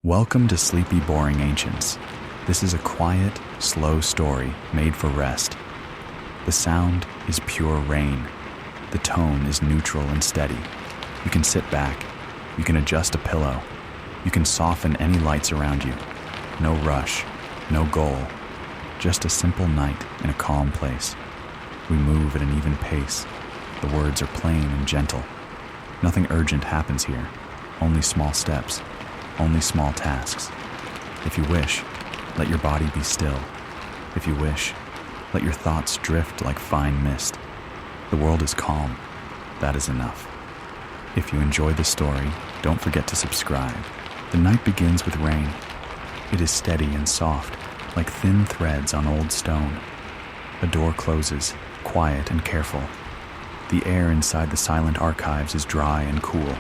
Welcome to Sleepy Boring Ancients. This is a quiet, slow story made for rest. The sound is pure rain. The tone is neutral and steady. You can sit back. You can adjust a pillow. You can soften any lights around you. No rush, no goal. Just a simple night in a calm place. We move at an even pace. The words are plain and gentle. Nothing urgent happens here. Only small steps. Only small tasks. If you wish, let your body be still. If you wish, let your thoughts drift like fine mist. The world is calm. That is enough. If you enjoy the story, don't forget to subscribe. The night begins with rain. It is steady and soft, like thin threads on old stone. A door closes, quiet and careful. The air inside the silent archives is dry and cool.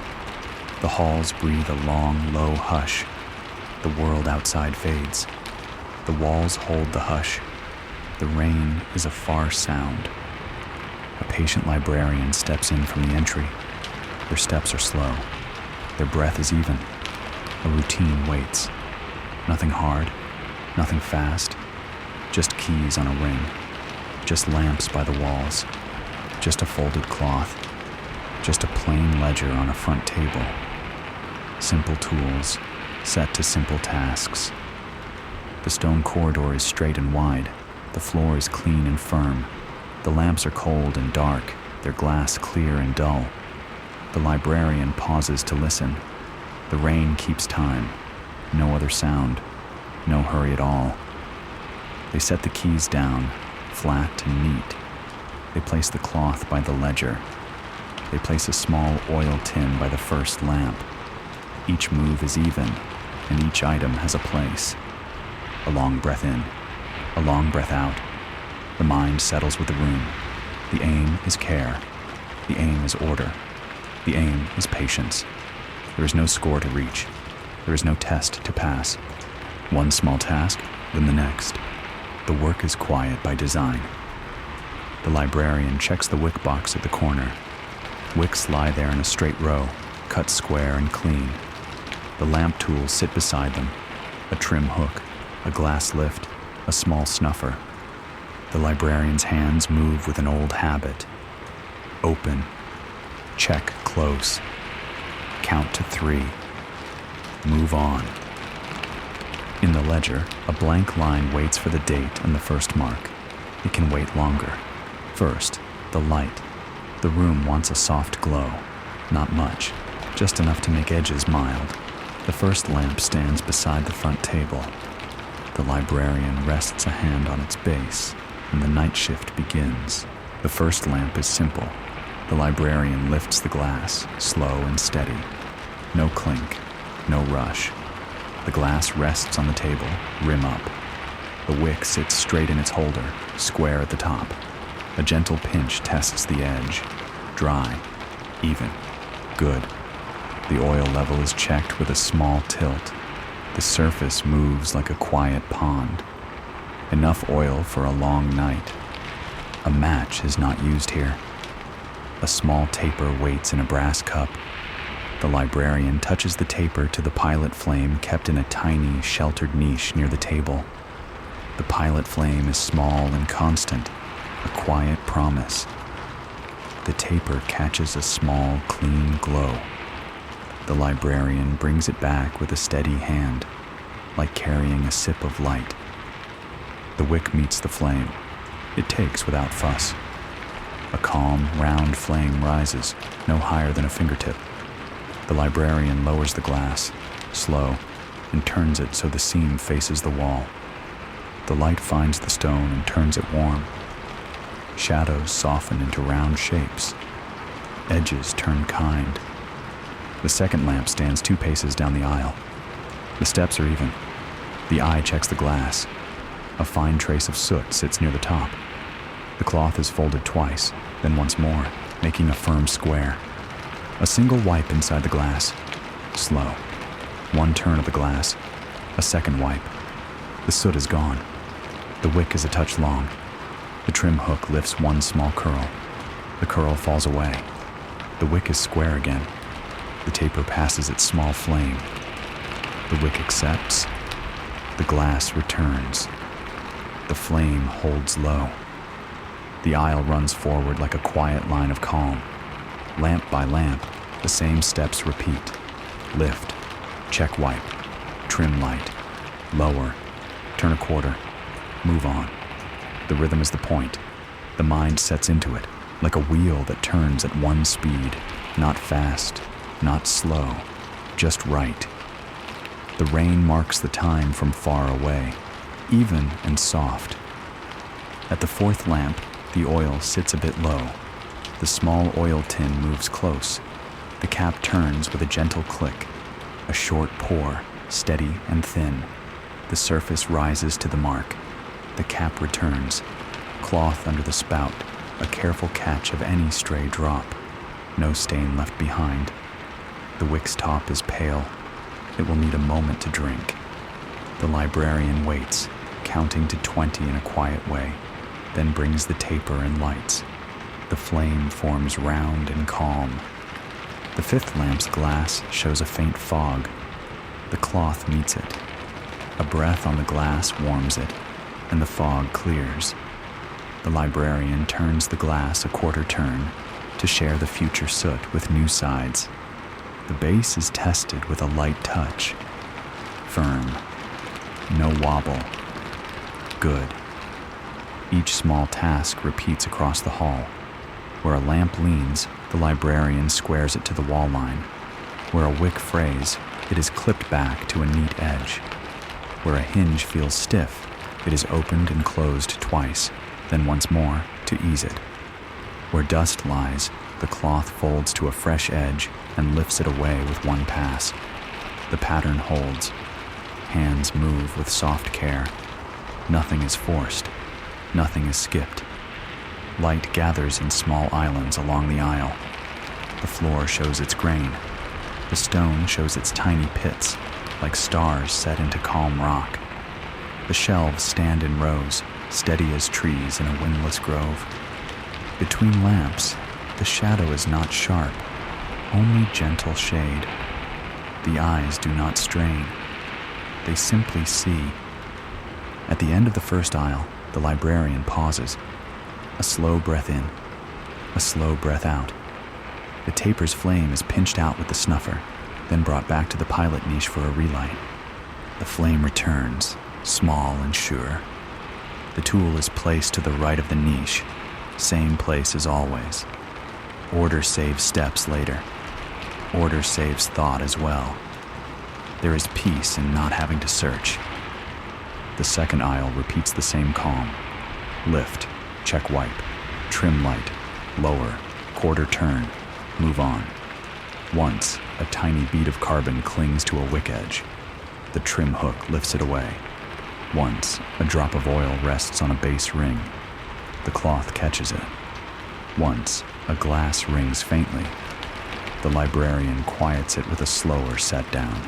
The halls breathe a long, low hush. The world outside fades. The walls hold the hush. The rain is a far sound. A patient librarian steps in from the entry. Their steps are slow. Their breath is even. A routine waits. Nothing hard, nothing fast. Just keys on a ring. Just lamps by the walls. Just a folded cloth. Just a plain ledger on a front table. Simple tools, set to simple tasks. The stone corridor is straight and wide. The floor is clean and firm. The lamps are cold and dark, their glass clear and dull. The librarian pauses to listen. The rain keeps time. No other sound. No hurry at all. They set the keys down, flat and neat. They place the cloth by the ledger. They place a small oil tin by the first lamp. Each move is even, and each item has a place. A long breath in, a long breath out. The mind settles with the room. The aim is care. The aim is order. The aim is patience. There is no score to reach. There is no test to pass. One small task, then the next. The work is quiet by design. The librarian checks the wick box at the corner. Wicks lie there in a straight row, cut square and clean. The lamp tools sit beside them. A trim hook, a glass lift, a small snuffer. The librarian's hands move with an old habit. Open. Check close. Count to 3. Move on. In the ledger, a blank line waits for the date and the first mark. It can wait longer. First, the light. The room wants a soft glow. Not much, just enough to make edges mild. The first lamp stands beside the front table. The librarian rests a hand on its base, and the night shift begins. The first lamp is simple. The librarian lifts the glass, slow and steady. No clink, no rush. The glass rests on the table, rim up. The wick sits straight in its holder, square at the top. A gentle pinch tests the edge. Dry, even, good. The oil level is checked with a small tilt. The surface moves like a quiet pond. Enough oil for a long night. A match is not used here. A small taper waits in a brass cup. The librarian touches the taper to the pilot flame kept in a tiny, sheltered niche near the table. The pilot flame is small and constant, a quiet promise. The taper catches a small, clean glow. The librarian brings it back with a steady hand, like carrying a sip of light. The wick meets the flame. It takes without fuss. A calm, round flame rises, no higher than a fingertip. The librarian lowers the glass, slow, and turns it so the seam faces the wall. The light finds the stone and turns it warm. Shadows soften into round shapes. Edges turn kind. The second lamp stands 2 paces down the aisle. The steps are even. The eye checks the glass. A fine trace of soot sits near the top. The cloth is folded twice, then once more, making a firm square. A single wipe inside the glass. Slow. One turn of the glass. A second wipe. The soot is gone. The wick is a touch long. The trim hook lifts one small curl. The curl falls away. The wick is square again. The taper passes its small flame. The wick accepts. The glass returns. The flame holds low. The aisle runs forward like a quiet line of calm. Lamp by lamp, the same steps repeat. Lift, check wipe, trim light, lower, turn a quarter, move on. The rhythm is the point. The mind sets into it, like a wheel that turns at one speed, not fast, not slow, just right. The rain marks the time from far away, even and soft. At the fourth lamp, the oil sits a bit low. The small oil tin moves close. The cap turns with a gentle click. A short pour, steady and thin. The surface rises to the mark. The cap returns. Cloth under the spout, a careful catch of any stray drop. No stain left behind. The wick's top is pale. It will need a moment to drink. The librarian waits, counting to 20 in a quiet way, then brings the taper and lights. The flame forms round and calm. The fifth lamp's glass shows a faint fog. The cloth meets it. A breath on the glass warms it, and the fog clears. The librarian turns the glass a quarter turn to share the future soot with new sides. The base is tested with a light touch. Firm. No wobble. Good. Each small task repeats across the hall. Where a lamp leans, the librarian squares it to the wall line. Where a wick frays, it is clipped back to a neat edge. Where a hinge feels stiff, it is opened and closed twice, then once more to ease it. Where dust lies, the cloth folds to a fresh edge and lifts it away with one pass. The pattern holds. Hands move with soft care. Nothing is forced. Nothing is skipped. Light gathers in small islands along the aisle. The floor shows its grain. The stone shows its tiny pits, like stars set into calm rock. The shelves stand in rows, steady as trees in a windless grove. Between lamps, the shadow is not sharp, only gentle shade. The eyes do not strain. They simply see. At the end of the first aisle, the librarian pauses. A slow breath in, a slow breath out. The taper's flame is pinched out with the snuffer, then brought back to the pilot niche for a relight. The flame returns, small and sure. The tool is placed to the right of the niche, same place as always. Order saves steps later. Order saves thought as well. There is peace in not having to search. The second aisle repeats the same calm. Lift, check wipe, trim light, lower, quarter turn, move on. Once, a tiny bead of carbon clings to a wick edge. The trim hook lifts it away. Once, a drop of oil rests on a base ring. The cloth catches it. Once, a glass rings faintly. The librarian quiets it with a slower set down.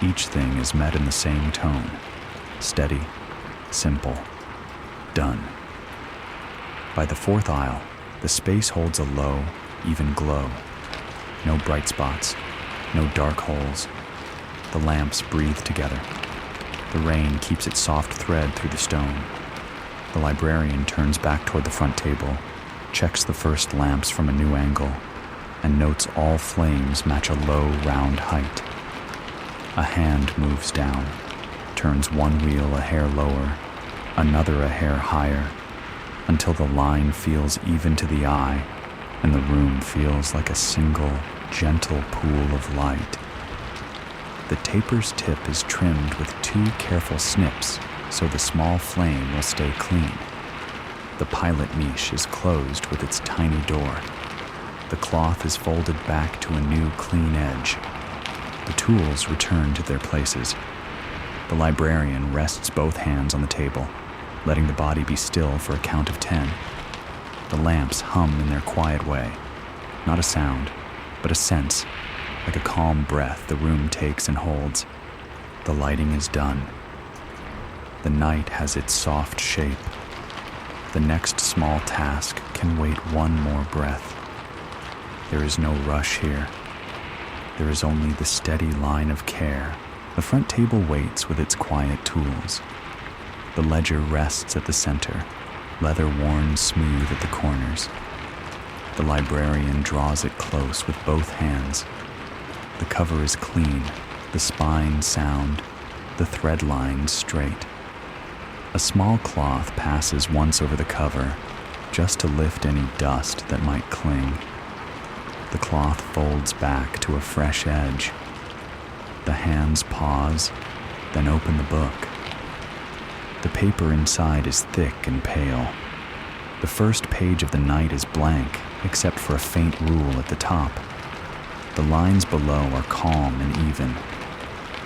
Each thing is met in the same tone. Steady, simple, done. By the fourth aisle, the space holds a low, even glow. No bright spots, no dark holes. The lamps breathe together. The rain keeps its soft thread through the stone. The librarian turns back toward the front table, checks the first lamps from a new angle, and notes all flames match a low, round height. A hand moves down, turns one wheel a hair lower, another a hair higher, until the line feels even to the eye, and the room feels like a single, gentle pool of light. The taper's tip is trimmed with 2 careful snips, so the small flame will stay clean. The pilot niche is closed with its tiny door. The cloth is folded back to a new clean edge. The tools return to their places. The librarian rests both hands on the table, letting the body be still for a count of 10. The lamps hum in their quiet way. Not a sound, but a sense, like a calm breath the room takes and holds. The lighting is done. The night has its soft shape. The next small task can wait one more breath. There is no rush here. There is only the steady line of care, The front table waits with its quiet tools. The ledger rests at the center, leather worn smooth at the corners. The librarian draws it close with both hands. The cover is clean, the spine sound, the thread lines straight. A small cloth passes once over the cover, just to lift any dust that might cling. The cloth folds back to a fresh edge. The hands pause, then open the book. The paper inside is thick and pale. The first page of the night is blank, except for a faint rule at the top. The lines below are calm and even.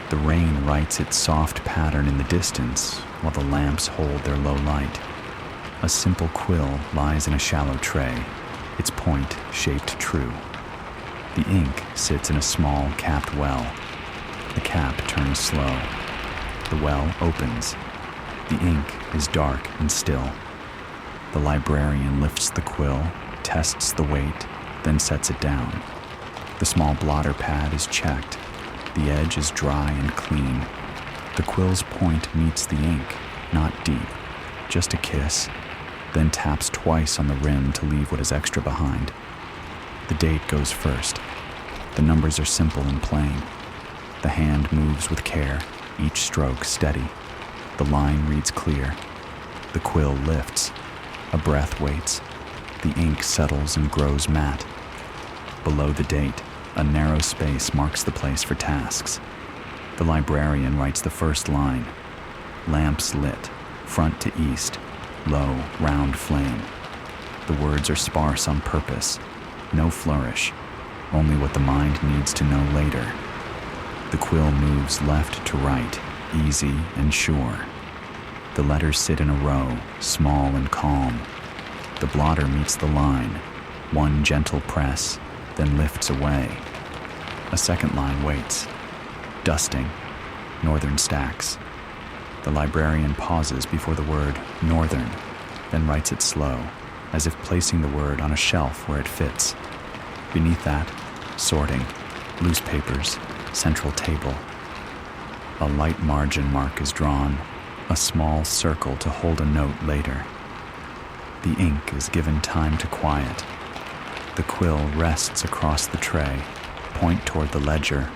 The rain writes its soft pattern in the distance, while the lamps hold their low light. A simple quill lies in a shallow tray, its point shaped true. The ink sits in a small capped well. The cap turns slow. The well opens. The ink is dark and still. The librarian lifts the quill, tests the weight, then sets it down. The small blotter pad is checked. The edge is dry and clean. The quill's point meets the ink, not deep, just a kiss, then taps twice on the rim to leave what is extra behind. The date goes first. The numbers are simple and plain. The hand moves with care, each stroke steady. The line reads clear. The quill lifts. A breath waits. The ink settles and grows matte. Below the date, a narrow space marks the place for tasks. The librarian writes the first line. Lamps lit, front to east, low, round flame. The words are sparse on purpose. No flourish, only what the mind needs to know later. The quill moves left to right, easy and sure. The letters sit in a row, small and calm. The blotter meets the line, one gentle press, then lifts away. A second line waits. Dusting, northern stacks. The librarian pauses before the word northern, then writes it slow, as if placing the word on a shelf where it fits. Beneath that, sorting, loose papers, central table. A light margin mark is drawn, a small circle to hold a note later. The ink is given time to quiet. The quill rests across the tray, point toward the ledger,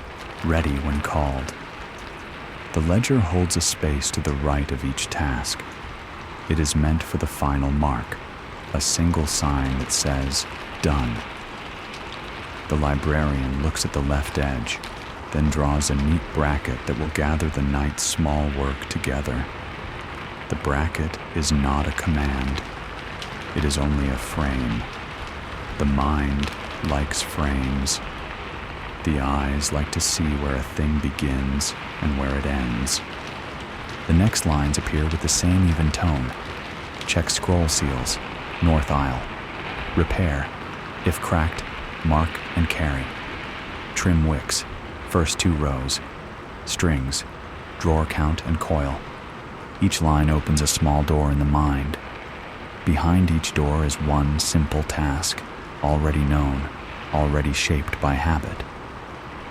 ready when called. The ledger holds a space to the right of each task. It is meant for the final mark, a single sign that says, done. The librarian looks at the left edge, then draws a neat bracket that will gather the night's small work together. The bracket is not a command. It is only a frame. The mind likes frames. The eyes like to see where a thing begins and where it ends. The next lines appear with the same even tone. Check scroll seals, north aisle. Repair, if cracked, mark and carry. Trim wicks, first 2 rows. Strings, drawer count and coil. Each line opens a small door in the mind. Behind each door is one simple task, already known, already shaped by habit.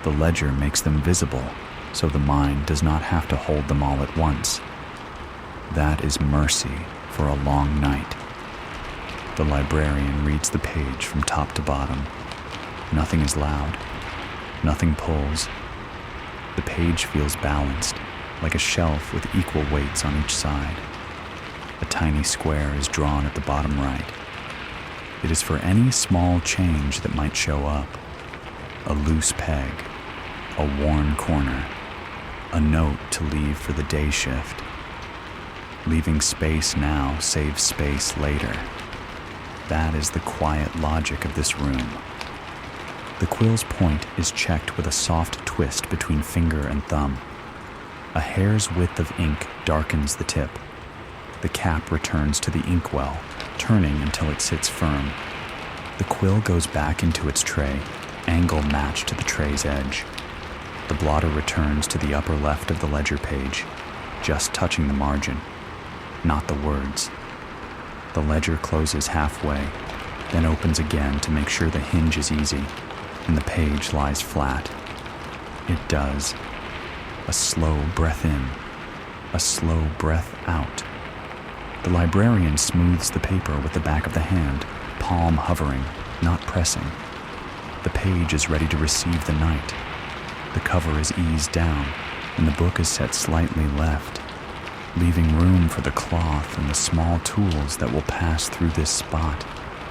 The ledger makes them visible, so the mind does not have to hold them all at once. That is mercy for a long night. The librarian reads the page from top to bottom. Nothing is loud. Nothing pulls. The page feels balanced, like a shelf with equal weights on each side. A tiny square is drawn at the bottom right. It is for any small change that might show up. A loose peg, a worn corner, a note to leave for the day shift. Leaving space now saves space later. That is the quiet logic of this room. The quill's point is checked with a soft twist between finger and thumb. A hair's width of ink darkens the tip. The cap returns to the inkwell, turning until it sits firm. The quill goes back into its tray, angle matched to the tray's edge. The blotter returns to the upper left of the ledger page, just touching the margin, not the words. The ledger closes halfway, then opens again to make sure the hinge is easy and the page lies flat. It does. A slow breath in, a slow breath out. The librarian smooths the paper with the back of the hand, palm hovering, not pressing. The page is ready to receive the night. The cover is eased down, and the book is set slightly left, leaving room for the cloth and the small tools that will pass through this spot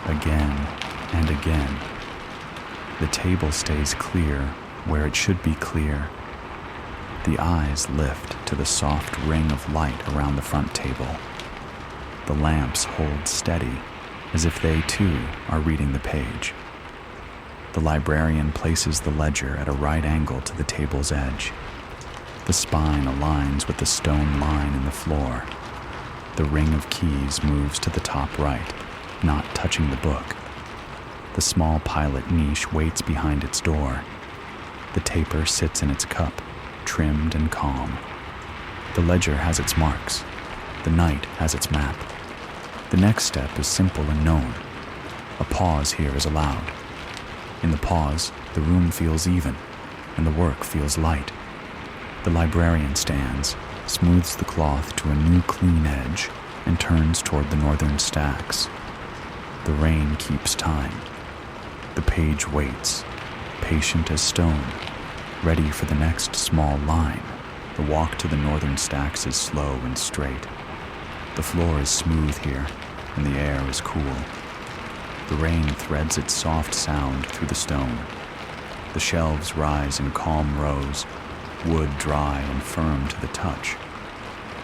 again and again. The table stays clear where it should be clear. The eyes lift to the soft ring of light around the front table. The lamps hold steady, as if they too are reading the page. The librarian places the ledger at a right angle to the table's edge. The spine aligns with the stone line in the floor. The ring of keys moves to the top right, not touching the book. The small pilot niche waits behind its door. The taper sits in its cup, trimmed and calm. The ledger has its marks. The night has its map. The next step is simple and known. A pause here is allowed. In the pause, the room feels even, and the work feels light. The librarian stands, smooths the cloth to a new clean edge, and turns toward the northern stacks. The rain keeps time. The page waits, patient as stone, ready for the next small line. The walk to the northern stacks is slow and straight. The floor is smooth here, and the air is cool. The rain threads its soft sound through the stone. The shelves rise in calm rows, wood dry and firm to the touch.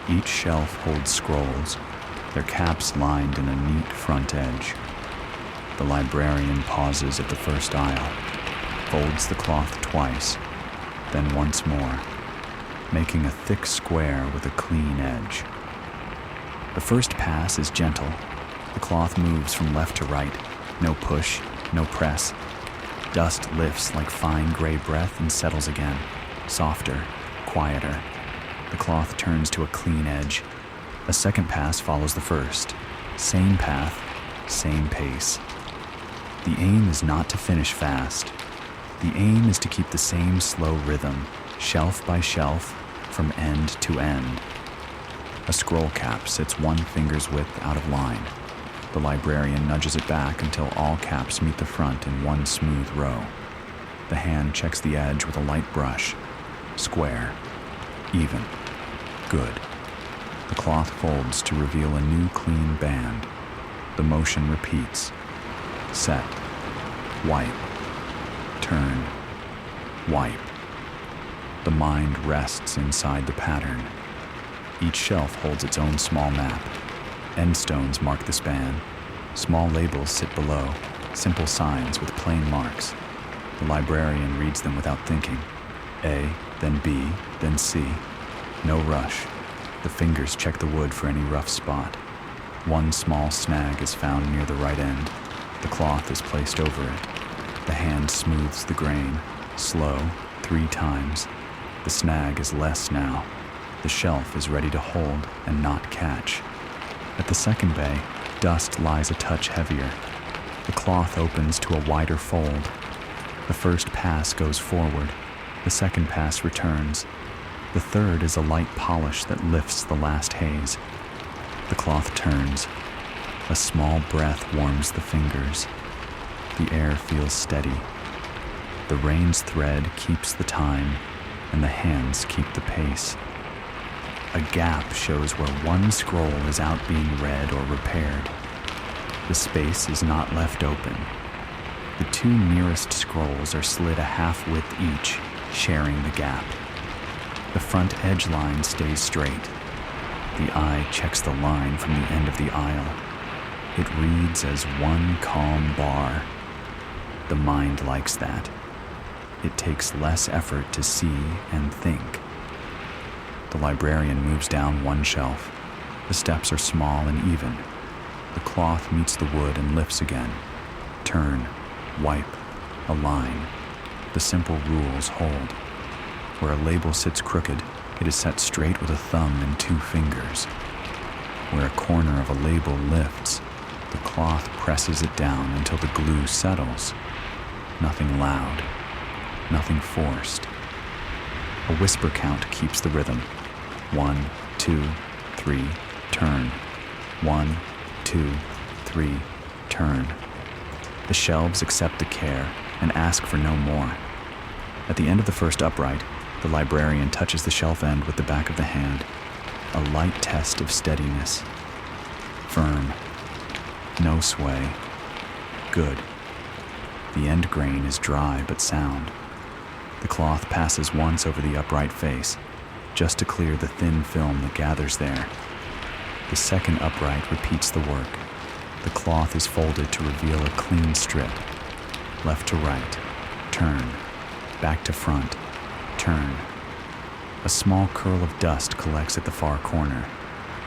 Each shelf holds scrolls, their caps lined in a neat front edge. The librarian pauses at the first aisle, folds the cloth twice, then once more, making a thick square with a clean edge. The first pass is gentle. The cloth moves from left to right, no push, no press. Dust lifts like fine gray breath and settles again, softer, quieter. The cloth turns to a clean edge. A second pass follows the first. Same path, same pace. The aim is not to finish fast. The aim is to keep the same slow rhythm, shelf by shelf, from end to end. A scroll cap sits one finger's width out of line. The librarian nudges it back until all caps meet the front in one smooth row. The hand checks the edge with a light brush. Square. Even. Good. The cloth folds to reveal a new clean band. The motion repeats. Set. Wipe. Turn. Wipe. The mind rests inside the pattern. Each shelf holds its own small map. Endstones mark the span. Small labels sit below, simple signs with plain marks. The librarian reads them without thinking. A, then B, then C. No rush. The fingers check the wood for any rough spot. One small snag is found near the right end. The cloth is placed over it. The hand smooths the grain, slow, 3 times. The snag is less now. The shelf is ready to hold and not catch. At the second bay, dust lies a touch heavier. The cloth opens to a wider fold. The first pass goes forward. The second pass returns. The third is a light polish that lifts the last haze. The cloth turns. A small breath warms the fingers. The air feels steady. The rain's thread keeps the time, and the hands keep the pace. A gap shows where one scroll is out being read or repaired. The space is not left open. The 2 nearest scrolls are slid a half width each, sharing the gap. The front edge line stays straight. The eye checks the line from the end of the aisle. It reads as one calm bar. The mind likes that. It takes less effort to see and think. The librarian moves down one shelf. The steps are small and even. The cloth meets the wood and lifts again. Turn, wipe, align. The simple rules hold. Where a label sits crooked, it is set straight with a thumb and 2 fingers. Where a corner of a label lifts, the cloth presses it down until the glue settles. Nothing loud, nothing forced. A whisper count keeps the rhythm. 1, 2, 3, turn. 1, 2, 3, turn. The shelves accept the care and ask for no more. At the end of the first upright, the librarian touches the shelf end with the back of the hand, a light test of steadiness. Firm. No sway. Good. The end grain is dry but sound. The cloth passes once over the upright face, just to clear the thin film that gathers there. The second upright repeats the work. The cloth is folded to reveal a clean strip. Left to right. Turn. Back to front. Turn. A small curl of dust collects at the far corner.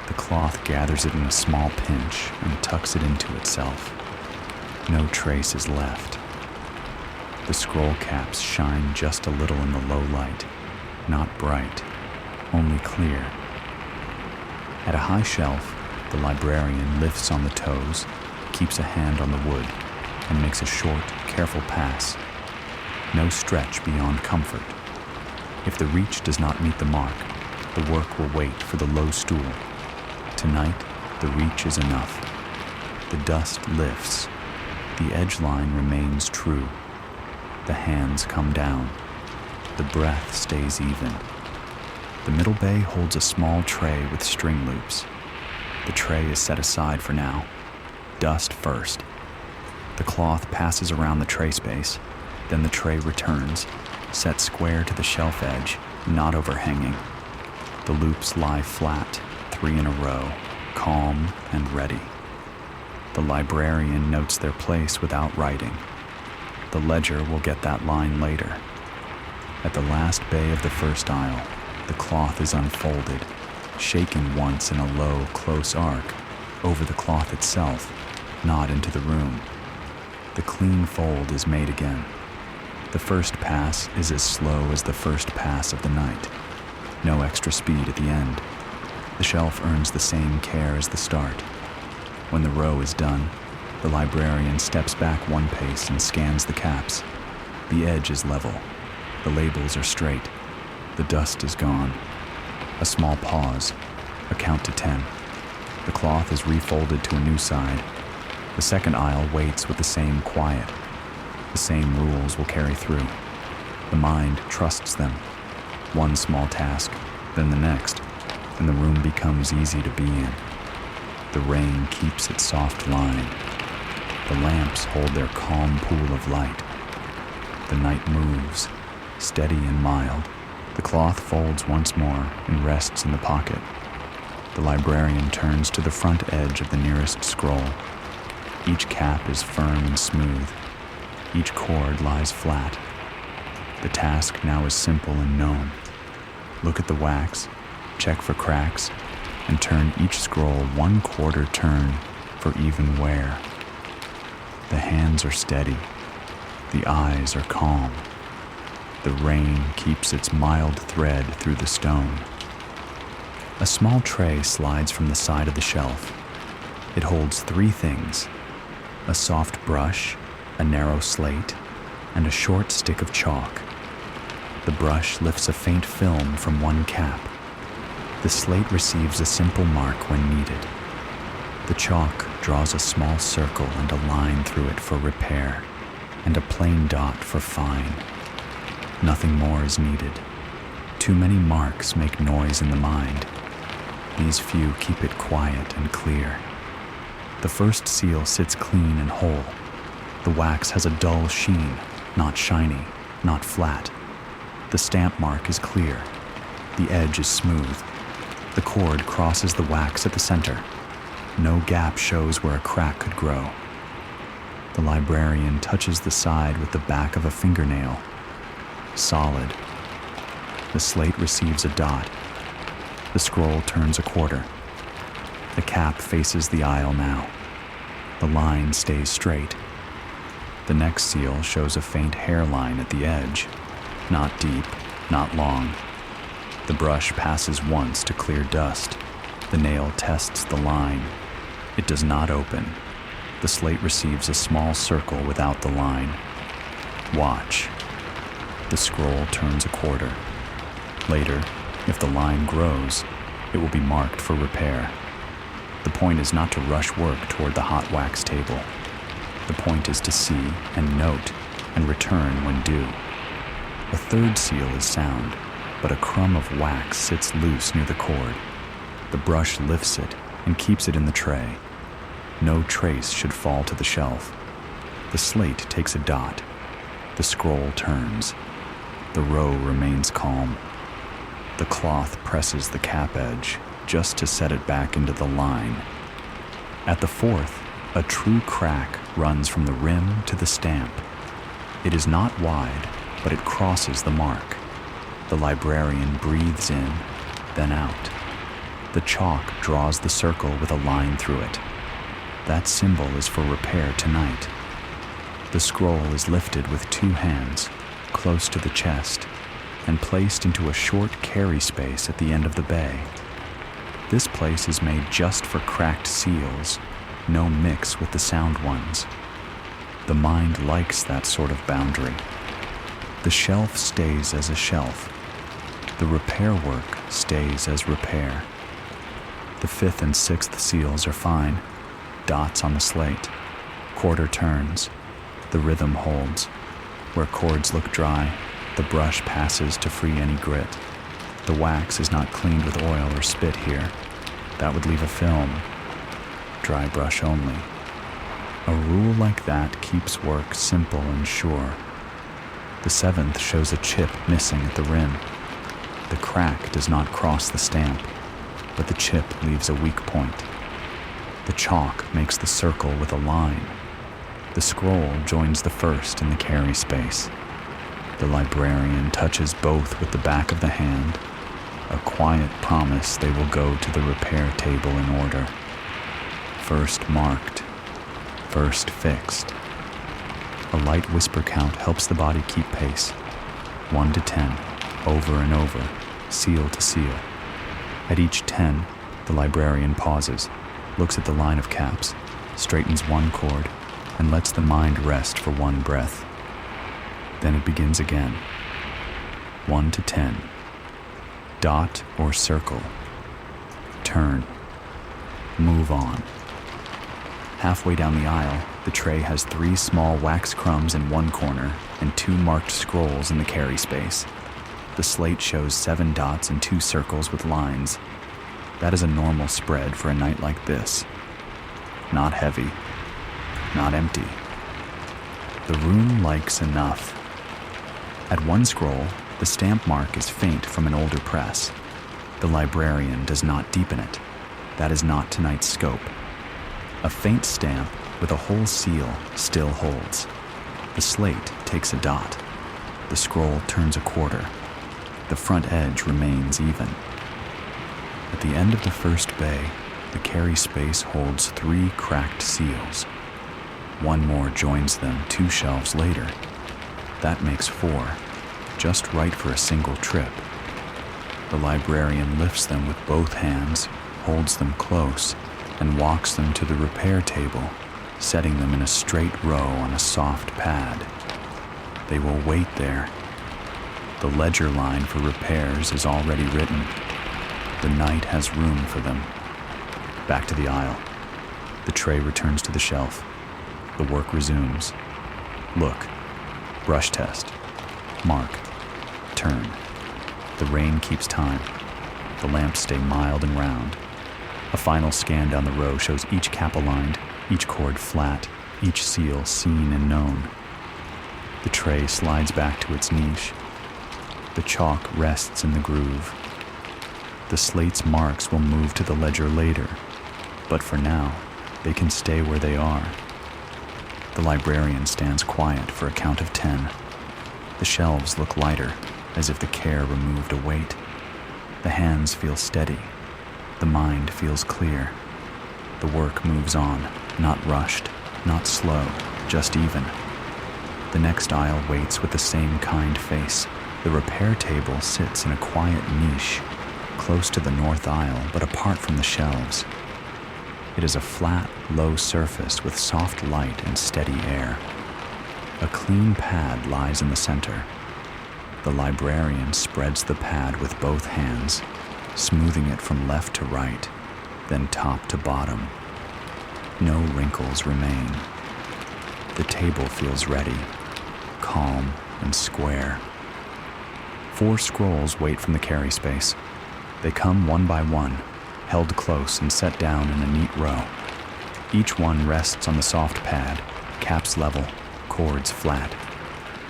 The cloth gathers it in a small pinch and tucks it into itself. No trace is left. The scroll caps shine just a little in the low light, not bright, only clear. At a high shelf, the librarian lifts on the toes, keeps a hand on the wood, and makes a short, careful pass. No stretch beyond comfort. If the reach does not meet the mark, the work will wait for the low stool. Tonight, the reach is enough. The dust lifts. The edge line remains true. The hands come down. The breath stays even. The middle bay holds a small tray with string loops. The tray is set aside for now. Dust first. The cloth passes around the tray space. Then the tray returns, set square to the shelf edge, not overhanging. The loops lie flat, 3 in a row, calm and ready. The librarian notes their place without writing. The ledger will get that line later. At the last bay of the first aisle, the cloth is unfolded, shaken once in a low, close arc, over the cloth itself, not into the room. The clean fold is made again. The first pass is as slow as the first pass of the night. No extra speed at the end. The shelf earns the same care as the start. When the row is done, the librarian steps back one pace and scans the caps. The edge is level. The labels are straight. The dust is gone. A small pause. A count to 10. The cloth is refolded to a new side. The second aisle waits with the same quiet. The same rules will carry through. The mind trusts them. One small task, then the next, and the room becomes easy to be in. The rain keeps its soft line. The lamps hold their calm pool of light. The night moves, steady and mild. The cloth folds once more and rests in the pocket. The librarian turns to the front edge of the nearest scroll. Each cap is firm and smooth. Each cord lies flat. The task now is simple and known. Look at the wax, check for cracks, and turn each scroll 1/4 turn for even wear. The hands are steady. The eyes are calm. The rain keeps its mild thread through the stone. A small tray slides from the side of the shelf. It holds 3 things: a soft brush, a narrow slate, and a short stick of chalk. The brush lifts a faint film from one cap. The slate receives a simple mark when needed. The chalk draws a small circle and a line through it for repair, and a plain dot for fine. Nothing more is needed. Too many marks make noise in the mind. These few keep it quiet and clear. The first seal sits clean and whole. The wax has a dull sheen, not shiny, not flat. The stamp mark is clear. The edge is smooth. The cord crosses the wax at the center. No gap shows where a crack could grow. The librarian touches the side with the back of a fingernail. Solid. The slate receives a dot. The scroll turns a quarter. The cap faces the aisle now. The line stays straight. The next seal shows a faint hairline at the edge. Not deep, not long. The brush passes once to clear dust. The nail tests the line. It does not open. The slate receives a small circle without the line. Watch. The scroll turns a quarter. Later, if the line grows, it will be marked for repair. The point is not to rush work toward the hot wax table. The point is to see and note and return when due. A third seal is sound, but a crumb of wax sits loose near the cord. The brush lifts it and keeps it in the tray. No trace should fall to the shelf. The slate takes a dot. The scroll turns. The row remains calm. The cloth presses the cap edge just to set it back into the line. At the fourth, a true crack runs from the rim to the stamp. It is not wide, but it crosses the mark. The librarian breathes in, then out. The chalk draws the circle with a line through it. That symbol is for repair tonight. The scroll is lifted with two hands, close to the chest, and placed into a short carry space at the end of the bay. This place is made just for cracked seals, no mix with the sound ones. The mind likes that sort of boundary. The shelf stays as a shelf. The repair work stays as repair. The fifth and sixth seals are fine, dots on the slate, quarter turns. The rhythm holds. Where chords look dry, the brush passes to free any grit. The wax is not cleaned with oil or spit here. That would leave a film. Dry brush only. A rule like that keeps work simple and sure. The seventh shows a chip missing at the rim. The crack does not cross the stamp, but the chip leaves a weak point. The chalk makes the circle with a line. The scroll joins the first in the carry space. The librarian touches both with the back of the hand, a quiet promise they will go to the repair table in order. First marked, first fixed. A light whisper count helps the body keep pace. 1 to 10, over and over, seal to seal. At each 10, the librarian pauses, looks at the line of caps, straightens one chord, and lets the mind rest for one breath. Then it begins again. 1 to 10. Dot or circle. Turn. Move on. Halfway down the aisle, the tray has 3 small wax crumbs in one corner and 2 marked scrolls in the carry space. The slate shows 7 dots and 2 circles with lines. That is a normal spread for a night like this. Not heavy. Not empty. The room likes enough. At one scroll, the stamp mark is faint from an older press. The librarian does not deepen it. That is not tonight's scope. A faint stamp with a whole seal still holds. The slate takes a dot. The scroll turns a quarter. The front edge remains even. At the end of the first bay, the carry space holds 3 cracked seals. One more joins them 2 shelves later. That makes 4, just right for a single trip. The librarian lifts them with both hands, holds them close, and walks them to the repair table, setting them in a straight row on a soft pad. They will wait there. The ledger line for repairs is already written. The night has room for them. Back to the aisle. The tray returns to the shelf. The work resumes. Look. Brush test. Mark. Turn. The rain keeps time. The lamps stay mild and round. A final scan down the row shows each cap aligned, each chord flat, each seal seen and known. The tray slides back to its niche. The chalk rests in the groove. The slate's marks will move to the ledger later, but for now, they can stay where they are. The librarian stands quiet for a count of 10. The shelves look lighter, as if the care removed a weight. The hands feel steady. The mind feels clear. The work moves on, not rushed, not slow, just even. The next aisle waits with the same kind face. The repair table sits in a quiet niche, close to the north aisle but apart from the shelves. It is a flat, low surface with soft light and steady air. A clean pad lies in the center. The librarian spreads the pad with both hands, smoothing it from left to right, then top to bottom. No wrinkles remain. The table feels ready, calm and square. 4 scrolls wait from the carry space. They come one by one, held close and set down in a neat row. Each one rests on the soft pad, caps level, cords flat.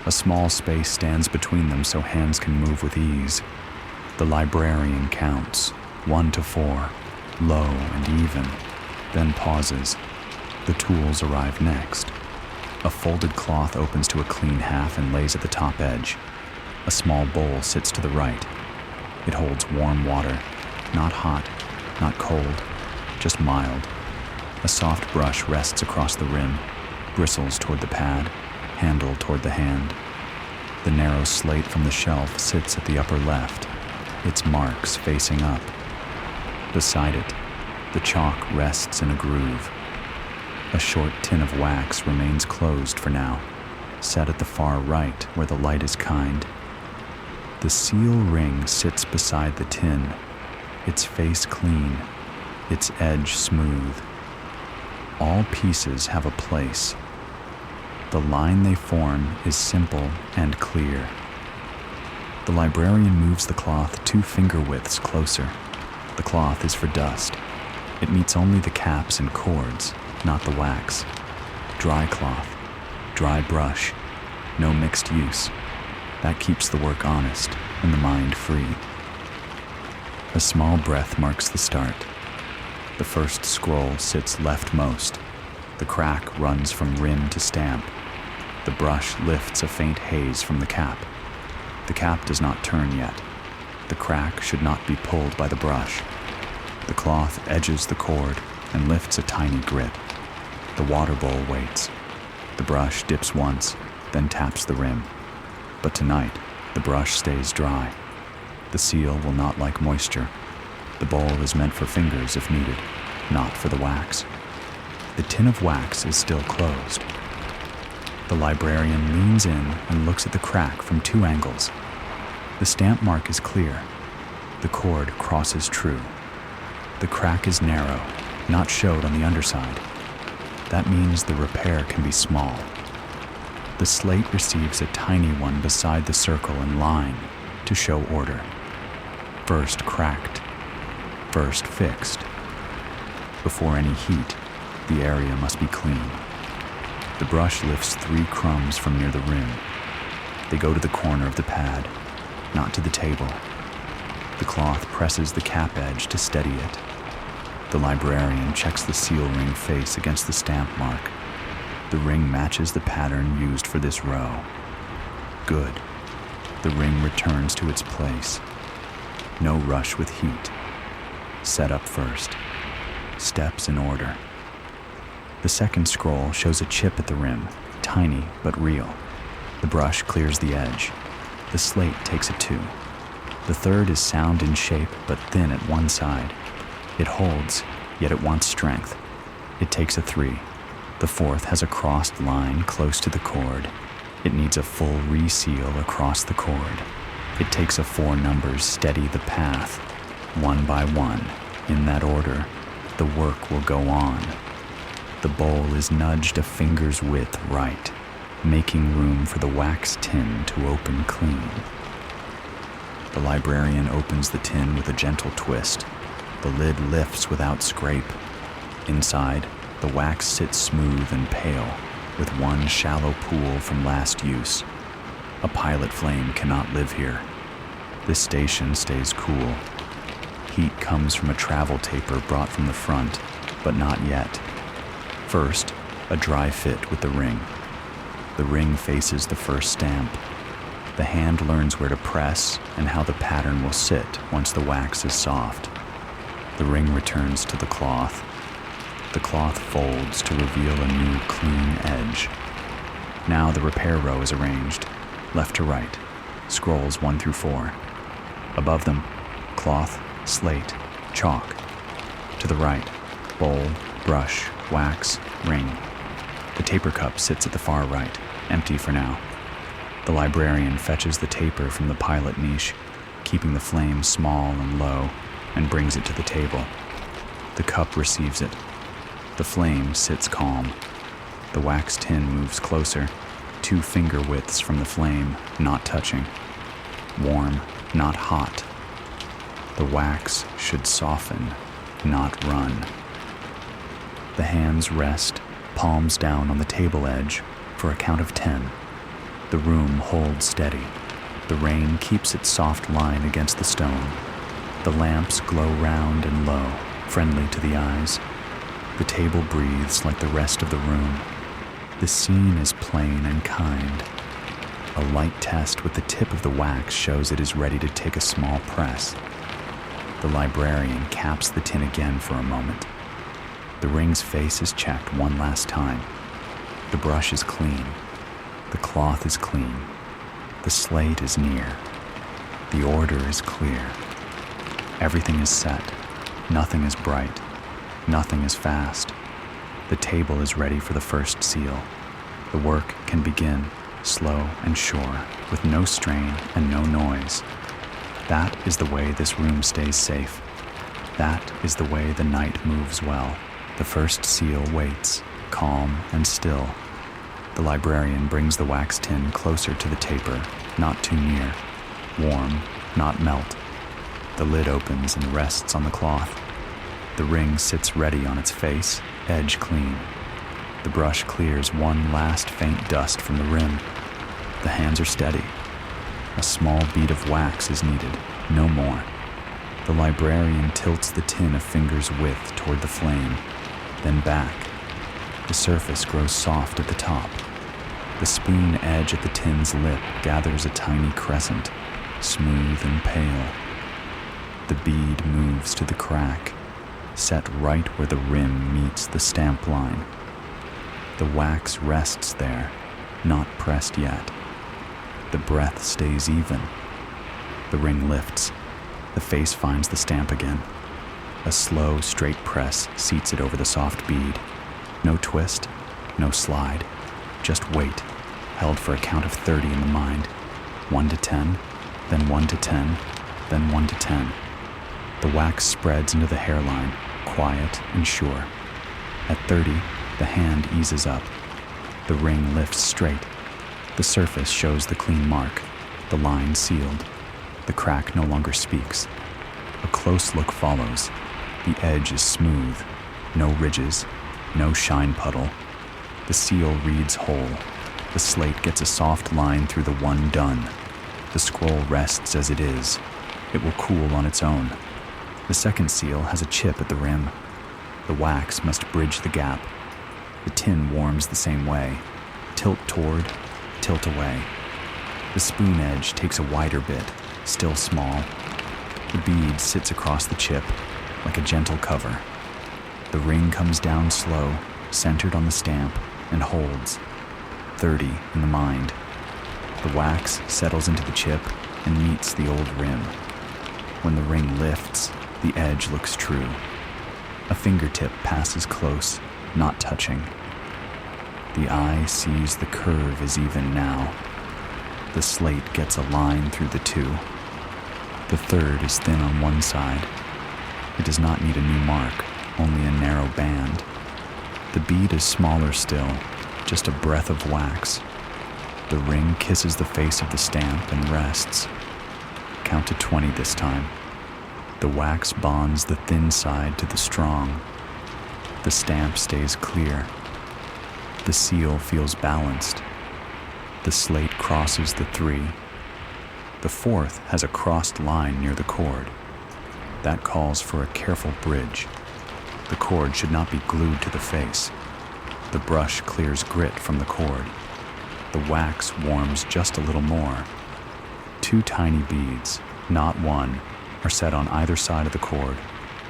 A small space stands between them so hands can move with ease. The librarian counts, 1 to 4, low and even, then pauses. The tools arrive next. A folded cloth opens to a clean half and lays at the top edge. A small bowl sits to the right. It holds warm water, not hot, not cold, just mild. A soft brush rests across the rim, bristles toward the pad, handle toward the hand. The narrow slate from the shelf sits at the upper left, its marks facing up. Beside it, the chalk rests in a groove. A short tin of wax remains closed for now, set at the far right where the light is kind. The seal ring sits beside the tin, its face clean, its edge smooth. All pieces have a place. The line they form is simple and clear. The librarian moves the cloth 2 finger widths closer. The cloth is for dust. It meets only the caps and cords, not the wax. Dry cloth, dry brush, no mixed use. That keeps the work honest and the mind free. A small breath marks the start. The first scroll sits leftmost. The crack runs from rim to stamp. The brush lifts a faint haze from the cap. The cap does not turn yet. The crack should not be pulled by the brush. The cloth edges the cord and lifts a tiny grit. The water bowl waits. The brush dips once, then taps the rim. But tonight, the brush stays dry. The seal will not like moisture. The bowl is meant for fingers if needed, not for the wax. The tin of wax is still closed. The librarian leans in and looks at the crack from 2 angles. The stamp mark is clear. The cord crosses true. The crack is narrow, not showed on the underside. That means the repair can be small. The slate receives a tiny one beside the circle and line to show order. First cracked, first fixed. Before any heat, the area must be clean. The brush lifts 3 crumbs from near the rim. They go to the corner of the pad, not to the table. The cloth presses the cap edge to steady it. The librarian checks the seal ring face against the stamp mark. The ring matches the pattern used for this row. Good. The ring returns to its place. No rush with heat. Set up first. Steps in order. The second scroll shows a chip at the rim, tiny but real. The brush clears the edge. The slate takes a 2. The third is sound in shape but thin at one side. It holds, yet it wants strength. It takes a 3. The fourth has a crossed line close to the cord. It needs a full reseal across the cord. It takes a 4 numbers steady the path. One by one, in that order, the work will go on. The bowl is nudged a finger's width right, making room for the wax tin to open clean. The librarian opens the tin with a gentle twist. The lid lifts without scrape. Inside, the wax sits smooth and pale, with one shallow pool from last use. A pilot flame cannot live here. This station stays cool. Heat comes from a travel taper brought from the front, but not yet. First, a dry fit with the ring. The ring faces the first stamp. The hand learns where to press and how the pattern will sit once the wax is soft. The ring returns to the cloth. The cloth folds to reveal a new clean edge. Now the repair row is arranged, left to right, scrolls 1 through 4. Above them, cloth, slate, chalk. To the right, bowl, brush, wax, ring. The taper cup sits at the far right, empty for now. The librarian fetches the taper from the pilot niche, keeping the flame small and low, and brings it to the table. The cup receives it. The flame sits calm. The wax tin moves closer, 2 finger widths from the flame, not touching. Warm, not hot. The wax should soften, not run. The hands rest, palms down on the table edge, for a count of 10. The room holds steady. The rain keeps its soft line against the stone. The lamps glow round and low, friendly to the eyes. The table breathes like the rest of the room. The scene is plain and kind. A light test with the tip of the wax shows it is ready to take a small press. The librarian caps the tin again for a moment. The ring's face is checked one last time. The brush is clean. The cloth is clean. The slate is near. The order is clear. Everything is set. Nothing is bright. Nothing is fast. The table is ready for the first seal. The work can begin, slow and sure, with no strain and no noise. That is the way this room stays safe. That is the way the night moves well. The first seal waits, calm and still. The librarian brings the wax tin closer to the taper, not too near. Warm, not melt. The lid opens and rests on the cloth. The ring sits ready on its face, edge clean. The brush clears one last faint dust from the rim. The hands are steady. A small bead of wax is needed, no more. The librarian tilts the tin a finger's width toward the flame, then back. The surface grows soft at the top. The spoon edge at the tin's lip gathers a tiny crescent, smooth and pale. The bead moves to the crack, set right where the rim meets the stamp line. The wax rests there, not pressed yet. The breath stays even. The ring lifts. The face finds the stamp again. A slow, straight press seats it over the soft bead. No twist, no slide, just weight, held for a count of 30 in the mind. 1 to 10, then 1 to 10, then 1 to 10. The wax spreads into the hairline, quiet and sure. At 30, the hand eases up. The ring lifts straight. The surface shows the clean mark, the line sealed. The crack no longer speaks. A close look follows. The edge is smooth, no ridges, no shine puddle. The seal reads whole. The slate gets a soft line through the one done. The scroll rests as it is. It will cool on its own. The second seal has a chip at the rim. The wax must bridge the gap. The tin warms the same way. Tilt toward, tilt away. The spoon edge takes a wider bit, still small. The bead sits across the chip, like a gentle cover. The ring comes down slow, centered on the stamp, and holds. 30 in the mind. The wax settles into the chip and meets the old rim. When the ring lifts, the edge looks true. A fingertip passes close, not touching. The eye sees the curve is even now. The slate gets a line through the two. The third is thin on one side. It does not need a new mark, only a narrow band. The bead is smaller still, just a breath of wax. The ring kisses the face of the stamp and rests. Count to 20 this time. The wax bonds the thin side to the strong. The stamp stays clear. The seal feels balanced. The slate crosses the 3. The fourth has a crossed line near the cord. That calls for a careful bridge. The cord should not be glued to the face. The brush clears grit from the cord. The wax warms just a little more. 2 tiny beads, not one, are set on either side of the cord,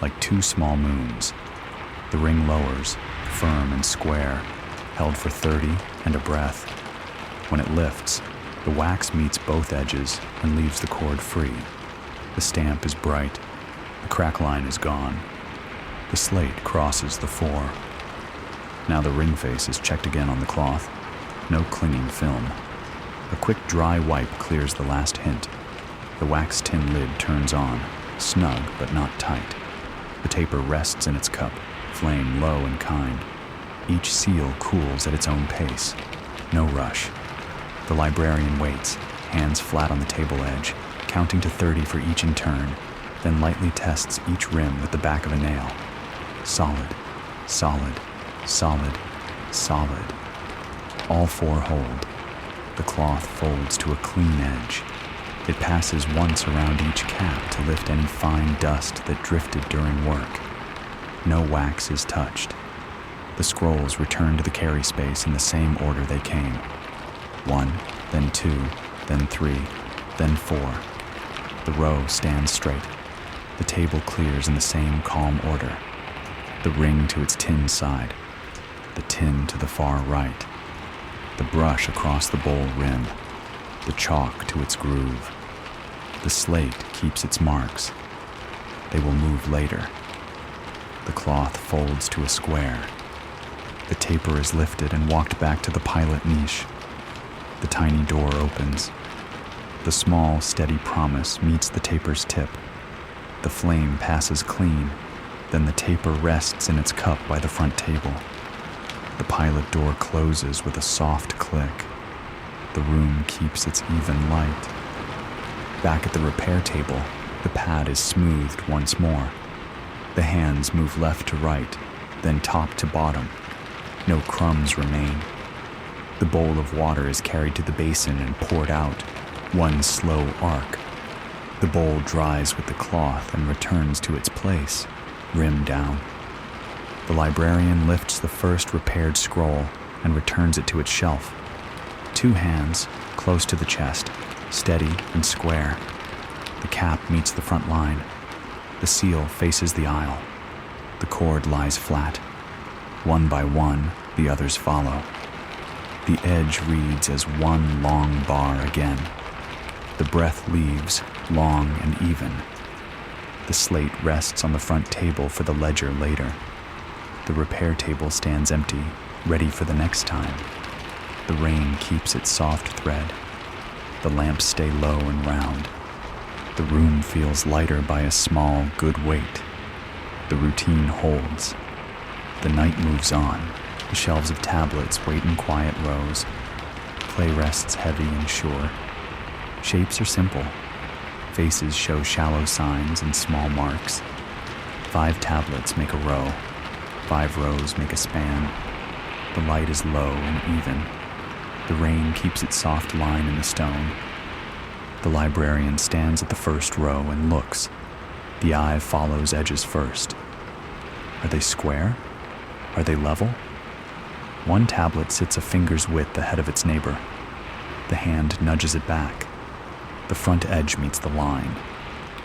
like 2 small moons. The ring lowers, firm and square, held for 30 and a breath. When it lifts, the wax meets both edges and leaves the cord free. The stamp is bright. The crack line is gone. The slate crosses the 4. Now the ring face is checked again on the cloth. No clinging film. A quick dry wipe clears the last hint. The wax tin lid turns on, snug but not tight. The taper rests in its cup, flame low and kind. Each seal cools at its own pace. No rush. The librarian waits, hands flat on the table edge, counting to 30 for each in turn, then lightly tests each rim with the back of a nail. Solid, solid, solid, solid. All four hold. The cloth folds to a clean edge. It passes once around each cap to lift any fine dust that drifted during work. No wax is touched. The scrolls return to the carry space in the same order they came. 1, then 2, then 3, then 4. The row stands straight. The table clears in the same calm order. The ring to its tin side. The tin to the far right. The brush across the bowl rim. The chalk to its groove. The slate keeps its marks. They will move later. The cloth folds to a square. The taper is lifted and walked back to the pilot niche. The tiny door opens. The small, steady promise meets the taper's tip. The flame passes clean, then the taper rests in its cup by the front table. The pilot door closes with a soft click. The room keeps its even light. Back at the repair table, the pad is smoothed once more. The hands move left to right, then top to bottom. No crumbs remain. The bowl of water is carried to the basin and poured out, one slow arc. The bowl dries with the cloth and returns to its place, rim down. The librarian lifts the first repaired scroll and returns it to its shelf. Two hands, close to the chest, steady and square. The cap meets the front line. The seal faces the aisle. The cord lies flat. One by one, the others follow. The edge reads as one long bar again. The breath leaves, long and even. The slate rests on the front table for the ledger later. The repair table stands empty, ready for the next time. The rain keeps its soft thread. The lamps stay low and round. The room feels lighter by a small, good weight. The routine holds. The night moves on. The shelves of tablets wait in quiet rows. Clay rests heavy and sure. Shapes are simple. Faces show shallow signs and small marks. 5 tablets make a row. 5 rows make a span. The light is low and even. The rain keeps its soft line in the stone. The librarian stands at the first row and looks. The eye follows edges first. Are they square? Are they level? One tablet sits a finger's width ahead of its neighbor. The hand nudges it back. The front edge meets the line.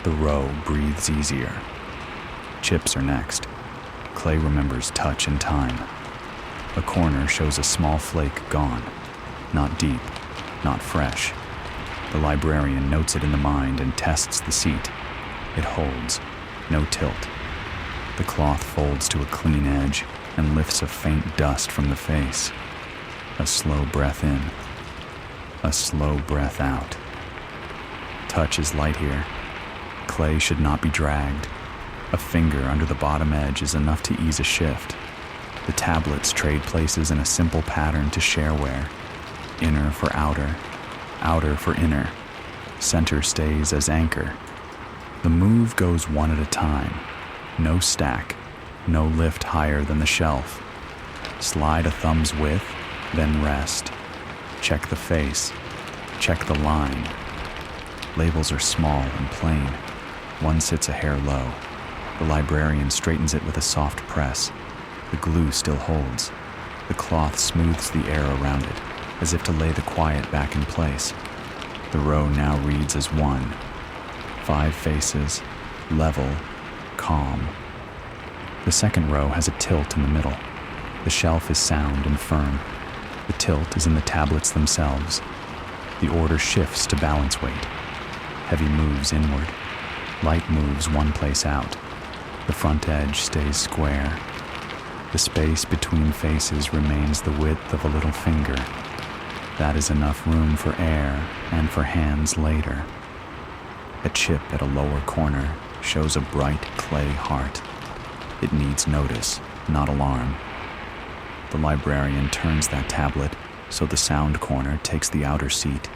The row breathes easier. Chips are next. Clay remembers touch and time. A corner shows a small flake gone. Not deep, not fresh. The librarian notes it in the mind and tests the seat. It holds, no tilt. The cloth folds to a clean edge and lifts a faint dust from the face. A slow breath in. A slow breath out. Touch is light here. Clay should not be dragged. A finger under the bottom edge is enough to ease a shift. The tablets trade places in a simple pattern to shareware. Inner for outer, outer for inner. Center stays as anchor. The move goes one at a time. No stack, no lift higher than the shelf. Slide a thumb's width, then rest. Check the face, check the line. Labels are small and plain. One sits a hair low. The librarian straightens it with a soft press. The glue still holds. The cloth smooths the air around it, as if to lay the quiet back in place. The row now reads as one. 5 faces, level, calm. The second row has a tilt in the middle. The shelf is sound and firm. The tilt is in the tablets themselves. The order shifts to balance weight. Heavy moves inward. Light moves one place out. The front edge stays square. The space between faces remains the width of a little finger. That is enough room for air and for hands later. A chip at a lower corner shows a bright clay heart. It needs notice, not alarm. The librarian turns that tablet so the sound corner takes the outer seat,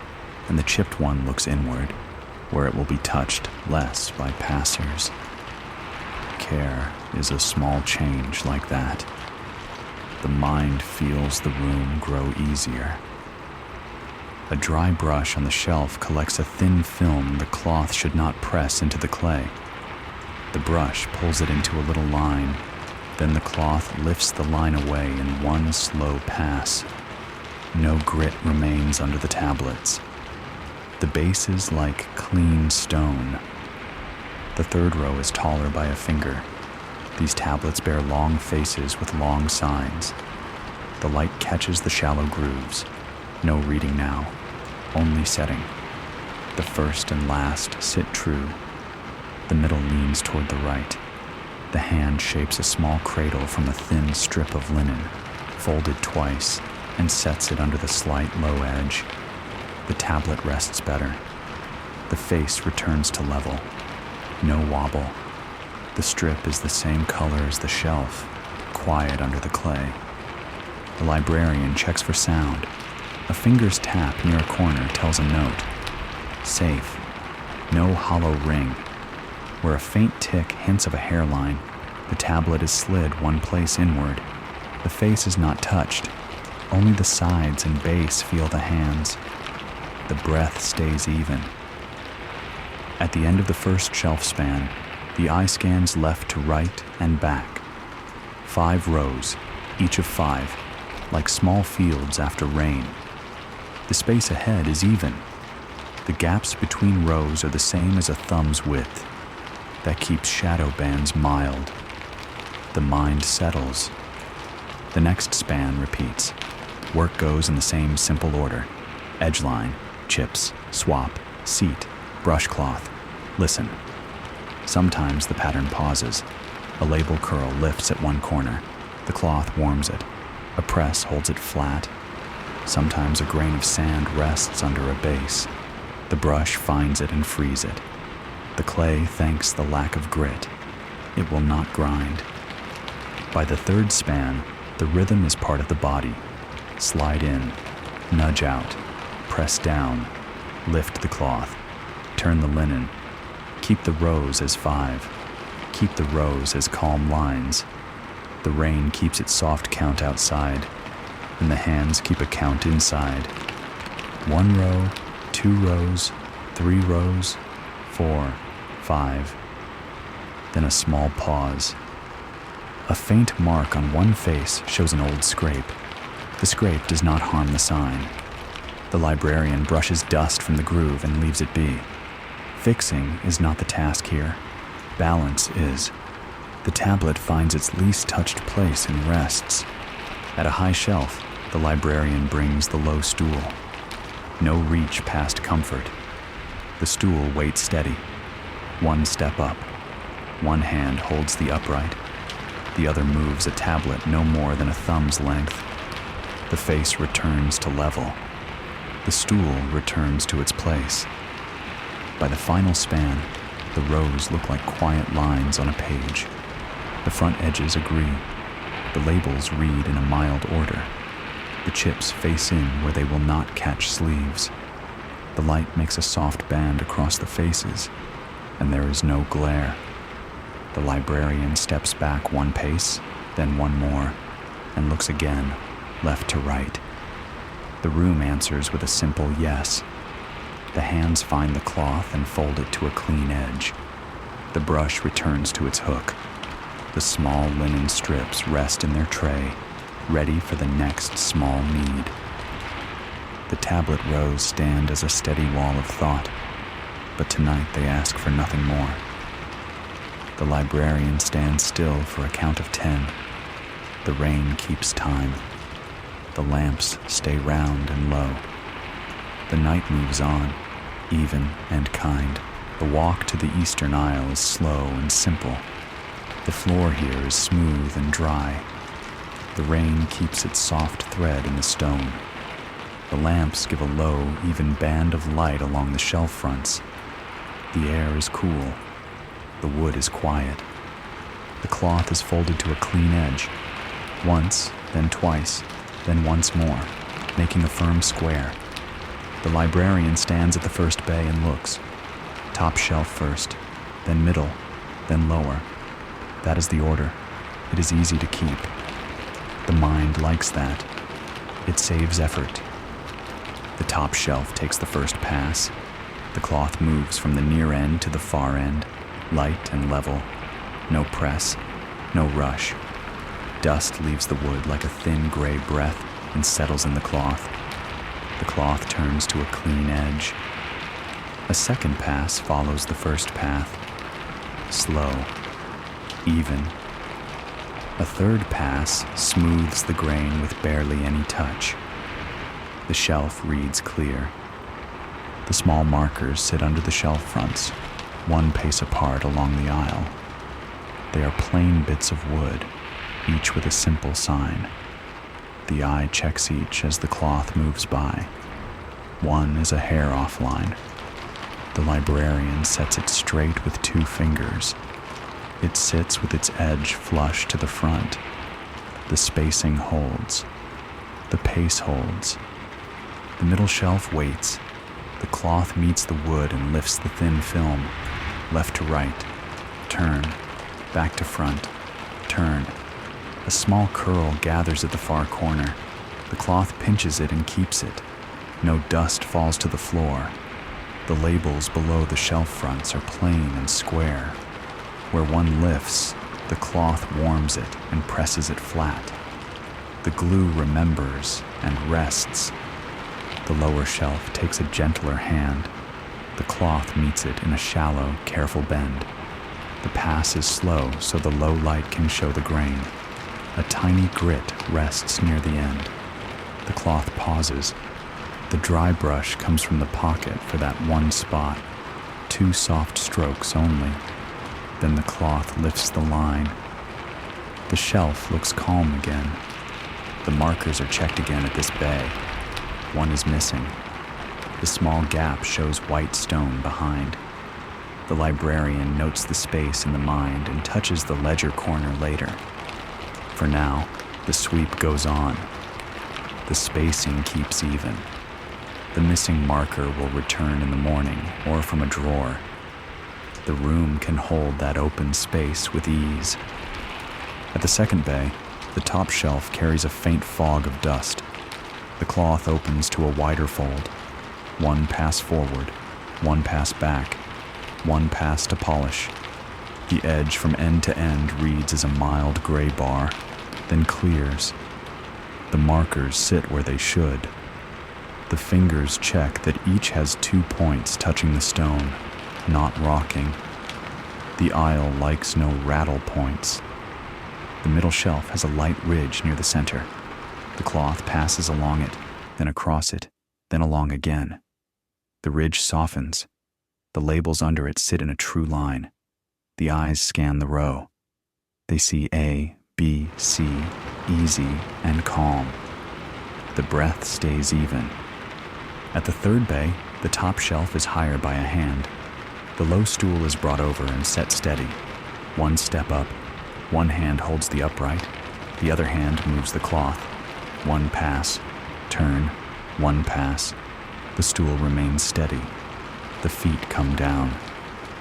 and the chipped one looks inward, where it will be touched less by passers. Care is a small change like that. The mind feels the room grow easier. A dry brush on the shelf collects a thin film the cloth should not press into the clay. The brush pulls it into a little line, then the cloth lifts the line away in one slow pass. No grit remains under the tablets. The base is like clean stone. The third row is taller by a finger. These tablets bear long faces with long signs. The light catches the shallow grooves. No reading now, only setting. The first and last sit true. The middle leans toward the right. The hand shapes a small cradle from a thin strip of linen, folded twice, and sets it under the slight low edge. The tablet rests better. The face returns to level. No wobble. The strip is the same color as the shelf, quiet under the clay. The librarian checks for sound. A finger's tap near a corner tells a note. Safe. No hollow ring. Where a faint tick hints of a hairline, the tablet is slid one place inward. The face is not touched. Only the sides and base feel the hands. The breath stays even. At the end of the first shelf span, the eye scans left to right and back. 5 rows, each of 5, like small fields after rain. The space ahead is even. The gaps between rows are the same as a thumb's width. That keeps shadow bands mild. The mind settles. The next span repeats. Work goes in the same simple order. Edgeline, chips, swap, seat, brush cloth. Listen. Sometimes the pattern pauses. A label curl lifts at one corner. The cloth warms it. A press holds it flat. Sometimes a grain of sand rests under a base. The brush finds it and frees it. The clay thanks the lack of grit. It will not grind. By the third span, the rhythm is part of the body. Slide in, nudge out, press down, lift the cloth, turn the linen. Keep the rows as 5. Keep the rows as calm lines. The rain keeps its soft count outside, and the hands keep a count inside. 1 row, 2 rows, 3 rows, 4, 5. Then a small pause. A faint mark on one face shows an old scrape. The scrape does not harm the sign. The librarian brushes dust from the groove and leaves it be. Fixing is not the task here. Balance is. The tablet finds its least touched place and rests. At a high shelf, the librarian brings the low stool. No reach past comfort. The stool waits steady. 1 step up. One hand holds the upright. The other moves a tablet no more than a thumb's length. The face returns to level. The stool returns to its place. By the final span, the rows look like quiet lines on a page. The front edges agree. The labels read in a mild order. The chips face in where they will not catch sleeves. The light makes a soft band across the faces, and there is no glare. The librarian steps back 1 pace, then 1 more, and looks again, left to right. The room answers with a simple yes. The hands find the cloth and fold it to a clean edge. The brush returns to its hook. The small linen strips rest in their tray, ready for the next small need. The tablet rows stand as a steady wall of thought, but tonight they ask for nothing more. The librarian stands still for a count of 10. The rain keeps time. The lamps stay round and low. The night moves on, even and kind. The walk to the eastern aisle is slow and simple. The floor here is smooth and dry. The rain keeps its soft thread in the stone. The lamps give a low, even band of light along the shelf fronts. The air is cool. The wood is quiet. The cloth is folded to a clean edge. Once, then twice, then once more, making a firm square. The librarian stands at the first bay and looks. Top shelf first, then middle, then lower. That is the order. It is easy to keep. The mind likes that. It saves effort. The top shelf takes the first pass. The cloth moves from the near end to the far end, light and level. No press, no rush. Dust leaves the wood like a thin gray breath and settles in the cloth. The cloth turns to a clean edge. A second pass follows the first path. Slow, even. A third pass smooths the grain with barely any touch. The shelf reads clear. The small markers sit under the shelf fronts, one pace apart along the aisle. They are plain bits of wood, each with a simple sign. The eye checks each as the cloth moves by. One is a hair offline. The librarian sets it straight with 2 fingers. It sits with its edge flush to the front. The spacing holds. The pace holds. The middle shelf waits. The cloth meets the wood and lifts the thin film. Left to right. Turn. Back to front. Turn. A small curl gathers at the far corner. The cloth pinches it and keeps it. No dust falls to the floor. The labels below the shelf fronts are plain and square. Where one lifts, the cloth warms it and presses it flat. The glue remembers and rests. The lower shelf takes a gentler hand. The cloth meets it in a shallow, careful bend. The pass is slow so the low light can show the grain. A tiny grit rests near the end. The cloth pauses. The dry brush comes from the pocket for that one spot. 2 soft strokes only. Then the cloth lifts the line. The shelf looks calm again. The markers are checked again at this bay. One is missing. The small gap shows white stone behind. The librarian notes the space in the mind and touches the ledger corner later. For now, the sweep goes on. The spacing keeps even. The missing marker will return in the morning or from a drawer. The room can hold that open space with ease. At the second bay, the top shelf carries a faint fog of dust. The cloth opens to a wider fold. 1 pass forward, 1 pass back, 1 pass to polish. The edge from end to end reads as a mild gray bar, then clears. The markers sit where they should. The fingers check that each has 2 points touching the stone, not rocking. The aisle likes no rattle points. The middle shelf has a light ridge near the center. The cloth passes along it, then across it, then along again. The ridge softens. The labels under it sit in a true line. The eyes scan the row. They see A, B, C, easy, and calm. The breath stays even. At the third bay, the top shelf is higher by a hand. The low stool is brought over and set steady. 1 step up. 1 hand holds the upright. The other hand moves the cloth. 1 pass. Turn. 1 pass. The stool remains steady. The feet come down.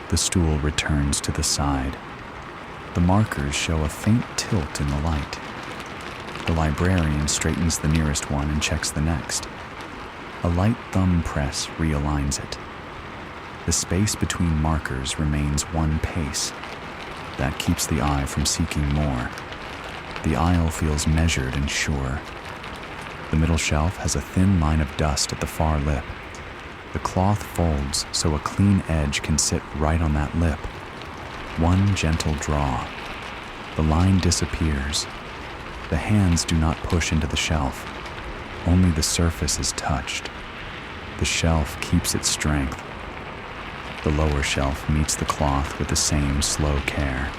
The stool returns to the side. The markers show a faint tilt in the light. The librarian straightens the nearest one and checks the next. A light thumb press realigns it. The space between markers remains 1 pace. That keeps the eye from seeking more. The aisle feels measured and sure. The middle shelf has a thin line of dust at the far lip. The cloth folds so a clean edge can sit right on that lip. 1 gentle draw. The line disappears. The hands do not push into the shelf. Only the surface is touched. The shelf keeps its strength. The lower shelf meets the cloth with the same slow care.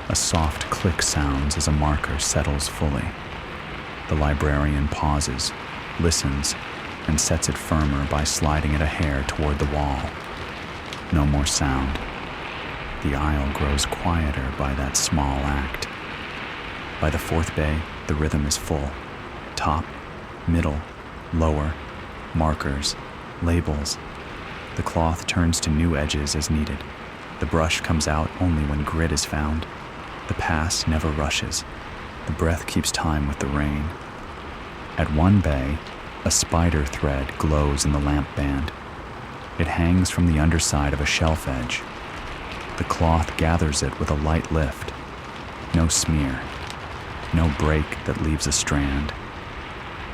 A soft click sounds as a marker settles fully. The librarian pauses, listens, and sets it firmer by sliding it a hair toward the wall. No more sound. The aisle grows quieter by that small act. By the fourth bay, the rhythm is full. Top, middle, lower, markers, labels. The cloth turns to new edges as needed. The brush comes out only when grit is found. The pass never rushes. The breath keeps time with the rain. At one bay, a spider thread glows in the lamp band. It hangs from the underside of a shelf edge. The cloth gathers it with a light lift. No smear. No break that leaves a strand.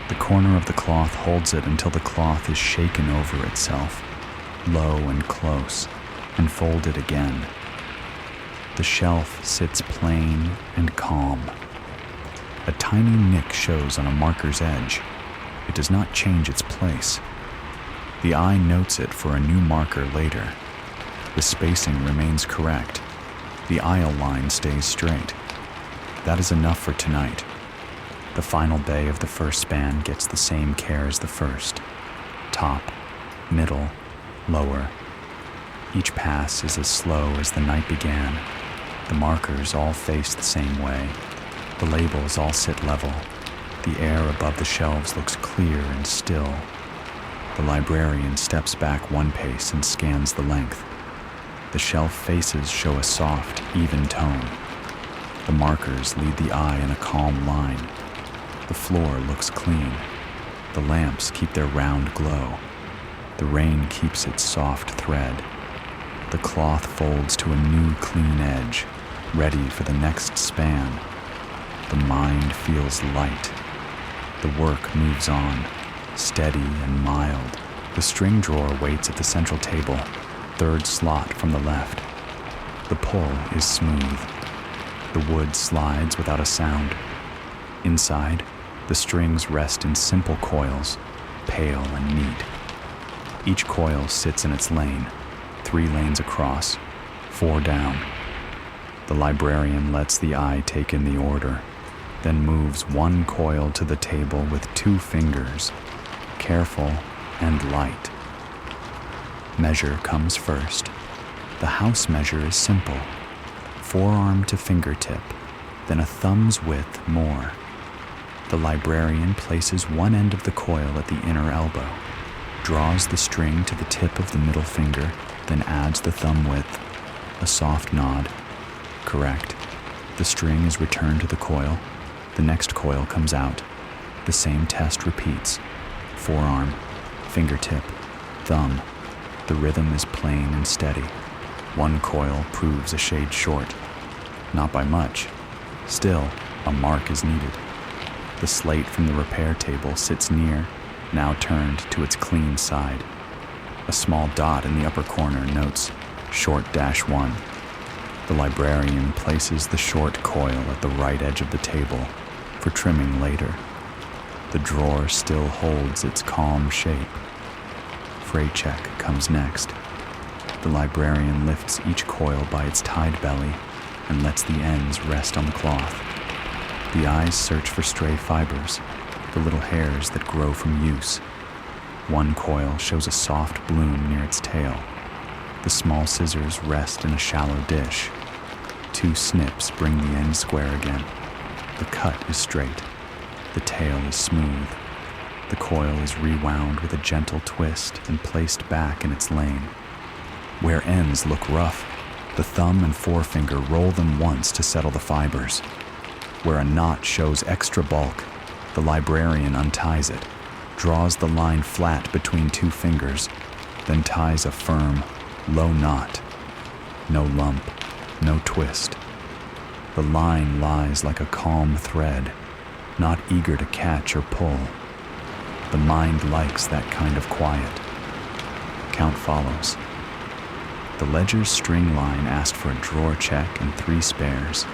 The corner of the cloth holds it until the cloth is shaken over itself, low and close, and folded again. The shelf sits plain and calm. A tiny nick shows on a marker's edge. It does not change its place. The eye notes it for a new marker later. The spacing remains correct. The aisle line stays straight. That is enough for tonight. The final bay of the first span gets the same care as the first. Top, middle, lower. Each pass is as slow as the night began. The markers all face the same way. The labels all sit level. The air above the shelves looks clear and still. The librarian steps back one pace and scans the length. The shelf faces show a soft, even tone. The markers lead the eye in a calm line. The floor looks clean. The lamps keep their round glow. The rain keeps its soft thread. The cloth folds to a new clean edge, ready for the next span. The mind feels light. The work moves on, steady and mild. The string drawer waits at the central table, third slot from the left. The pull is smooth. The wood slides without a sound. Inside, the strings rest in simple coils, pale and neat. Each coil sits in its lane, 3 lanes across, 4 down. The librarian lets the eye take in the order, then moves one coil to the table with 2 fingers, careful and light. Measure comes first. The house measure is simple. Forearm to fingertip, then a thumb's width more. The librarian places one end of the coil at the inner elbow, draws the string to the tip of the middle finger, then adds the thumb width. A soft nod. Correct. The string is returned to the coil. The next coil comes out. The same test repeats. Forearm, fingertip, thumb. The rhythm is plain and steady. One coil proves a shade short. Not by much. Still, a mark is needed. The slate from the repair table sits near, now turned to its clean side. A small dot in the upper corner notes short -1. The librarian places the short coil at the right edge of the table for trimming later. The drawer still holds its calm shape. Freight check comes next. The librarian lifts each coil by its tied belly and lets the ends rest on the cloth. The eyes search for stray fibers, the little hairs that grow from use. One coil shows a soft bloom near its tail. The small scissors rest in a shallow dish. 2 snips bring the end square again. The cut is straight. The tail is smooth. The coil is rewound with a gentle twist and placed back in its lane. Where ends look rough, the thumb and forefinger roll them once to settle the fibers. Where a knot shows extra bulk, the librarian unties it, draws the line flat between 2 fingers, then ties a firm, low knot. No lump, no twist. The line lies like a calm thread, not eager to catch or pull. The mind likes that kind of quiet. Count follows. The ledger's string line asked for a drawer check and 3 spares.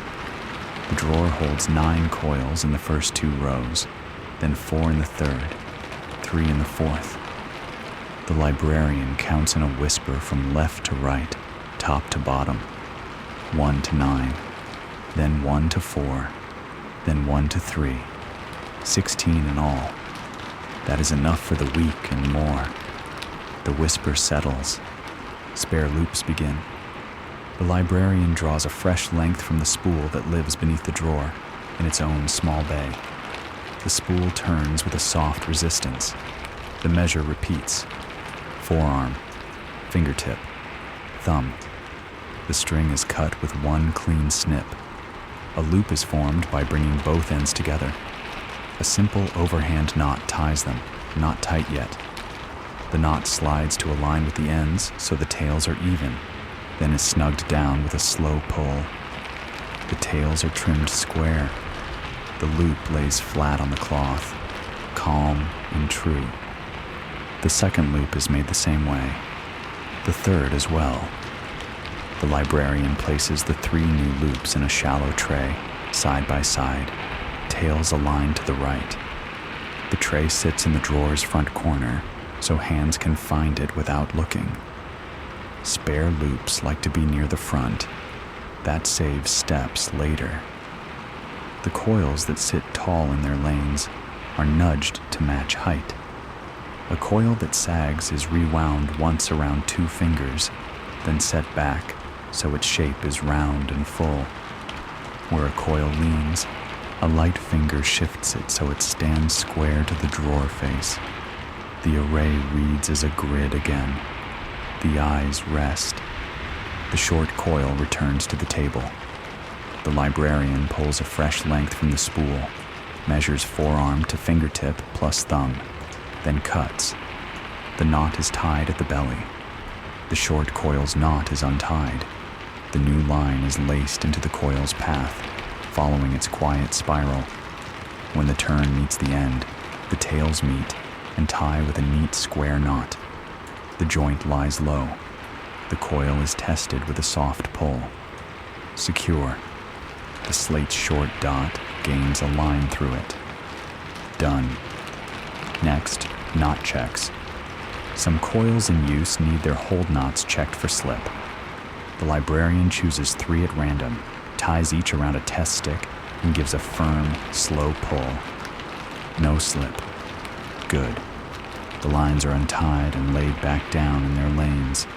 The drawer holds 9 coils in the first 2 rows, then 4 in the third, 3 in the fourth. The librarian counts in a whisper from left to right, top to bottom. 1 to 9, then 1 to 4, then 1 to 3. 16 in all. That is enough for the weak and more. The whisper settles. Spare loops begin. The librarian draws a fresh length from the spool that lives beneath the drawer in its own small bay. The spool turns with a soft resistance. The measure repeats. Forearm, fingertip, thumb. The string is cut with one clean snip. A loop is formed by bringing both ends together. A simple overhand knot ties them, not tight yet. The knot slides to align with the ends so the tails are even, then is snugged down with a slow pull. The tails are trimmed square. The loop lays flat on the cloth, calm and true. The second loop is made the same way. The third as well. The librarian places the 3 new loops in a shallow tray, side by side, tails aligned to the right. The tray sits in the drawer's front corner, so hands can find it without looking. Spare loops like to be near the front. That saves steps later. The coils that sit tall in their lanes are nudged to match height. A coil that sags is rewound once around 2 fingers, then set back so its shape is round and full. Where a coil leans, a light finger shifts it so it stands square to the drawer face. The array reads as a grid again. The eyes rest. The short coil returns to the table. The librarian pulls a fresh length from the spool, measures forearm to fingertip plus thumb, then cuts. The knot is tied at the belly. The short coil's knot is untied. The new line is laced into the coil's path, following its quiet spiral. When the turn meets the end, the tails meet and tie with a neat square knot. The joint lies low. The coil is tested with a soft pull. Secure. The slate's short dot gains a line through it. Done. Next, knot checks. Some coils in use need their hold knots checked for slip. The librarian chooses 3 at random, ties each around a test stick, and gives a firm, slow pull. No slip. Good. The lines are untied and laid back down in their lanes.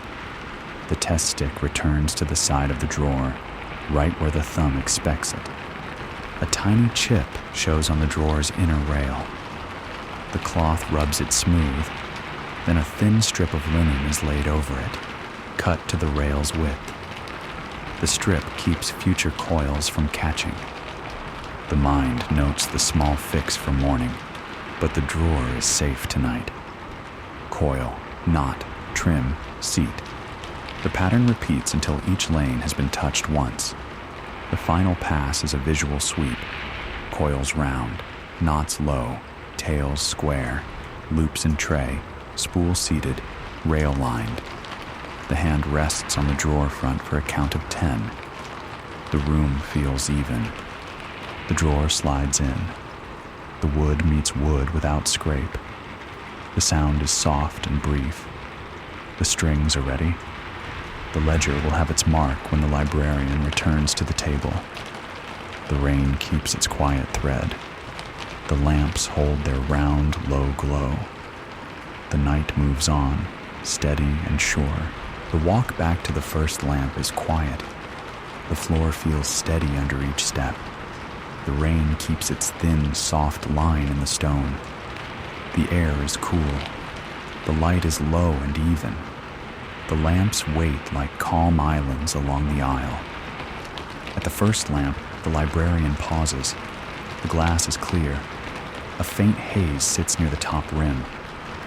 The test stick returns to the side of the drawer, right where the thumb expects it. A tiny chip shows on the drawer's inner rail. The cloth rubs it smooth, then a thin strip of linen is laid over it, cut to the rail's width. The strip keeps future coils from catching. The mind notes the small fix for morning, but the drawer is safe tonight. Coil, knot, trim, seat. The pattern repeats until each lane has been touched once. The final pass is a visual sweep. Coils round, knots low, tails square, loops in tray, spool seated, rail lined. The hand rests on the drawer front for a count of 10. The room feels even. The drawer slides in. The wood meets wood without scrape. The sound is soft and brief. The strings are ready. The ledger will have its mark when the librarian returns to the table. The rain keeps its quiet thread. The lamps hold their round, low glow. The night moves on, steady and sure. The walk back to the first lamp is quiet. The floor feels steady under each step. The rain keeps its thin, soft line in the stone. The air is cool. The light is low and even. The lamps wait like calm islands along the aisle. At the first lamp, the librarian pauses. The glass is clear. A faint haze sits near the top rim.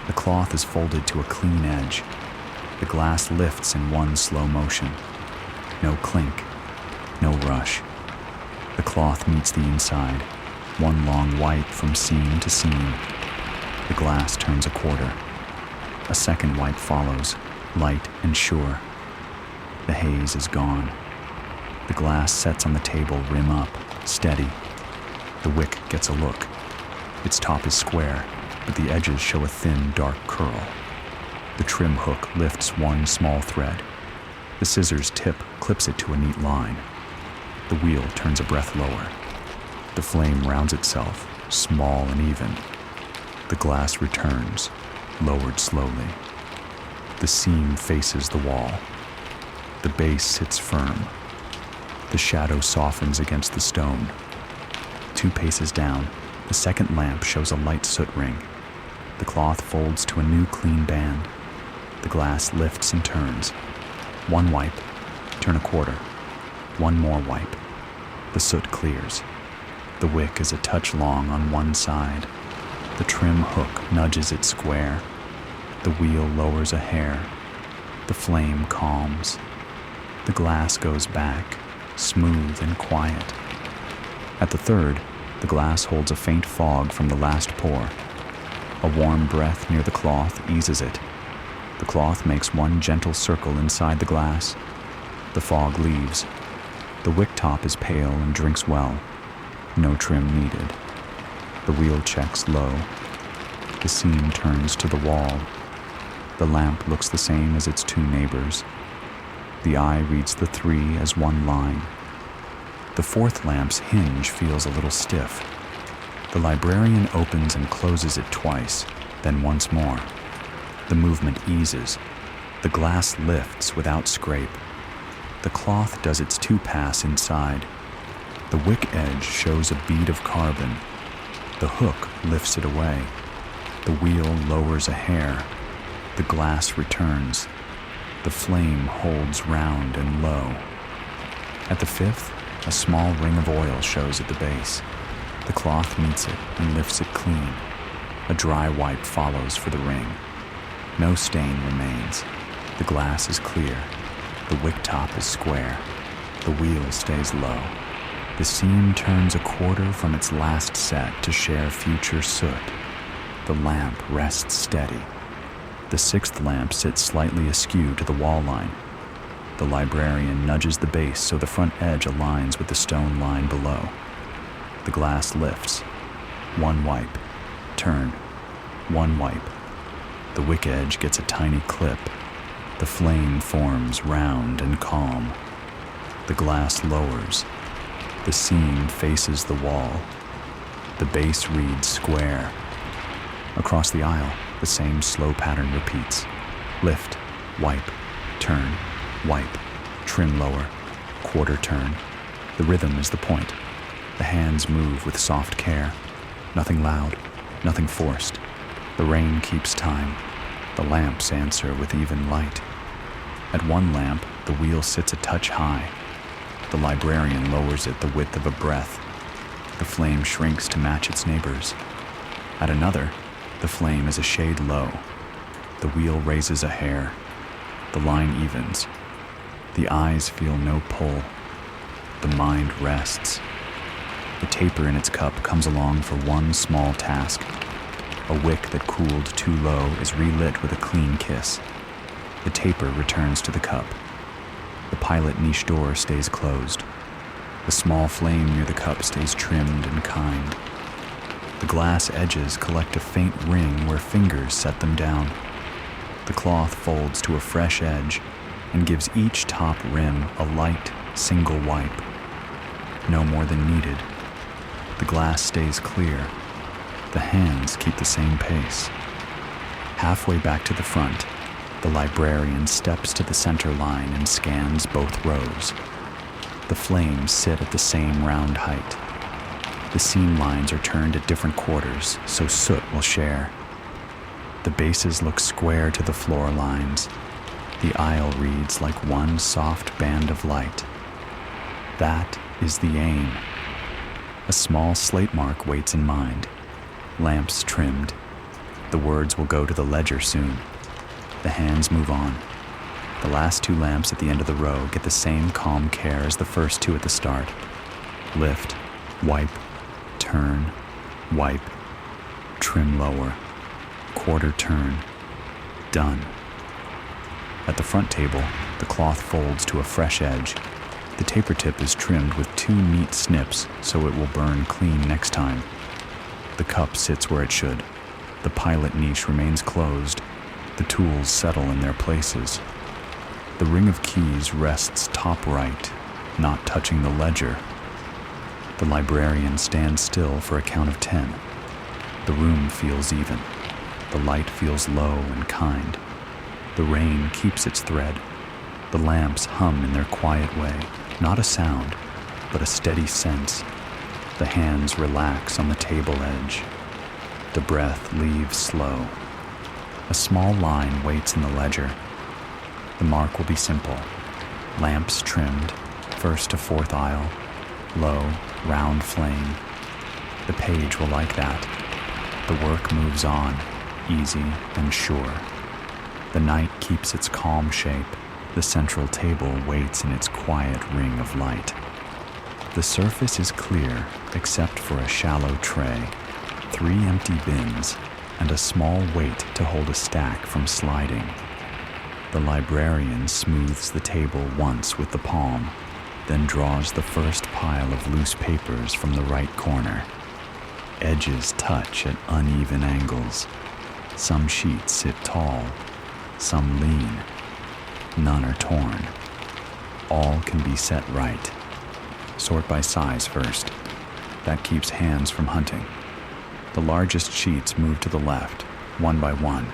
The cloth is folded to a clean edge. The glass lifts in one slow motion. No clink, no rush. The cloth meets the inside, one long wipe from seam to seam. The glass turns a quarter. A second wipe follows, light and sure. The haze is gone. The glass sets on the table rim up, steady. The wick gets a look. Its top is square, but the edges show a thin, dark curl. The trim hook lifts one small thread. The scissors tip clips it to a neat line. The wheel turns a breath lower. The flame rounds itself, small and even. The glass returns, lowered slowly. The seam faces the wall. The base sits firm. The shadow softens against the stone. 2 paces down, the second lamp shows a light soot ring. The cloth folds to a new clean band. The glass lifts and turns. 1 wipe, turn a quarter. 1 more wipe. The soot clears. The wick is a touch long on one side. The trim hook nudges it square. The wheel lowers a hair. The flame calms. The glass goes back, smooth and quiet. At the third, the glass holds a faint fog from the last pour. A warm breath near the cloth eases it. The cloth makes 1 gentle circle inside the glass. The fog leaves. The wick top is pale and drinks well. No trim needed. The wheel checks low. The seam turns to the wall. The lamp looks the same as its 2 neighbors. The eye reads the 3 as 1 line. The 4th lamp's hinge feels a little stiff. The librarian opens and closes it twice, then once more. The movement eases. The glass lifts without scrape. The cloth does its 2 pass inside. The wick edge shows a bead of carbon. The hook lifts it away. The wheel lowers a hair. The glass returns. The flame holds round and low. At the 5th, a small ring of oil shows at the base. The cloth meets it and lifts it clean. A dry wipe follows for the ring. No stain remains. The glass is clear. The wick top is square. The wheel stays low. The seam turns a quarter from its last set to share future soot. The lamp rests steady. The 6th lamp sits slightly askew to the wall line. The librarian nudges the base so the front edge aligns with the stone line below. The glass lifts. 1 wipe. Turn. 1 wipe. The wick edge gets a tiny clip. The flame forms round and calm. The glass lowers. The seam faces the wall. The base reads square. Across the aisle, the same slow pattern repeats. Lift, wipe, turn, wipe, trim lower, quarter turn. The rhythm is the point. The hands move with soft care. Nothing loud, nothing forced. The rain keeps time. The lamps answer with even light. At 1 lamp, the wheel sits a touch high. The librarian lowers it the width of a breath. The flame shrinks to match its neighbors. At another, the flame is a shade low. The wheel raises a hair. The line evens. The eyes feel no pull. The mind rests. The taper in its cup comes along for 1 small task. A wick that cooled too low is relit with a clean kiss. The taper returns to the cup. The pilot niche door stays closed. The small flame near the cup stays trimmed and kind. The glass edges collect a faint ring where fingers set them down. The cloth folds to a fresh edge and gives each top rim a light, single wipe. No more than needed. The glass stays clear. The hands keep the same pace. Halfway back to the front, the librarian steps to the center line and scans both rows. The flames sit at the same round height. The seam lines are turned at different quarters, so soot will share. The bases look square to the floor lines. The aisle reads like 1 soft band of light. That is the aim. A small slate mark waits in mind. Lamps trimmed. The words will go to the ledger soon. The hands move on. The last 2 lamps at the end of the row get the same calm care as the first 2 at the start. Lift, wipe, turn, wipe, trim lower, quarter turn, done. At the front table, the cloth folds to a fresh edge. The taper tip is trimmed with 2 neat snips so it will burn clean next time. The cup sits where it should. The pilot niche remains closed. The tools settle in their places. The ring of keys rests top right, not touching the ledger. The librarian stands still for a count of 10. The room feels even. The light feels low and kind. The rain keeps its thread. The lamps hum in their quiet way, not a sound, but a steady sense. The hands relax on the table edge. The breath leaves slow. A small line waits in the ledger. The mark will be simple. Lamps trimmed, first to fourth aisle, low, round flame. The page will like that. The work moves on, easy and sure. The night keeps its calm shape. The central table waits in its quiet ring of light. The surface is clear, except for a shallow tray, 3 empty bins, and a small weight to hold a stack from sliding. The librarian smooths the table once with the palm, then draws the first pile of loose papers from the right corner. Edges touch at uneven angles. Some sheets sit tall, some lean. None are torn. All can be set right. Sort by size first. That keeps hands from hunting. The largest sheets move to the left, one by one,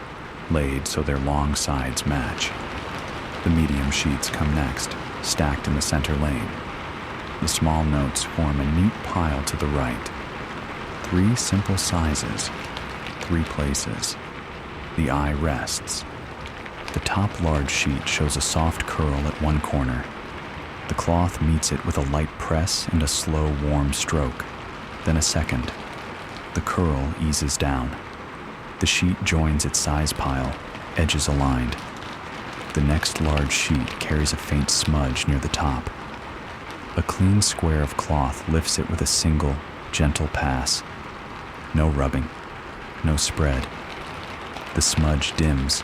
laid so their long sides match. The medium sheets come next, stacked in the center lane. The small notes form a neat pile to the right. 3 simple sizes, 3 places. The eye rests. The top large sheet shows a soft curl at one corner. The cloth meets it with a light press and a slow, warm stroke, then a second. The curl eases down. The sheet joins its size pile, edges aligned. The next large sheet carries a faint smudge near the top. A clean square of cloth lifts it with a single, gentle pass. No rubbing, no spread. The smudge dims.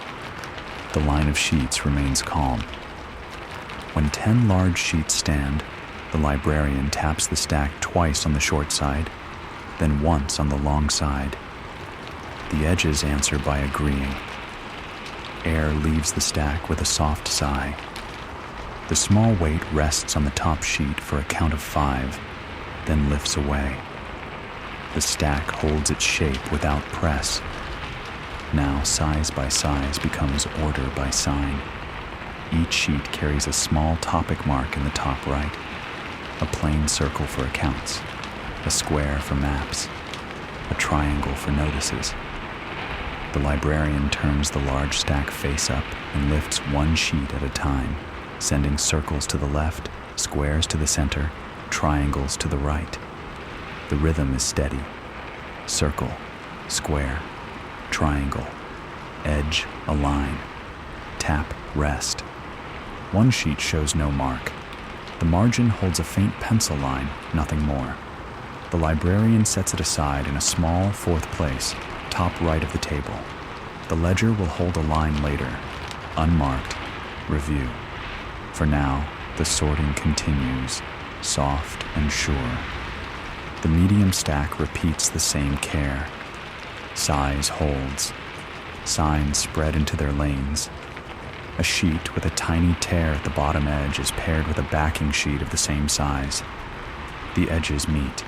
The line of sheets remains calm. When 10 large sheets stand, the librarian taps the stack twice on the short side, then once on the long side. The edges answer by agreeing. Air leaves the stack with a soft sigh. The small weight rests on the top sheet for a count of 5, then lifts away. The stack holds its shape without press. Now size by size becomes order by sign. Each sheet carries a small topic mark in the top right, a plain circle for accounts, a square for maps, a triangle for notices. The librarian turns the large stack face up and lifts one sheet at a time, sending circles to the left, squares to the center, triangles to the right. The rhythm is steady. Circle, square, triangle, edge, align, tap, rest. One sheet shows no mark. The margin holds a faint pencil line, nothing more. The librarian sets it aside in a small 4th place, top right of the table. The ledger will hold a line later, unmarked, review. For now, the sorting continues, soft and sure. The medium stack repeats the same care. Size holds. Signs spread into their lanes. A sheet with a tiny tear at the bottom edge is paired with a backing sheet of the same size. The edges meet.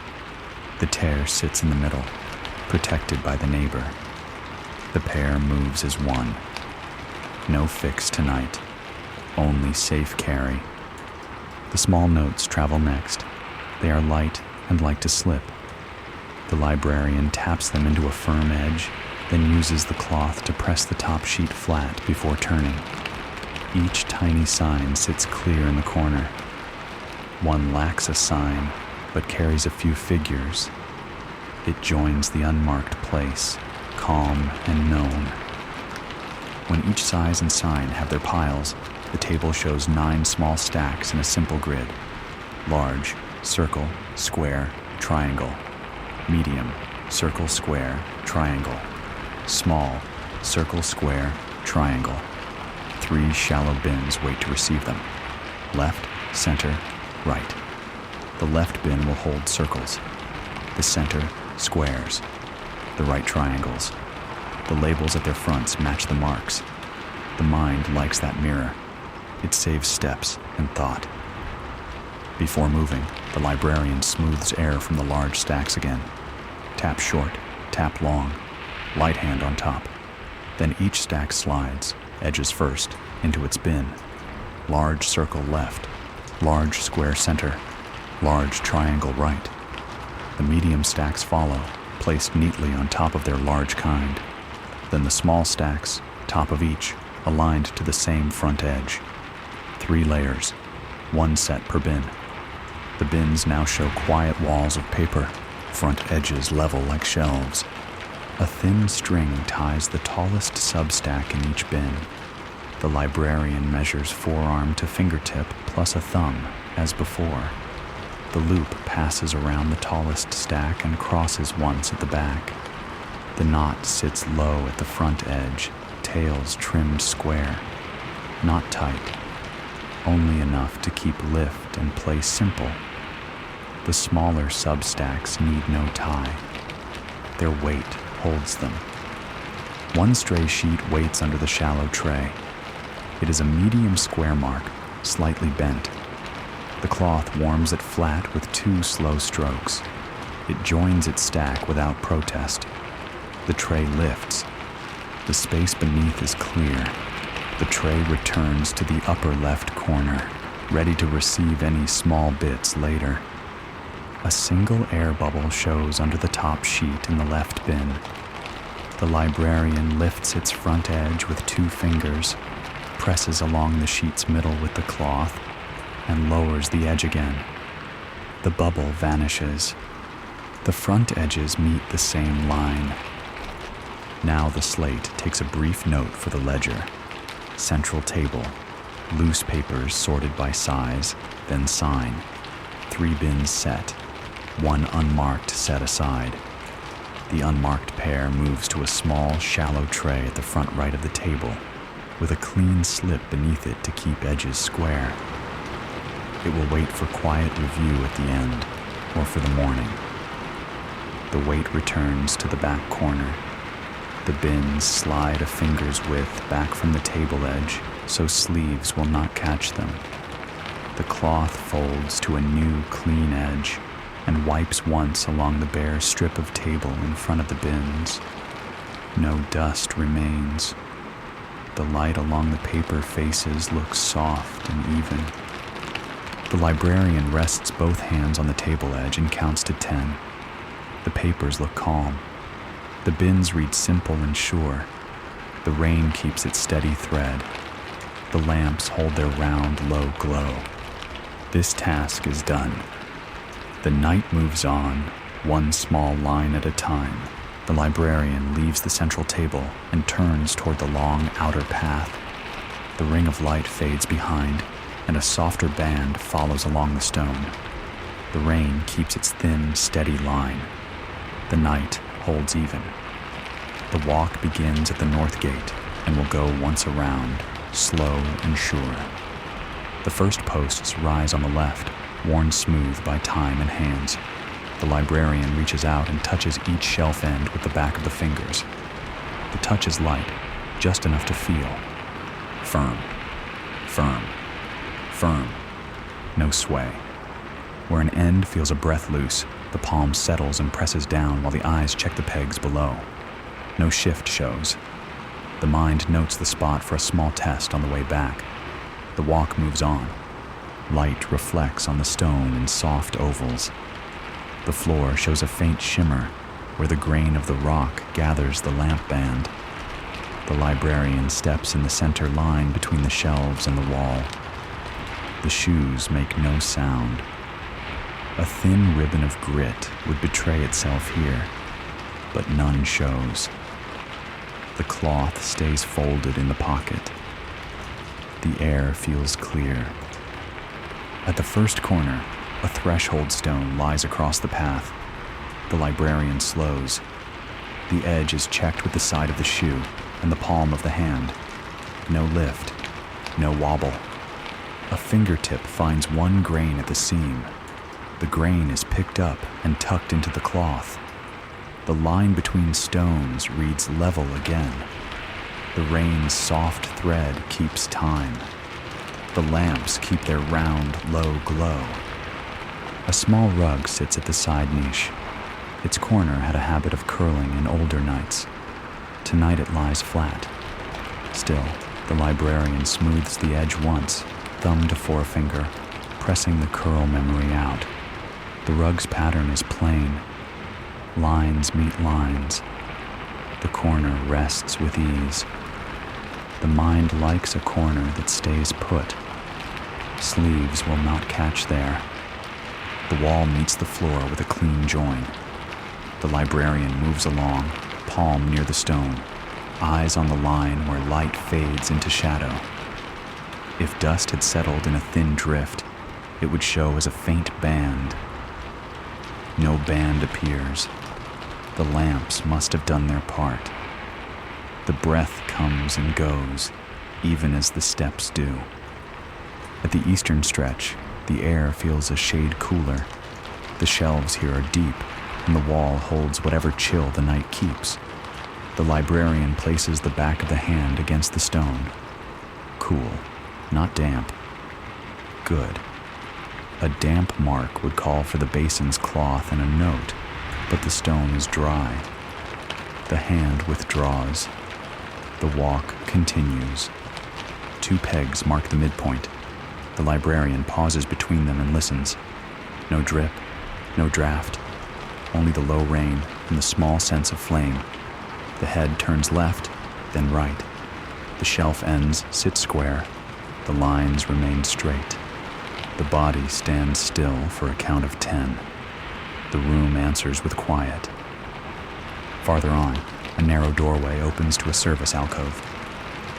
The tear sits in the middle, protected by the neighbor. The pair moves as one. No fix tonight, only safe carry. The small notes travel next. They are light and like to slip. The librarian taps them into a firm edge, then uses the cloth to press the top sheet flat before turning. Each tiny sign sits clear in the corner. One lacks a sign, but carries a few figures. It joins the unmarked place, calm and known. When each size and sign have their piles, the table shows 9 small stacks in a simple grid. Large, circle, square, triangle. Medium, circle, square, triangle. Small, circle, square, triangle. 3 shallow bins wait to receive them. Left, center, right. The left bin will hold circles. The center, squares. The right, triangles. The labels at their fronts match the marks. The mind likes that mirror. It saves steps and thought. Before moving, the librarian smooths air from the large stacks again. Tap short, tap long, light hand on top. Then each stack slides, edges first, into its bin. Large circle left, large square center, large triangle right. The medium stacks follow, placed neatly on top of their large kind. Then the small stacks, top of each, aligned to the same front edge. 3 layers, 1 set per bin. The bins now show quiet walls of paper, front edges level like shelves. A thin string ties the tallest substack in each bin. The librarian measures forearm to fingertip plus a thumb, as before. The loop passes around the tallest stack and crosses once at the back. The knot sits low at the front edge, tails trimmed square. Not tight, only enough to keep lift and play simple. The smaller substacks need no tie. Their weight holds them. One stray sheet waits under the shallow tray. It is a medium square mark, slightly bent. The cloth warms it flat with 2 slow strokes. It joins its stack without protest. The tray lifts. The space beneath is clear. The tray returns to the upper left corner, ready to receive any small bits later. A single air bubble shows under the top sheet in the left bin. The librarian lifts its front edge with 2 fingers, presses along the sheet's middle with the cloth, and lowers the edge again. The bubble vanishes. The front edges meet the same line. Now the slate takes a brief note for the ledger. Central table, loose papers sorted by size, then sign. 3 bins set, 1 unmarked set aside. The unmarked pair moves to a small, shallow tray at the front right of the table, with a clean slip beneath it to keep edges square. It will wait for quiet review at the end, or for the morning. The weight returns to the back corner. The bins slide a finger's width back from the table edge, so sleeves will not catch them. The cloth folds to a new, clean edge and wipes once along the bare strip of table in front of the bins. No dust remains. The light along the paper faces looks soft and even. The librarian rests both hands on the table edge and counts to 10. The papers look calm. The bins read simple and sure. The rain keeps its steady thread. The lamps hold their round, low glow. This task is done. The night moves on, one small line at a time. The librarian leaves the central table and turns toward the long outer path. The ring of light fades behind, and a softer band follows along the stone. The rain keeps its thin, steady line. The night holds even. The walk begins at the north gate and will go once around, slow and sure. The first posts rise on the left, worn smooth by time and hands. The librarian reaches out and touches each shelf end with the back of the fingers. The touch is light, just enough to feel. Firm, firm, firm. No sway. Where an end feels a breath loose, the palm settles and presses down while the eyes check the pegs below. No shift shows. The mind notes the spot for a small test on the way back. The walk moves on. Light reflects on the stone in soft ovals. The floor shows a faint shimmer where the grain of the rock gathers the lamp band. The librarian steps in the center line between the shelves and the wall. The shoes make no sound. A thin ribbon of grit would betray itself here, but none shows. The cloth stays folded in the pocket. The air feels clear. At the first corner, a threshold stone lies across the path. The librarian slows. The edge is checked with the side of the shoe and the palm of the hand. No lift, no wobble. A fingertip finds one grain at the seam. The grain is picked up and tucked into the cloth. The line between stones reads level again. The rain's soft thread keeps time. The lamps keep their round, low glow. A small rug sits at the side niche. Its corner had a habit of curling in older nights. Tonight it lies flat. Still, the librarian smooths the edge once, thumb to forefinger, pressing the curl memory out. The rug's pattern is plain. Lines meet lines. The corner rests with ease. The mind likes a corner that stays put. Sleeves will not catch there. The wall meets the floor with a clean join. The librarian moves along, palm near the stone, eyes on the line where light fades into shadow. If dust had settled in a thin drift, it would show as a faint band. No band appears. The lamps must have done their part. The breath comes and goes, even as the steps do. At the eastern stretch, the air feels a shade cooler. The shelves here are deep, and the wall holds whatever chill the night keeps. The librarian places the back of the hand against the stone. Cool, not damp. Good. A damp mark would call for the basin's cloth and a note, but the stone is dry. The hand withdraws. The walk continues. 2 pegs mark the midpoint. The librarian pauses between them and listens. No drip, no draft, only the low rain and the small sense of flame. The head turns left, then right. The shelf ends sit square. The lines remain straight. The body stands still for a count of 10. The room answers with quiet. Farther on, a narrow doorway opens to a service alcove.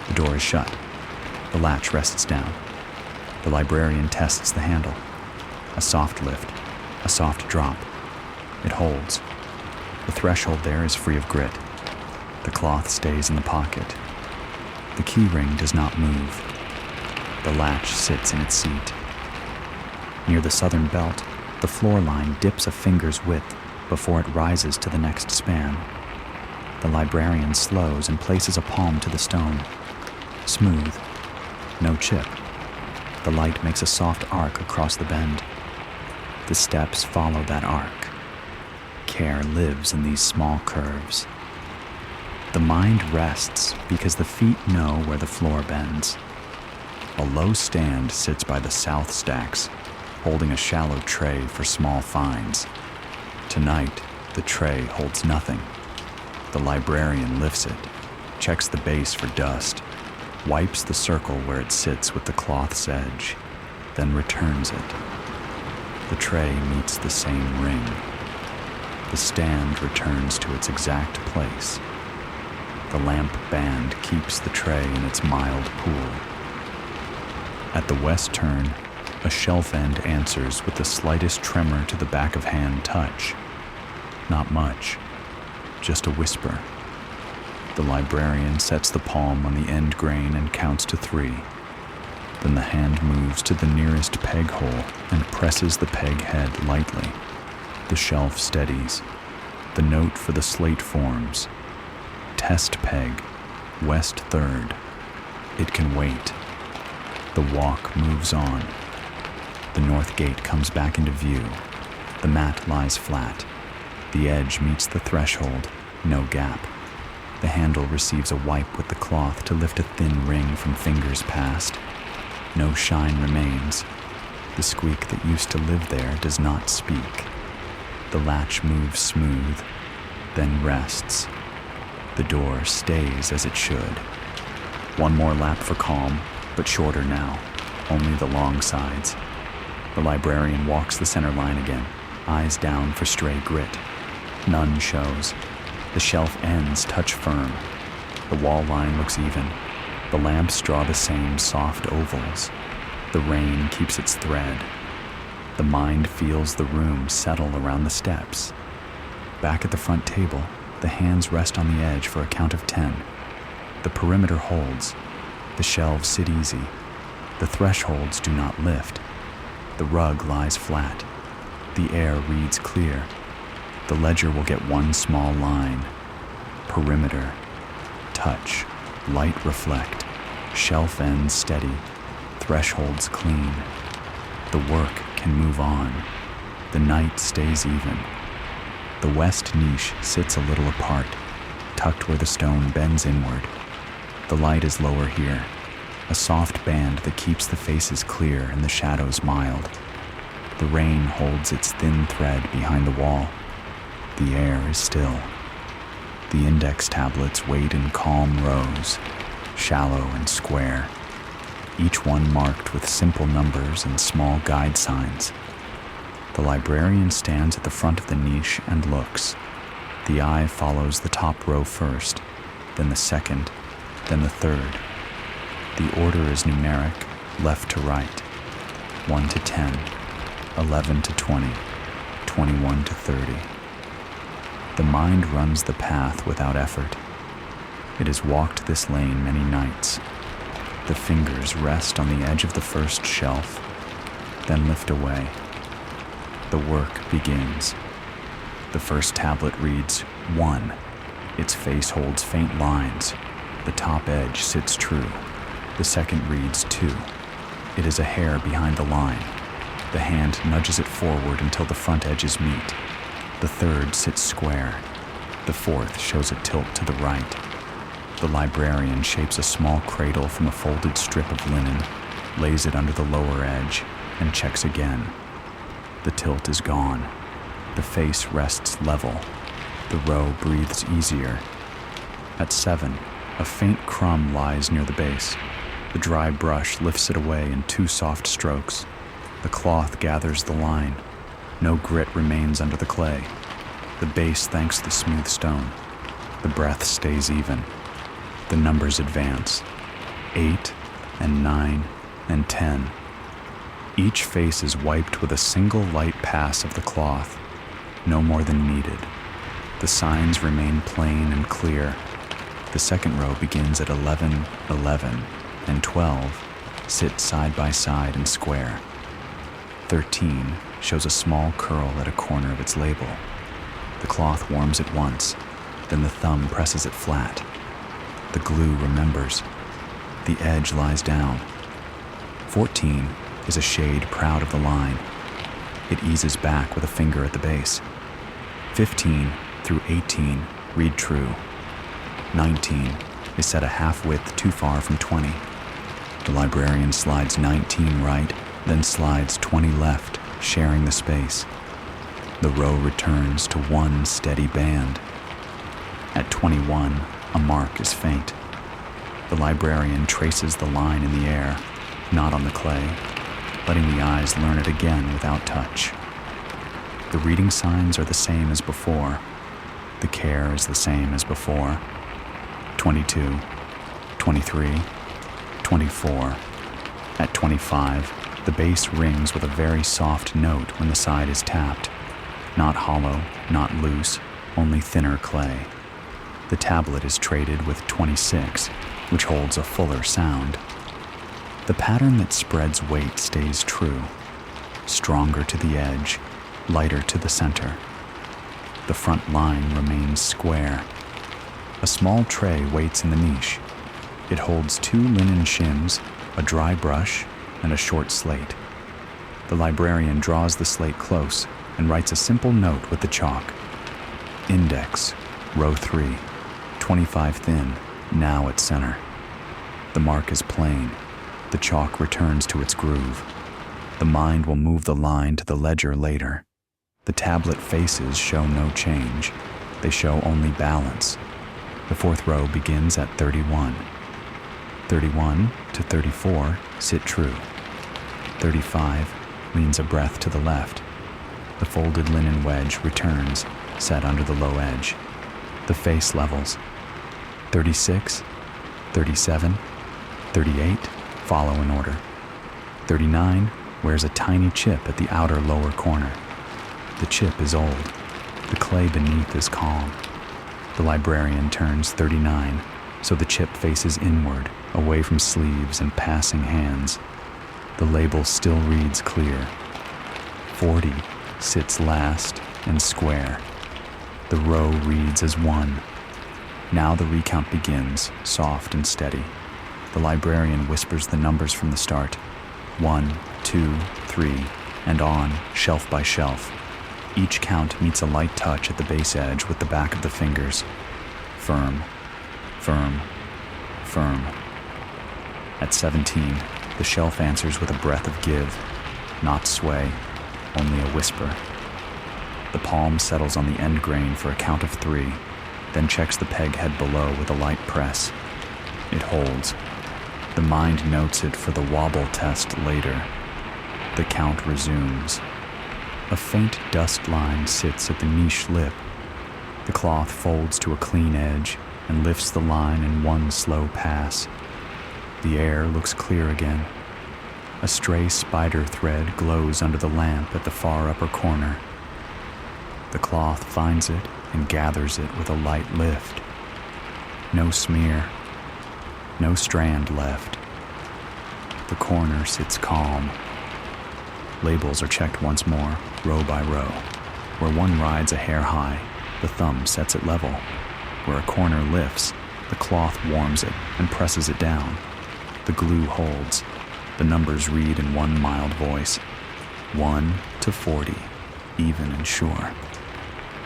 The door is shut. The latch rests down. The librarian tests the handle. A soft lift, a soft drop. It holds. The threshold there is free of grit. The cloth stays in the pocket. The key ring does not move. The latch sits in its seat. Near the southern belt, the floor line dips a finger's width before it rises to the next span. The librarian slows and places a palm to the stone. Smooth. No chip. The light makes a soft arc across the bend. The steps follow that arc. Care lives in these small curves. The mind rests because the feet know where the floor bends. A low stand sits by the south stacks, holding a shallow tray for small finds. Tonight, the tray holds nothing. The librarian lifts it, checks the base for dust, wipes the circle where it sits with the cloth's edge, then returns it. The tray meets the same ring. The stand returns to its exact place. The lamp band keeps the tray in its mild pool. At the west turn, a shelf end answers with the slightest tremor to the back of hand touch. Not much, just a whisper. The librarian sets the palm on the end grain and counts to 3. Then the hand moves to the nearest peg hole and presses the peg head lightly. The shelf steadies. The note for the slate forms. Test peg, west 3rd. It can wait. The walk moves on. The north gate comes back into view. The mat lies flat. The edge meets the threshold, no gap. The handle receives a wipe with the cloth to lift a thin ring from fingers past. No shine remains. The squeak that used to live there does not speak. The latch moves smooth, then rests. The door stays as it should. One more lap for calm, but shorter now, only the long sides. The librarian walks the center line again, eyes down for stray grit. None shows. The shelf ends touch firm. The wall line looks even. The lamps draw the same soft ovals. The rain keeps its thread. The mind feels the room settle around the steps. Back at the front table, the hands rest on the edge for a count of 10. The perimeter holds. The shelves sit easy. The thresholds do not lift. The rug lies flat. The air reads clear. The ledger will get one small line. Perimeter. Touch. Light reflect. Shelf ends steady. Thresholds clean. The work can move on. The night stays even. The west niche sits a little apart, tucked where the stone bends inward. The light is lower here, a soft band that keeps the faces clear and the shadows mild. The rain holds its thin thread behind the wall. The air is still. The index tablets wait in calm rows, shallow and square, each one marked with simple numbers and small guide signs. The librarian stands at the front of the niche and looks. The eye follows the top row first, then the second, then the third. The order is numeric, left to right, 1 to 10, 11 to 20, 21 to 30. The mind runs the path without effort. It has walked this lane many nights. The fingers rest on the edge of the first shelf, then lift away. The work begins. The first tablet reads 1. Its face holds faint lines. The top edge sits true. The second reads 2. It is a hair behind the line. The hand nudges it forward until the front edges meet. The third sits square. The fourth shows a tilt to the right. The librarian shapes a small cradle from a folded strip of linen, lays it under the lower edge, and checks again. The tilt is gone. The face rests level. The row breathes easier. At 7, a faint crumb lies near the base. The dry brush lifts it away in 2 soft strokes. The cloth gathers the line. No grit remains under the clay. The base thanks the smooth stone. The breath stays even. The numbers advance. 8 and 9 and 10. Each face is wiped with a single light pass of the cloth, no more than needed. The signs remain plain and clear. The second row begins at 11, 11, and 12 sit side by side and square. 13 shows a small curl at a corner of its label. The cloth warms at once, then the thumb presses it flat. The glue remembers. The edge lies down. 14 is a shade proud of the line. It eases back with a finger at the base. 15 through 18 read true. 19 is set a half width too far from 20. The librarian slides 19 right, then slides 20 left, sharing the space. The row returns to one steady band. At 21, a mark is faint. The librarian traces the line in the air, not on the clay, letting the eyes learn it again without touch. The reading signs are the same as before. The care is the same as before. 22, 23, 24. At 25, the bass rings with a very soft note when the side is tapped. Not hollow, not loose, only thinner clay. The tablet is traded with 26, which holds a fuller sound. The pattern that spreads weight stays true. Stronger to the edge, lighter to the center. The front line remains square. A small tray waits in the niche. It holds 2 linen shims, a dry brush, and a short slate. The librarian draws the slate close and writes a simple note with the chalk. Index, row 3, 25 thin, now at center. The mark is plain. The chalk returns to its groove. The mind will move the line to the ledger later. The tablet faces show no change. They show only balance. The fourth row begins at 31. 31 to 34 sit true. 35 leans a breath to the left. The folded linen wedge returns, set under the low edge. The face levels. 36, 37, 38 follow in order. 39 wears a tiny chip at the outer lower corner. The chip is old. The clay beneath is calm. The librarian turns 39, so the chip faces inward, away from sleeves and passing hands. The label still reads clear. 40 sits last and square. The row reads as 1. Now the recount begins, soft and steady. The librarian whispers the numbers from the start. 1, 2, 3, and on, shelf by shelf. Each count meets a light touch at the base edge with the back of the fingers. Firm, firm, firm. At 17, the shelf answers with a breath of give, not sway, only a whisper. The palm settles on the end grain for a count of 3, then checks the peg head below with a light press. It holds. The mind notes it for the wobble test later. The count resumes. A faint dust line sits at the niche lip. The cloth folds to a clean edge and lifts the line in one slow pass. The air looks clear again. A stray spider thread glows under the lamp at the far upper corner. The cloth finds it and gathers it with a light lift. No smear, no strand left. The corner sits calm. Labels are checked once more, row by row. Where one rides a hair high, the thumb sets it level. Where a corner lifts, the cloth warms it and presses it down. The glue holds. The numbers read in one mild voice. 1 to 40, even and sure.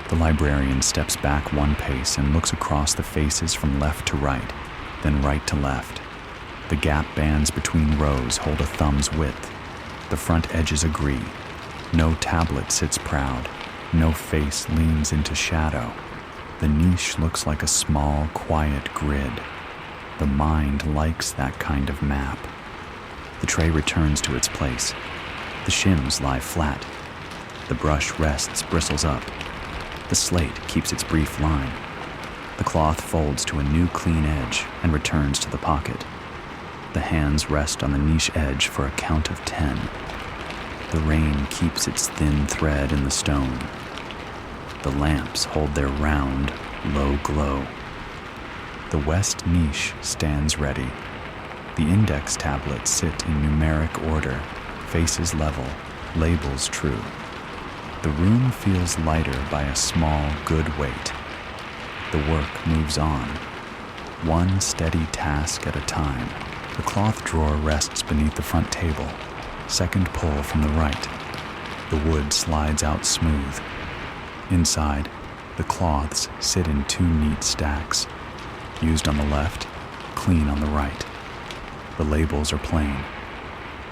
The librarian steps back one pace and looks across the faces from left to right, then right to left. The gap bands between rows hold a thumb's width. The front edges agree. No tablet sits proud. No face leans into shadow. The niche looks like a small, quiet grid. The mind likes that kind of map. The tray returns to its place. The shims lie flat. The brush rests, bristles up. The slate keeps its brief line. The cloth folds to a new clean edge and returns to the pocket. The hands rest on the niche edge for a count of 10. The rain keeps its thin thread in the stone. The lamps hold their round, low glow. The west niche stands ready. The index tablets sit in numeric order, faces level, labels true. The room feels lighter by a small, good weight. The work moves on, one steady task at a time. The cloth drawer rests beneath the front table, second pull from the right. The wood slides out smooth. Inside, the cloths sit in 2 neat stacks, used on the left, clean on the right. The labels are plain.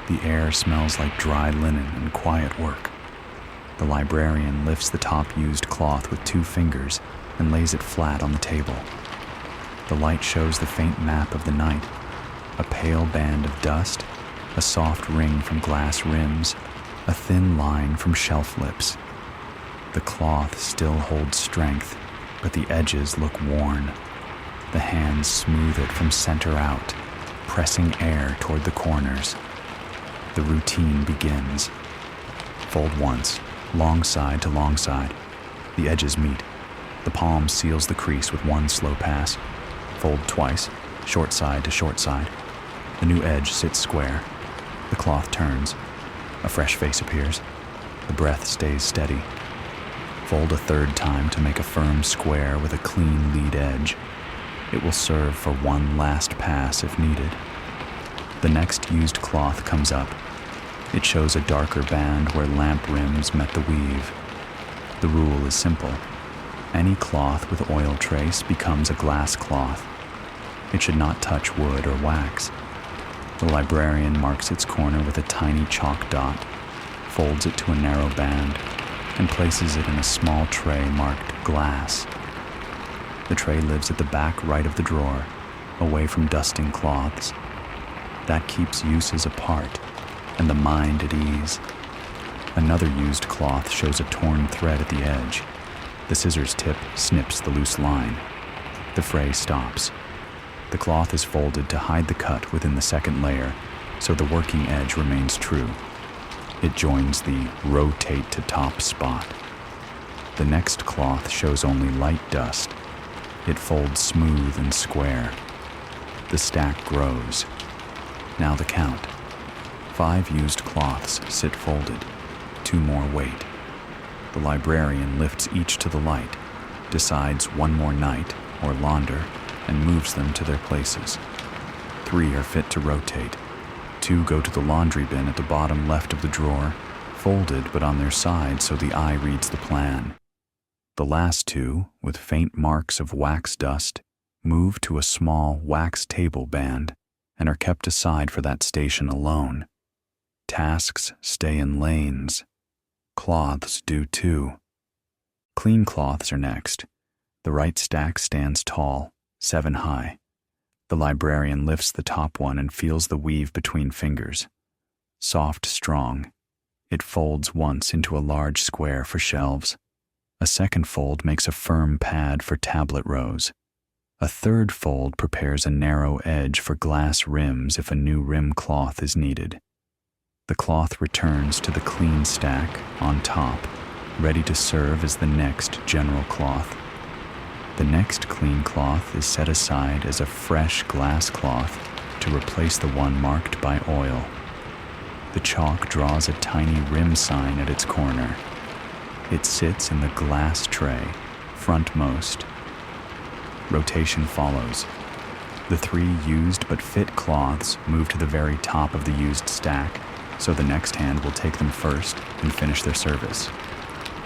The air smells like dry linen and quiet work. The librarian lifts the top used cloth with 2 fingers and lays it flat on the table. The light shows the faint map of the night, a pale band of dust, a soft ring from glass rims, a thin line from shelf lips. The cloth still holds strength, but the edges look worn. The hands smooth it from center out, pressing air toward the corners. The routine begins. Fold once, long side to long side. The edges meet. The palm seals the crease with one slow pass. Fold twice, short side to short side. The new edge sits square. The cloth turns. A fresh face appears. The breath stays steady. Fold a third time to make a firm square with a clean lead edge. It will serve for one last pass if needed. The next used cloth comes up. It shows a darker band where lamp rims met the weave. The rule is simple. Any cloth with oil trace becomes a glass cloth. It should not touch wood or wax. The librarian marks its corner with a tiny chalk dot, folds it to a narrow band, and places it in a small tray marked glass. The tray lives at the back right of the drawer, away from dusting cloths. That keeps uses apart, and the mind at ease. Another used cloth shows a torn thread at the edge. The scissors tip snips the loose line. The fray stops. The cloth is folded to hide the cut within the second layer, so the working edge remains true. It joins the rotate to top spot. The next cloth shows only light dust. It folds smooth and square. The stack grows. Now the count. 5 used cloths sit folded. 2 more wait. The librarian lifts each to the light, decides one more night or launder, and moves them to their places. 3 are fit to rotate. 2 go to the laundry bin at the bottom left of the drawer. folded but on their side so the eye reads the plan. The last two, with faint marks of wax dust, move to a small wax table band and are kept aside for that station alone. Tasks stay in lanes. Cloths do too. Clean cloths are next. The right stack stands tall, 7 high. The librarian lifts the top one and feels the weave between fingers. Soft, strong. It folds once into a large square for shelves. A second fold makes a firm pad for tablet rows. A third fold prepares a narrow edge for glass rims if a new rim cloth is needed. The cloth returns to the clean stack on top, ready to serve as the next general cloth. The next clean cloth is set aside as a fresh glass cloth to replace the one marked by oil. The chalk draws a tiny rim sign at its corner. It sits in the glass tray, frontmost. Rotation follows. The 3 used but fit cloths move to the very top of the used stack, so the next hand will take them first and finish their service.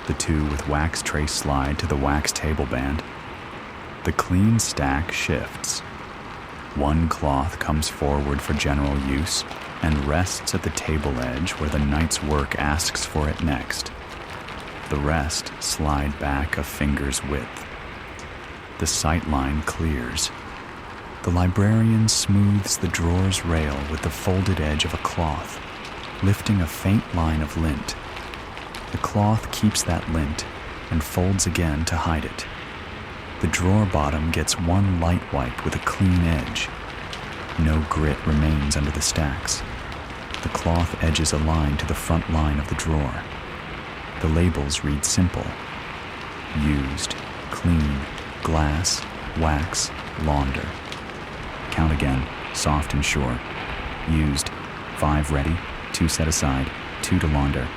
The 2 with wax tray slide to the wax table band. The clean stack shifts. 1 cloth comes forward for general use and rests at the table edge where the night's work asks for it next. The rest slide back a finger's width. The sight line clears. The librarian smooths the drawer's rail with the folded edge of a cloth, lifting a faint line of lint. The cloth keeps that lint and folds again to hide it. The drawer bottom gets 1 light wipe with a clean edge. No grit remains under the stacks. The cloth edges align to the front line of the drawer. The labels read simple: used, clean, glass, wax, launder. Count again, soft and sure. Used, 5 ready, 2 set aside, 2 to launder.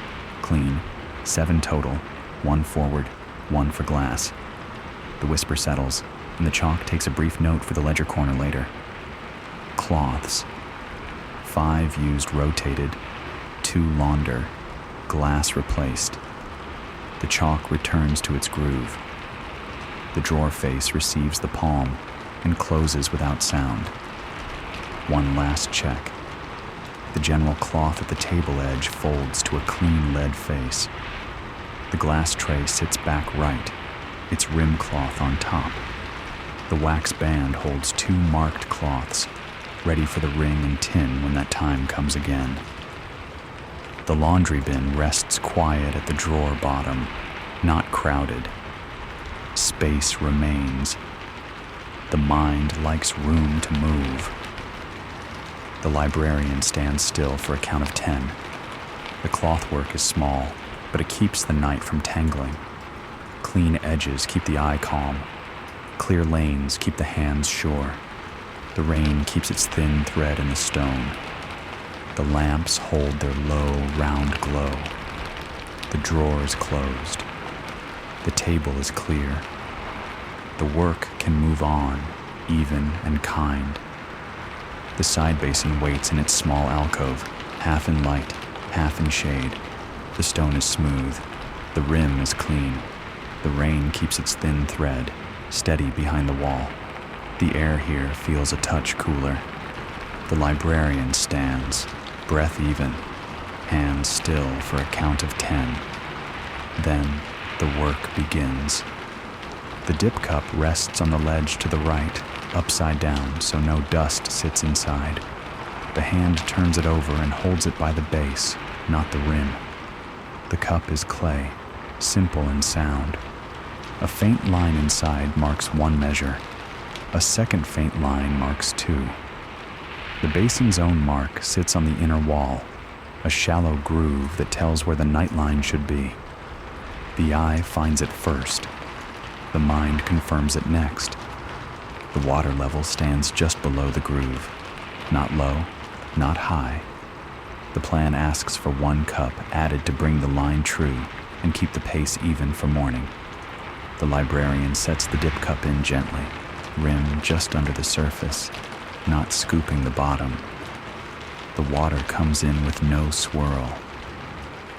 Clean, 7 total, 1 forward, 1 for glass. The whisper settles, and the chalk takes a brief note for the ledger corner later. Cloths. 5 used rotated, 2 launder, glass replaced. The chalk returns to its groove. The drawer face receives the palm and closes without sound. 1 last check. The general cloth at the table edge folds to a clean lead face. The glass tray sits back right, its rim cloth on top. The wax band holds 2 marked cloths, ready for the ring and tin when that time comes again. The laundry bin rests quiet at the drawer bottom, not crowded. Space remains. The mind likes room to move. The librarian stands still for a count of 10. The clothwork is small, but it keeps the night from tangling. Clean edges keep the eye calm. Clear lanes keep the hands sure. The rain keeps its thin thread in the stone. The lamps hold their low, round glow. The drawer is closed. The table is clear. The work can move on, even and kind. The side basin waits in its small alcove, half in light, half in shade. The stone is smooth. The rim is clean. The rain keeps its thin thread, steady behind the wall. The air here feels a touch cooler. The librarian stands, breath even, hands still for a count of 10. Then the work begins. The dip cup rests on the ledge to the right, upside down so no dust sits inside. The hand turns it over and holds it by the base, not the rim. The cup is clay, simple and sound. A faint line inside marks 1 measure. A second faint line marks 2. The basin's own mark sits on the inner wall, a shallow groove that tells where the night line should be. The eye finds it first. The mind confirms it next. The water level stands just below the groove. Not low, not high. The plan asks for 1 cup added to bring the line true and keep the pace even for morning. The librarian sets the dip cup in gently, rim just under the surface, not scooping the bottom. The water comes in with no swirl.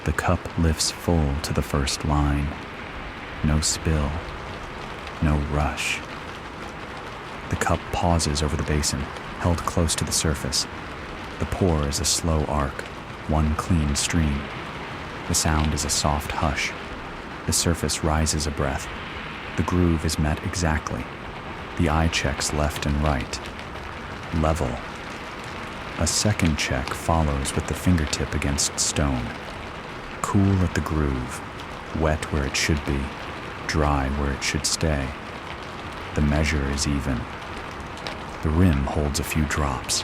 The cup lifts full to the first line. No spill, no rush. The cup pauses over the basin, held close to the surface. The pour is a slow arc, one clean stream. The sound is a soft hush. The surface rises a breath. The groove is met exactly. The eye checks left and right. Level. A second check follows with the fingertip against stone. Cool at the groove, wet where it should be, dry where it should stay. The measure is even. The rim holds a few drops.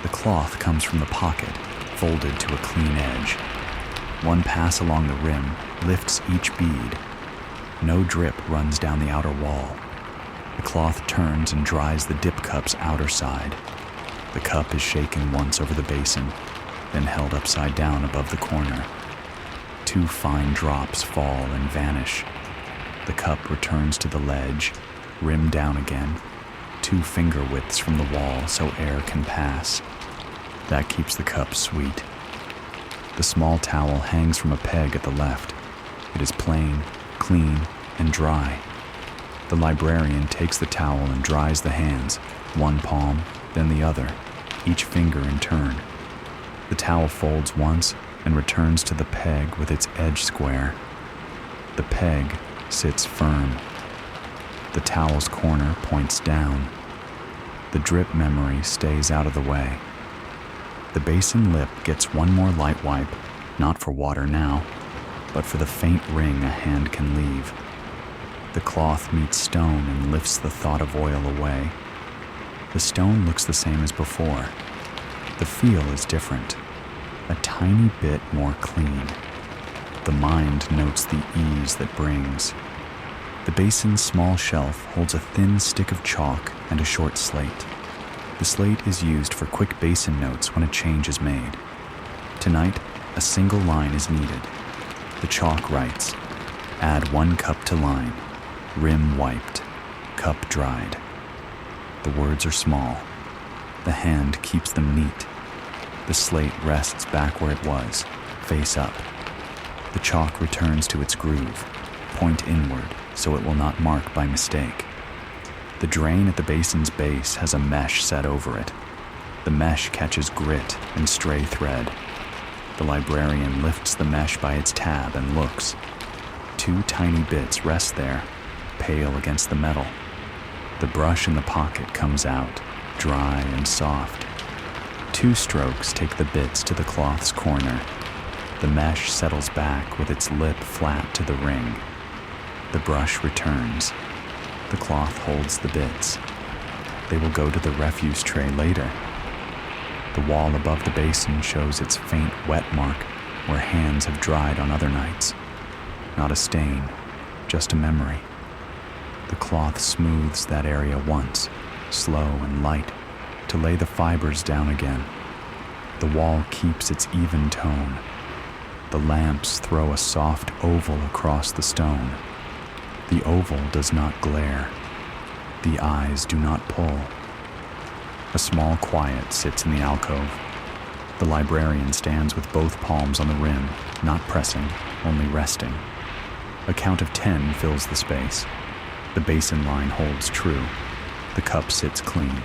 The cloth comes from the pocket, folded to a clean edge. One pass along the rim lifts each bead. No drip runs down the outer wall. The cloth turns and dries the dip cup's outer side. The cup is shaken once over the basin, then held upside down above the corner. 2 fine drops fall and vanish. The cup returns to the ledge, rim down again, 2 finger widths from the wall so air can pass. That keeps the cup sweet. The small towel hangs from a peg at the left. It is plain, clean, and dry. The librarian takes the towel and dries the hands, one palm, then the other, each finger in turn. The towel folds once and returns to the peg with its edge square. The peg sits firm. The towel's corner points down. The drip memory stays out of the way. The basin lip gets one more light wipe, not for water now, but for the faint ring a hand can leave. The cloth meets stone and lifts the thought of oil away. The stone looks the same as before. The feel is different, a tiny bit more clean. The mind notes the ease that brings. The basin's small shelf holds a thin stick of chalk and a short slate. The slate is used for quick basin notes when a change is made. Tonight, a single line is needed. The chalk writes, "Add 1 cup to line. Rim wiped. Cup dried." The words are small. The hand keeps them neat. The slate rests back where it was, face up. The chalk returns to its groove, point inward so it will not mark by mistake. The drain at the basin's base has a mesh set over it. The mesh catches grit and stray thread. The librarian lifts the mesh by its tab and looks. 2 tiny bits rest there, pale against the metal. The brush in the pocket comes out, dry and soft. 2 strokes take the bits to the cloth's corner. The mesh settles back with its lip flat to the ring. The brush returns. The cloth holds the bits. They will go to the refuse tray later. The wall above the basin shows its faint wet mark where hands have dried on other nights. Not a stain, just a memory. The cloth smooths that area once, slow and light, to lay the fibers down again. The wall keeps its even tone. The lamps throw a soft oval across the stone. The oval does not glare. The eyes do not pull. A small quiet sits in the alcove. The librarian stands with both palms on the rim, not pressing, only resting. A count of 10 fills the space. The basin line holds true. The cup sits clean.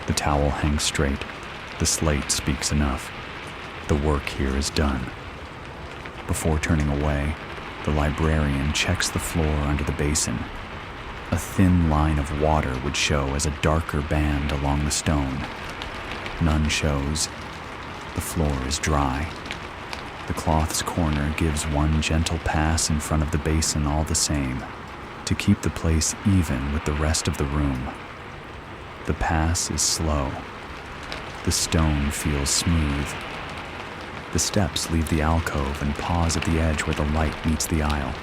The towel hangs straight. The slate speaks enough. The work here is done. Before turning away, the librarian checks the floor under the basin. A thin line of water would show as a darker band along the stone. None shows. The floor is dry. The cloth's corner gives one gentle pass in front of the basin all the same, to keep the place even with the rest of the room. The pass is slow. The stone feels smooth. The steps leave the alcove and pause at the edge where the light meets the aisle.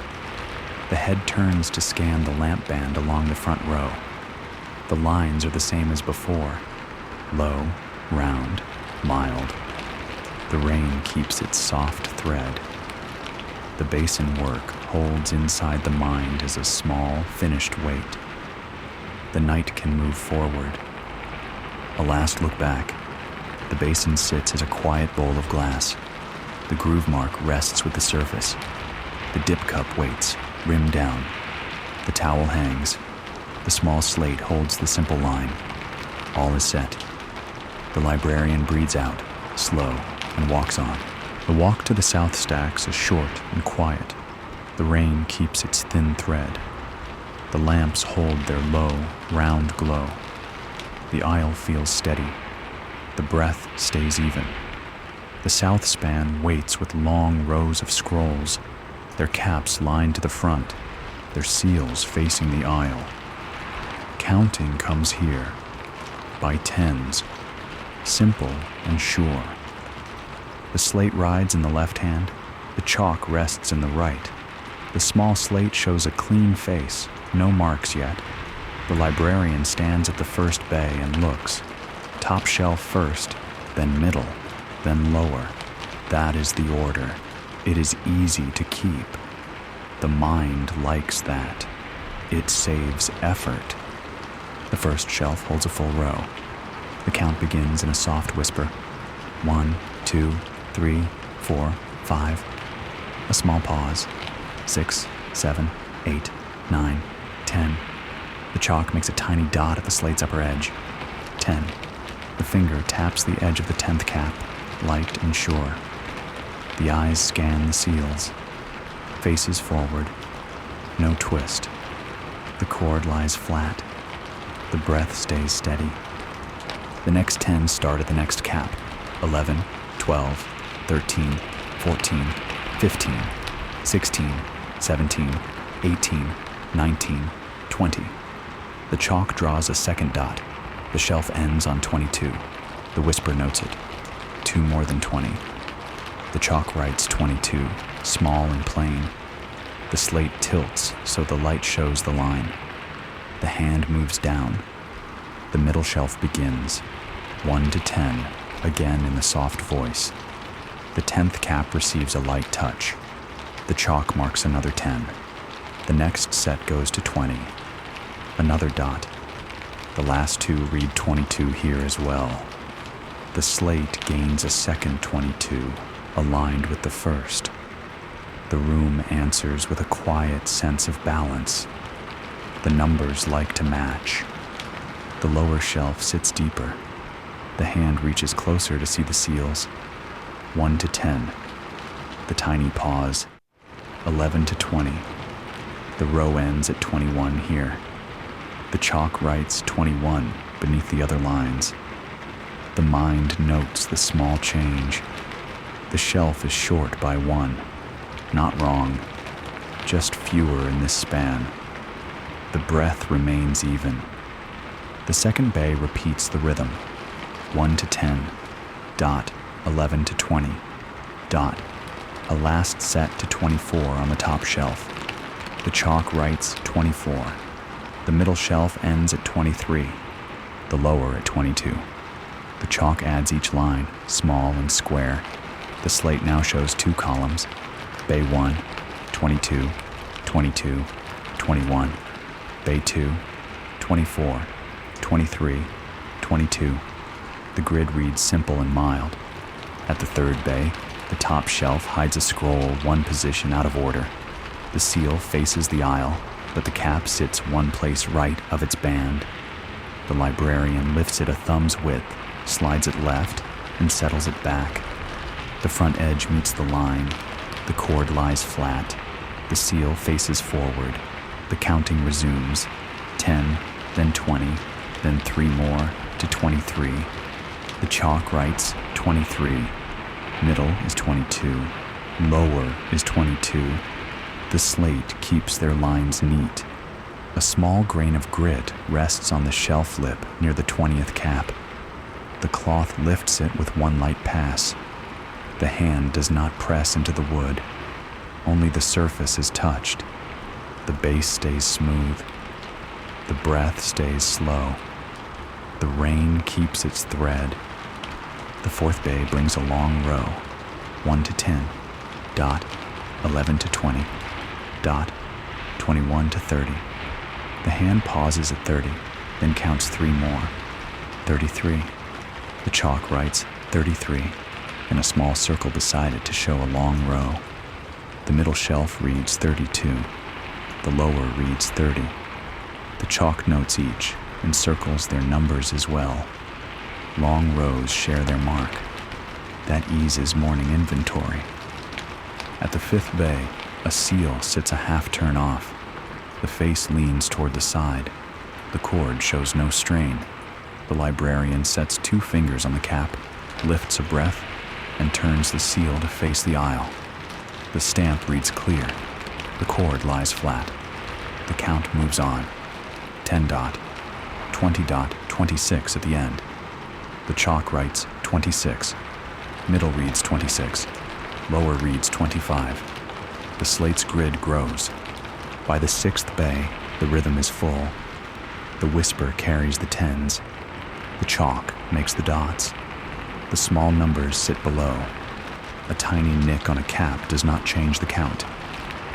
The head turns to scan the lamp band along the front row. The lines are the same as before. Low, round, mild. The rain keeps its soft thread. The basin work holds inside the mind as a small, finished weight. The night can move forward. A last look back. The basin sits as a quiet bowl of glass. The groove mark rests with the surface. The dip cup waits, rim down. The towel hangs. The small slate holds the simple line. All is set. The librarian breathes out, slow, and walks on. The walk to the south stacks is short and quiet. The rain keeps its thin thread. The lamps hold their low, round glow. The aisle feels steady. The breath stays even. The south span waits with long rows of scrolls, their caps lined to the front, their seals facing the aisle. Counting comes here, by tens, simple and sure. The slate rides in the left hand, the chalk rests in the right. The small slate shows a clean face, no marks yet. The librarian stands at the first bay and looks. Top shelf first, then middle, then lower. That is the order. It is easy to keep. The mind likes that. It saves effort. The first shelf holds a full row. The count begins in a soft whisper. 1, 2, 3, 4, 5. A small pause. 6, 7, 8, 9, 10. The chalk makes a tiny dot at the slate's upper edge. 10. The finger taps the edge of the 10th cap, light and sure. The eyes scan the seals. Faces forward. No twist. The cord lies flat. The breath stays steady. The next 10 start at the next cap. 11, 12, 13, 14, 15, 16, 17, 18, 19, 20. The chalk draws a second dot. The shelf ends on 22. The whisper notes it. 2 more than 20. The chalk writes 22, small and plain. The slate tilts so the light shows the line. The hand moves down. The middle shelf begins. 1 to 10, again in the soft voice. The 10th cap receives a light touch. The chalk marks another 10. The next set goes to 20. Another dot. The last 2 read 22 here as well. The slate gains a second 22, aligned with the first. The room answers with a quiet sense of balance. The numbers like to match. The lower shelf sits deeper. The hand reaches closer to see the seals. 1 to 10. The tiny pause. 11 to 20. The row ends at 21 here. The chalk writes 21 beneath the other lines. The mind notes the small change. The shelf is short by 1. Not wrong. Just fewer in this span. The breath remains even. The second bay repeats the rhythm. 1 to 10. Dot. 11 to 20. Dot. A last set to 24 on the top shelf. The chalk writes 24. The middle shelf ends at 23. The lower at 22. The chalk adds each line, small and square. The slate now shows 2 columns. Bay 1, 22, 22, 21. Bay 2, 24, 23, 22. The grid reads simple and mild. At the third bay, the top shelf hides a scroll 1 position out of order. The seal faces the aisle, but the cap sits 1 place right of its band. The librarian lifts it a thumb's width, slides it left, and settles it back. The front edge meets the line. The cord lies flat. The seal faces forward. The counting resumes. 10, then 20, then 3 more to 23. The chalk writes 23. Middle is 22. Lower is 22. The slate keeps their lines neat. A small grain of grit rests on the shelf lip near the 20th cap. The cloth lifts it with 1 light pass. The hand does not press into the wood. Only the surface is touched. The base stays smooth. The breath stays slow. The rain keeps its thread. The fourth bay brings a long row. 1 to 10. Dot. 11 to 20. Dot. 21 to 30. The hand pauses at 30, then counts 3 more. 33. The chalk writes 33. in a small circle beside it to show a long row. The middle shelf reads 32. The lower reads 30. The chalk notes each and circles their numbers as well. Long rows share their mark. That eases morning inventory. At the fifth bay, a seal sits a half turn off. The face leans toward the side. The cord shows no strain. The librarian sets 2 fingers on the cap, lifts a breath, and turns the seal to face the aisle. The stamp reads clear. The cord lies flat. The count moves on. 10 dot, 20 dot, 26 at the end. The chalk writes 26. Middle reads 26. Lower reads 25. The slate's grid grows. By the 6th bay, the rhythm is full. The whisper carries the tens. The chalk makes the dots. The small numbers sit below. A tiny nick on a cap does not change the count.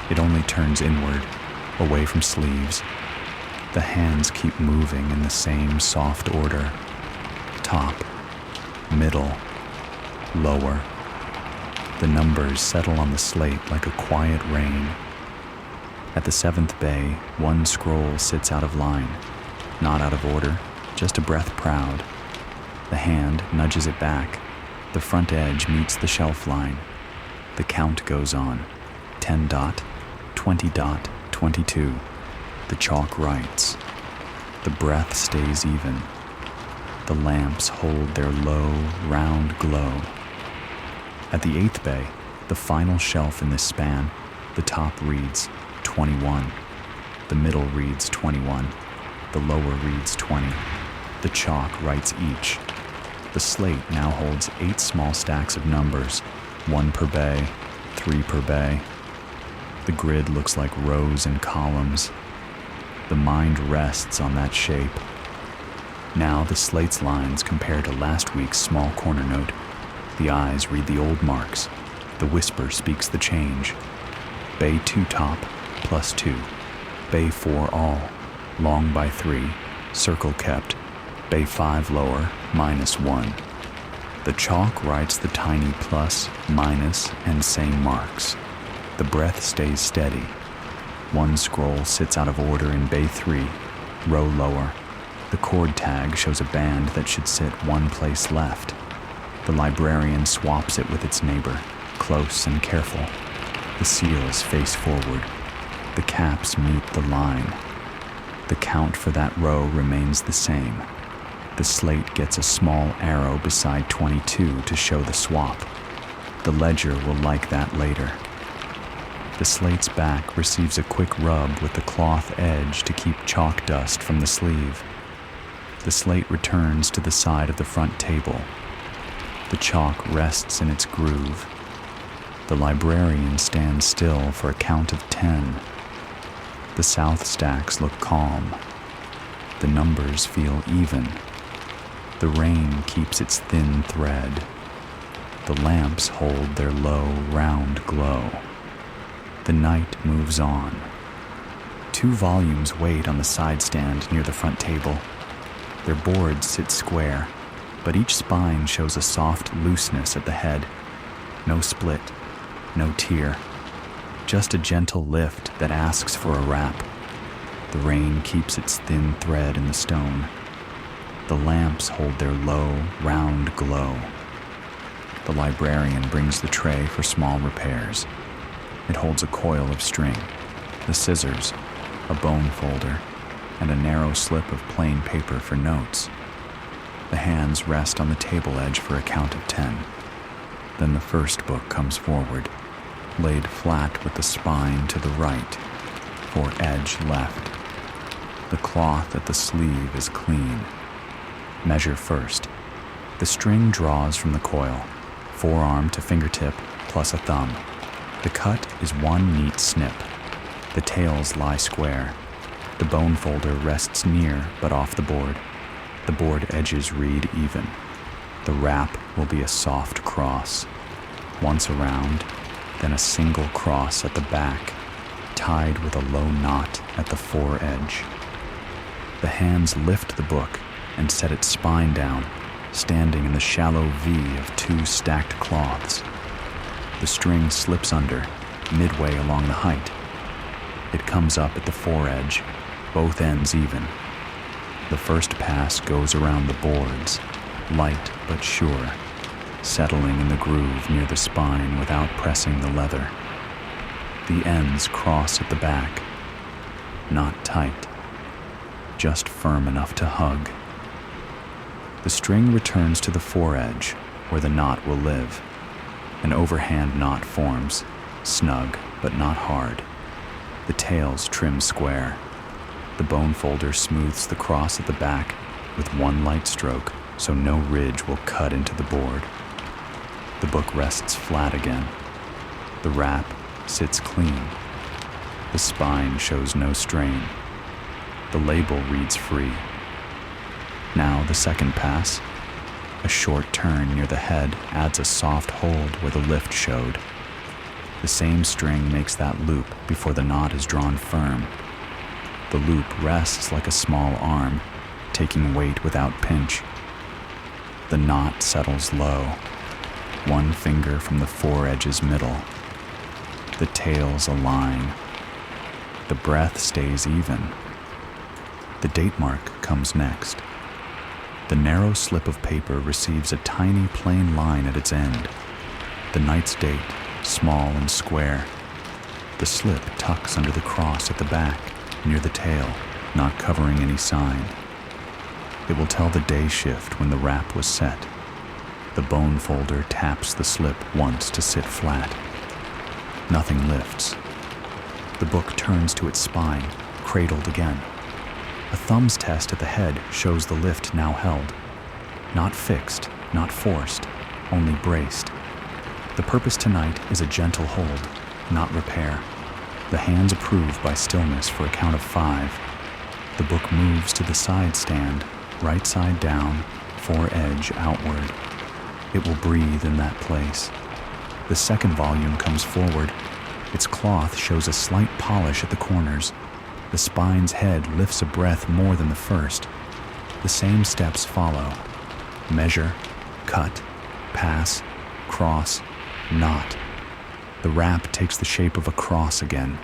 It only turns inward, away from sleeves. The hands keep moving in the same soft order. Top, middle, lower. The numbers settle on the slate like a quiet rain. At the 7th bay, one scroll sits out of line. Not out of order, just a breath proud. The hand nudges it back. The front edge meets the shelf line. The count goes on. 10 dot, 20 dot, 22. The chalk writes. The breath stays even. The lamps hold their low, round glow. At the 8th bay, the final shelf in this span, the top reads 21. The middle reads 21. The lower reads 20. The chalk writes each. The slate now holds 8 small stacks of numbers, 1 per bay, 3 per bay. The grid looks like rows and columns. The mind rests on that shape. Now the slate's lines compare to last week's small corner note. The eyes read the old marks. The whisper speaks the change. Bay 2 top, +2. Bay 4 all, long by 3, circle kept. Bay 5 lower, -1. The chalk writes the tiny plus, minus, and same marks. The breath stays steady. One scroll sits out of order in Bay 3, row lower. The cord tag shows a band that should sit one place left. The librarian swaps it with its neighbor, close and careful. The seals face forward. The caps meet the line. The count for that row remains the same. The slate gets a small arrow beside 22 to show the swap. The ledger will like that later. The slate's back receives a quick rub with the cloth edge to keep chalk dust from the sleeve. The slate returns to the side of the front table. The chalk rests in its groove. The librarian stands still for a count of 10. The south stacks look calm. The numbers feel even. The rain keeps its thin thread. The lamps hold their low, round glow. The night moves on. 2 volumes wait on the side stand near the front table. Their boards sit square, but each spine shows a soft looseness at the head. No split, no tear. Just a gentle lift that asks for a wrap. The rain keeps its thin thread in the stone. The lamps hold their low, round glow. The librarian brings the tray for small repairs. It holds a coil of string, the scissors, a bone folder, and a narrow slip of plain paper for notes. The hands rest on the table edge for a count of 10. Then the first book comes forward, laid flat with the spine to the right, for edge left. The cloth at the sleeve is clean. Measure first. The string draws from the coil, forearm to fingertip plus a thumb. The cut is one neat snip. The tails lie square. The bone folder rests near but off the board. The board edges read even. The wrap will be a soft cross. Once around, then a single cross at the back, tied with a low knot at the foredge. The hands lift the book and set its spine down, standing in the shallow V of two stacked cloths. The string slips under, midway along the height. It comes up at the foredge, both ends even. The first pass goes around the boards, light but sure, settling in the groove near the spine without pressing the leather. The ends cross at the back, not tight, just firm enough to hug. The string returns to the foredge, where the knot will live. An overhand knot forms, snug but not hard. The tails trim square. The bone folder smooths the cross at the back with one light stroke, so no ridge will cut into the board. The book rests flat again. The wrap sits clean. The spine shows no strain. The label reads free. Now the second pass. A short turn near the head adds a soft hold where the lift showed. The same string makes that loop before the knot is drawn firm. The loop rests like a small arm, taking weight without pinch. The knot settles low, one finger from the foredge's middle. The tails align. The breath stays even. The date mark comes next. The narrow slip of paper receives a tiny plain line at its end. The night's date, small and square. The slip tucks under the cross at the back, near the tail, not covering any sign. It will tell the day shift when the wrap was set. The bone folder taps the slip once to sit flat. Nothing lifts. The book turns to its spine, cradled again. A thumb's test at the head shows the lift now held. Not fixed, not forced, only braced. The purpose tonight is a gentle hold, not repair. The hands approve by stillness for a count of 5. The book moves to the side stand, right side down, foredge outward. It will breathe in that place. The second volume comes forward. Its cloth shows a slight polish at the corners. The spine's head lifts a breath more than the first. The same steps follow. Measure, cut, pass, cross, knot. The wrap takes the shape of a cross again,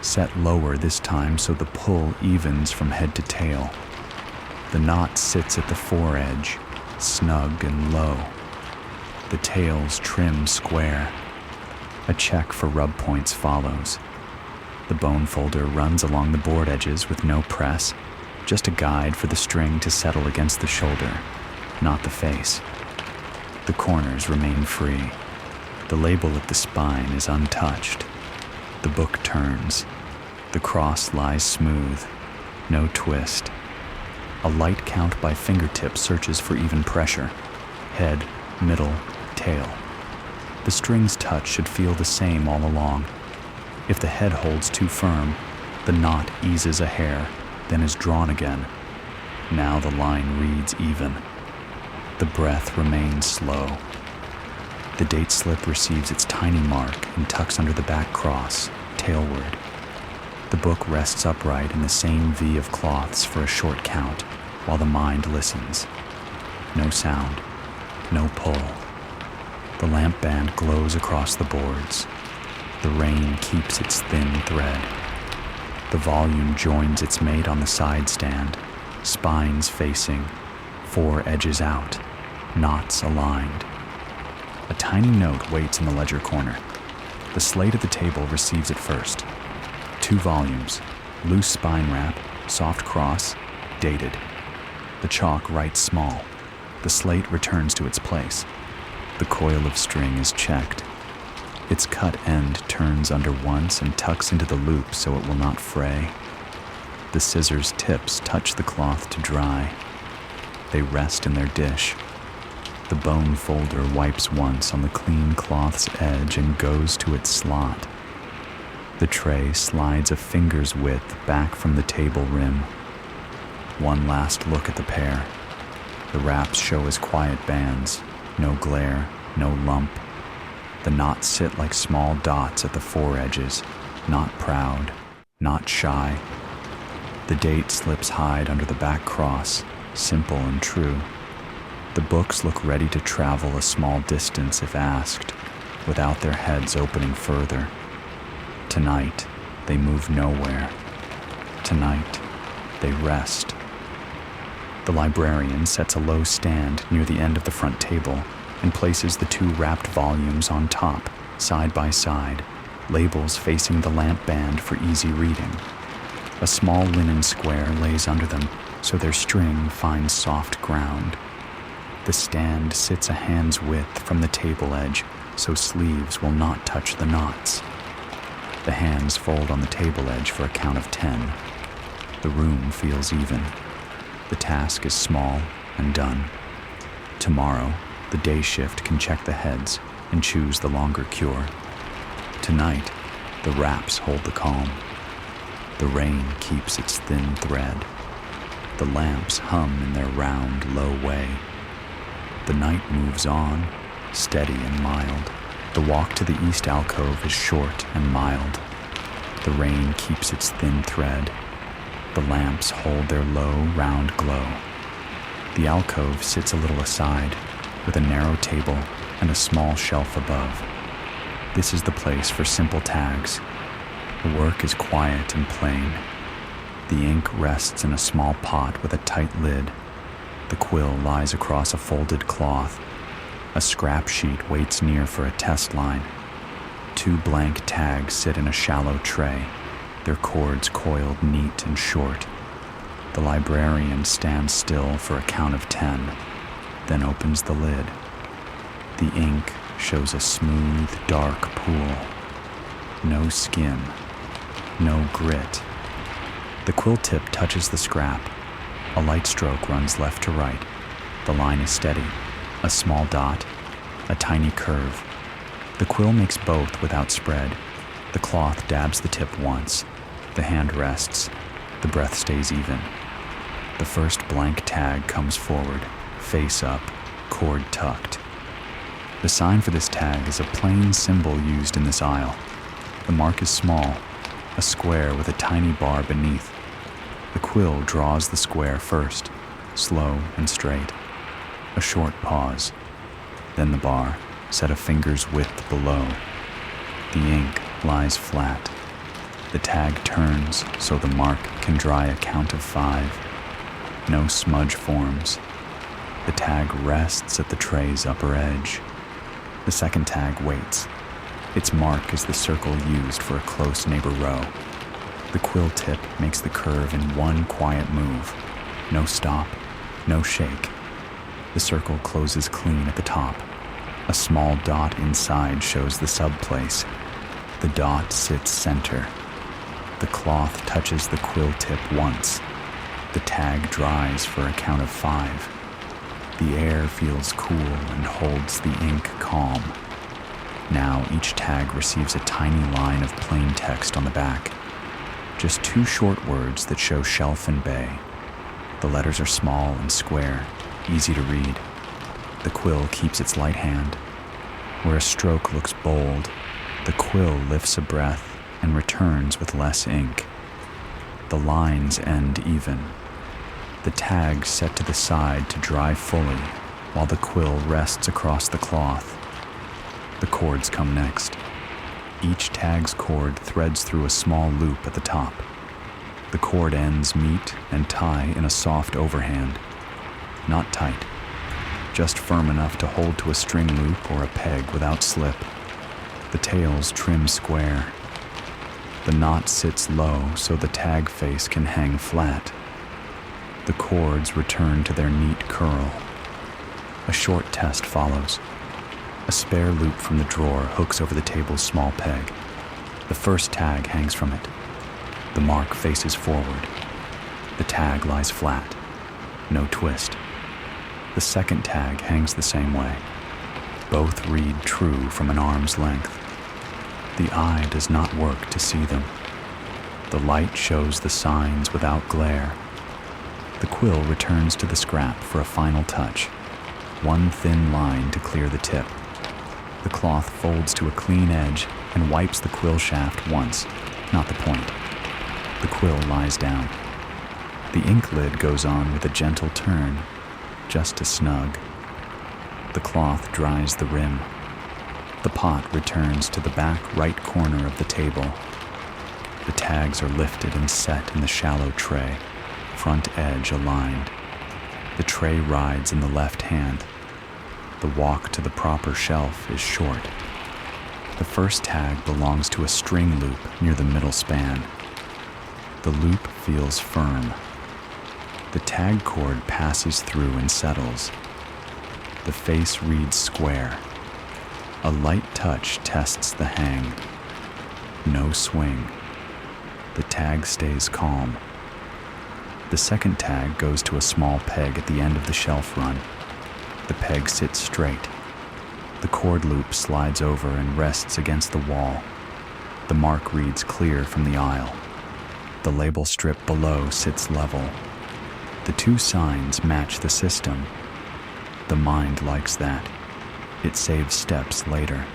set lower this time so the pull evens from head to tail. The knot sits at the foredge, snug and low. The tails trim square. A check for rub points follows. The bone folder runs along the board edges with no press, just a guide for the string to settle against the shoulder, not the face. The corners remain free. The label at the spine is untouched. The book turns. The cross lies smooth, no twist. A light count by fingertip searches for even pressure. Head, middle, tail. The string's touch should feel the same all along. If the head holds too firm, the knot eases a hair, then is drawn again. Now the line reads even. The breath remains slow. The date slip receives its tiny mark and tucks under the back cross, tailward. The book rests upright in the same V of cloths for a short count, while the mind listens. No sound, no pull. The lamp band glows across the boards. The rain keeps its thin thread. The volume joins its mate on the side stand, spines facing, foredges out, knots aligned. A tiny note waits in the ledger corner. The slate at the table receives it first. 2 volumes, loose spine wrap, soft cross, dated. The chalk writes small. The slate returns to its place. The coil of string is checked. Its cut end turns under once and tucks into the loop so it will not fray. The scissors' tips touch the cloth to dry. They rest in their dish. The bone folder wipes once on the clean cloth's edge and goes to its slot. The tray slides a finger's width back from the table rim. One last look at the pair. The wraps show as quiet bands, no glare, no lump. The knots sit like small dots at the foredges, not proud, not shy. The date slips hide under the back cross, simple and true. The books look ready to travel a small distance if asked, without their heads opening further. Tonight, they move nowhere. Tonight, they rest. The librarian sets a low stand near the end of the front table and places the two wrapped volumes on top, side by side, labels facing the lamp band for easy reading. A small linen square lays under them so their string finds soft ground. The stand sits a hand's width from the table edge so sleeves will not touch the knots. The hands fold on the table edge for a count of 10. The room feels even. The task is small and done. Tomorrow, the day shift can check the heads and choose the longer cure. Tonight, the wraps hold the calm. The rain keeps its thin thread. The lamps hum in their round, low way. The night moves on, steady and mild. The walk to the east alcove is short and mild. The rain keeps its thin thread. The lamps hold their low, round glow. The alcove sits a little aside, with a narrow table and a small shelf above. This is the place for simple tags. The work is quiet and plain. The ink rests in a small pot with a tight lid. The quill lies across a folded cloth. A scrap sheet waits near for a test line. 2 blank tags sit in a shallow tray, their cords coiled neat and short. The librarian stands still for a count of 10, then opens the lid. The ink shows a smooth, dark pool. No skin, no grit. The quill tip touches the scrap. A light stroke runs left to right. The line is steady, a small dot, a tiny curve. The quill makes both without spread. The cloth dabs the tip once. The hand rests. The breath stays even. The first blank tag comes forward, face up, cord tucked. The sign for this tag is a plain symbol used in this aisle. The mark is small, a square with a tiny bar beneath. The quill draws the square first, slow and straight. A short pause. Then the bar, set a finger's width below. The ink lies flat. The tag turns so the mark can dry a count of 5. No smudge forms. The tag rests at the tray's upper edge. The second tag waits. Its mark is the circle used for a close neighbor row. The quill tip makes the curve in one quiet move. No stop, no shake. The circle closes clean at the top. A small dot inside shows the subplace. The dot sits center. The cloth touches the quill tip once. The tag dries for a count of 5. The air feels cool and holds the ink calm. Now each tag receives a tiny line of plain text on the back. Just 2 short words that show shelf and bay. The letters are small and square, easy to read. The quill keeps its light hand. Where a stroke looks bold, the quill lifts a breath and returns with less ink. The lines end even. The tag set to the side to dry fully, while the quill rests across the cloth. The cords come next. Each tag's cord threads through a small loop at the top. The cord ends meet and tie in a soft overhand. Not tight, just firm enough to hold to a string loop or a peg without slip. The tails trim square. The knot sits low so the tag face can hang flat. The cords return to their neat curl. A short test follows. A spare loop from the drawer hooks over the table's small peg. The first tag hangs from it. The mark faces forward. The tag lies flat. No twist. The second tag hangs the same way. Both read true from an arm's length. The eye does not work to see them. The light shows the signs without glare. The quill returns to the scrap for a final touch. One thin line to clear the tip. The cloth folds to a clean edge and wipes the quill shaft once, not the point. The quill lies down. The ink lid goes on with a gentle turn, just to snug. The cloth dries the rim. The pot returns to the back right corner of the table. The tags are lifted and set in the shallow tray, front edge aligned. The tray rides in the left hand. The walk to the proper shelf is short. The first tag belongs to a string loop near the middle span. The loop feels firm. The tag cord passes through and settles. The face reads square. A light touch tests the hang. No swing. The tag stays calm. The second tag goes to a small peg at the end of the shelf run. The peg sits straight. The cord loop slides over and rests against the wall. The mark reads clear from the aisle. The label strip below sits level. The two signs match the system. The mind likes that. It saves steps later.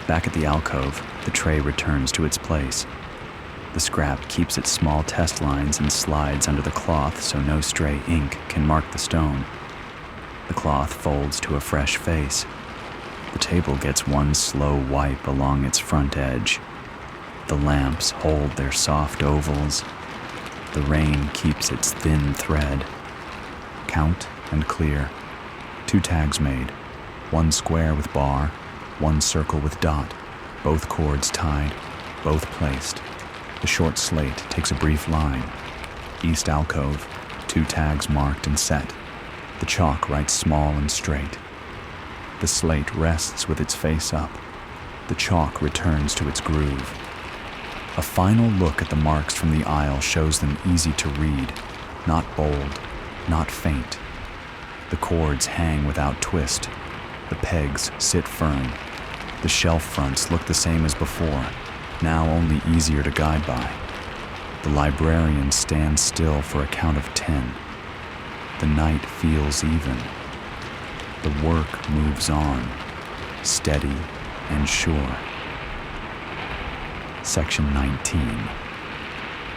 Back at the alcove, the tray returns to its place. The scrap keeps its small test lines and slides under the cloth so no stray ink can mark the stone. The cloth folds to a fresh face. The table gets one slow wipe along its front edge. The lamps hold their soft ovals. The rain keeps its thin thread. Count and clear. 2 tags made. 1 square with bar, 1 circle with dot. Both cords tied, both placed. The short slate takes a brief line. East alcove, 2 tags marked and set. The chalk writes small and straight. The slate rests with its face up. The chalk returns to its groove. A final look at the marks from the aisle shows them easy to read, not bold, not faint. The cords hang without twist. The pegs sit firm. The shelf fronts look the same as before, now only easier to guide by. The librarian stands still for a count of 10. The night feels even. The work moves on, steady and sure. Section 19.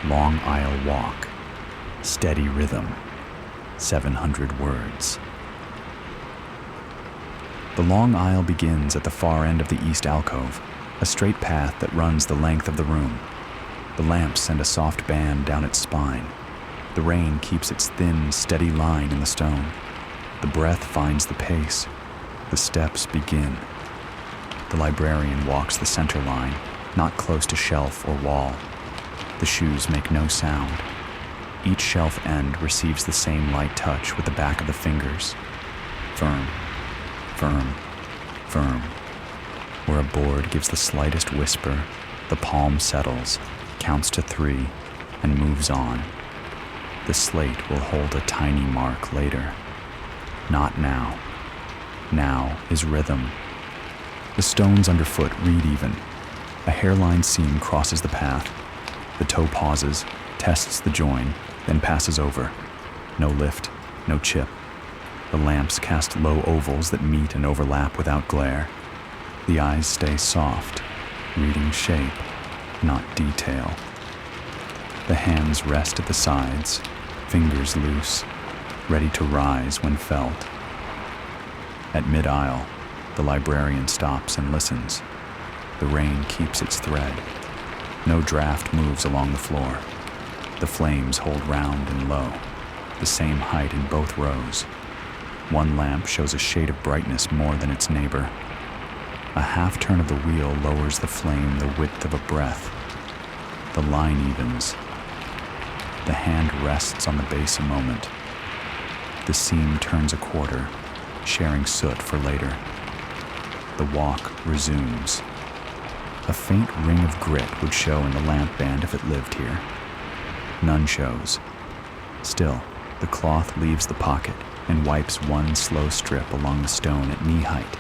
Long aisle walk. Steady rhythm. 700 words. The long aisle begins at the far end of the east alcove, a straight path that runs the length of the room. The lamps send a soft band down its spine. The rain keeps its thin, steady line in the stone. The breath finds the pace. The steps begin. The librarian walks the center line, not close to shelf or wall. The shoes make no sound. Each shelf end receives the same light touch with the back of the fingers. Firm, firm, firm. Where a board gives the slightest whisper, the palm settles, counts to 3, and moves on. The slate will hold a tiny mark later. Not now. Now is rhythm. The stones underfoot read even. A hairline seam crosses the path. The toe pauses, tests the join, then passes over. No lift, no chip. The lamps cast low ovals that meet and overlap without glare. The eyes stay soft, reading shape, not detail. The hands rest at the sides, fingers loose, ready to rise when felt. At mid-aisle, the librarian stops and listens. The rain keeps its thread. No draft moves along the floor. The flames hold round and low, the same height in both rows. One lamp shows a shade of brightness more than its neighbor. A half turn of the wheel lowers the flame the width of a breath. The line evens. The hand rests on the base a moment. The seam turns a quarter, sharing soot for later. The walk resumes. A faint ring of grit would show in the lamp band if it lived here. None shows. Still, the cloth leaves the pocket and wipes one slow strip along the stone at knee height.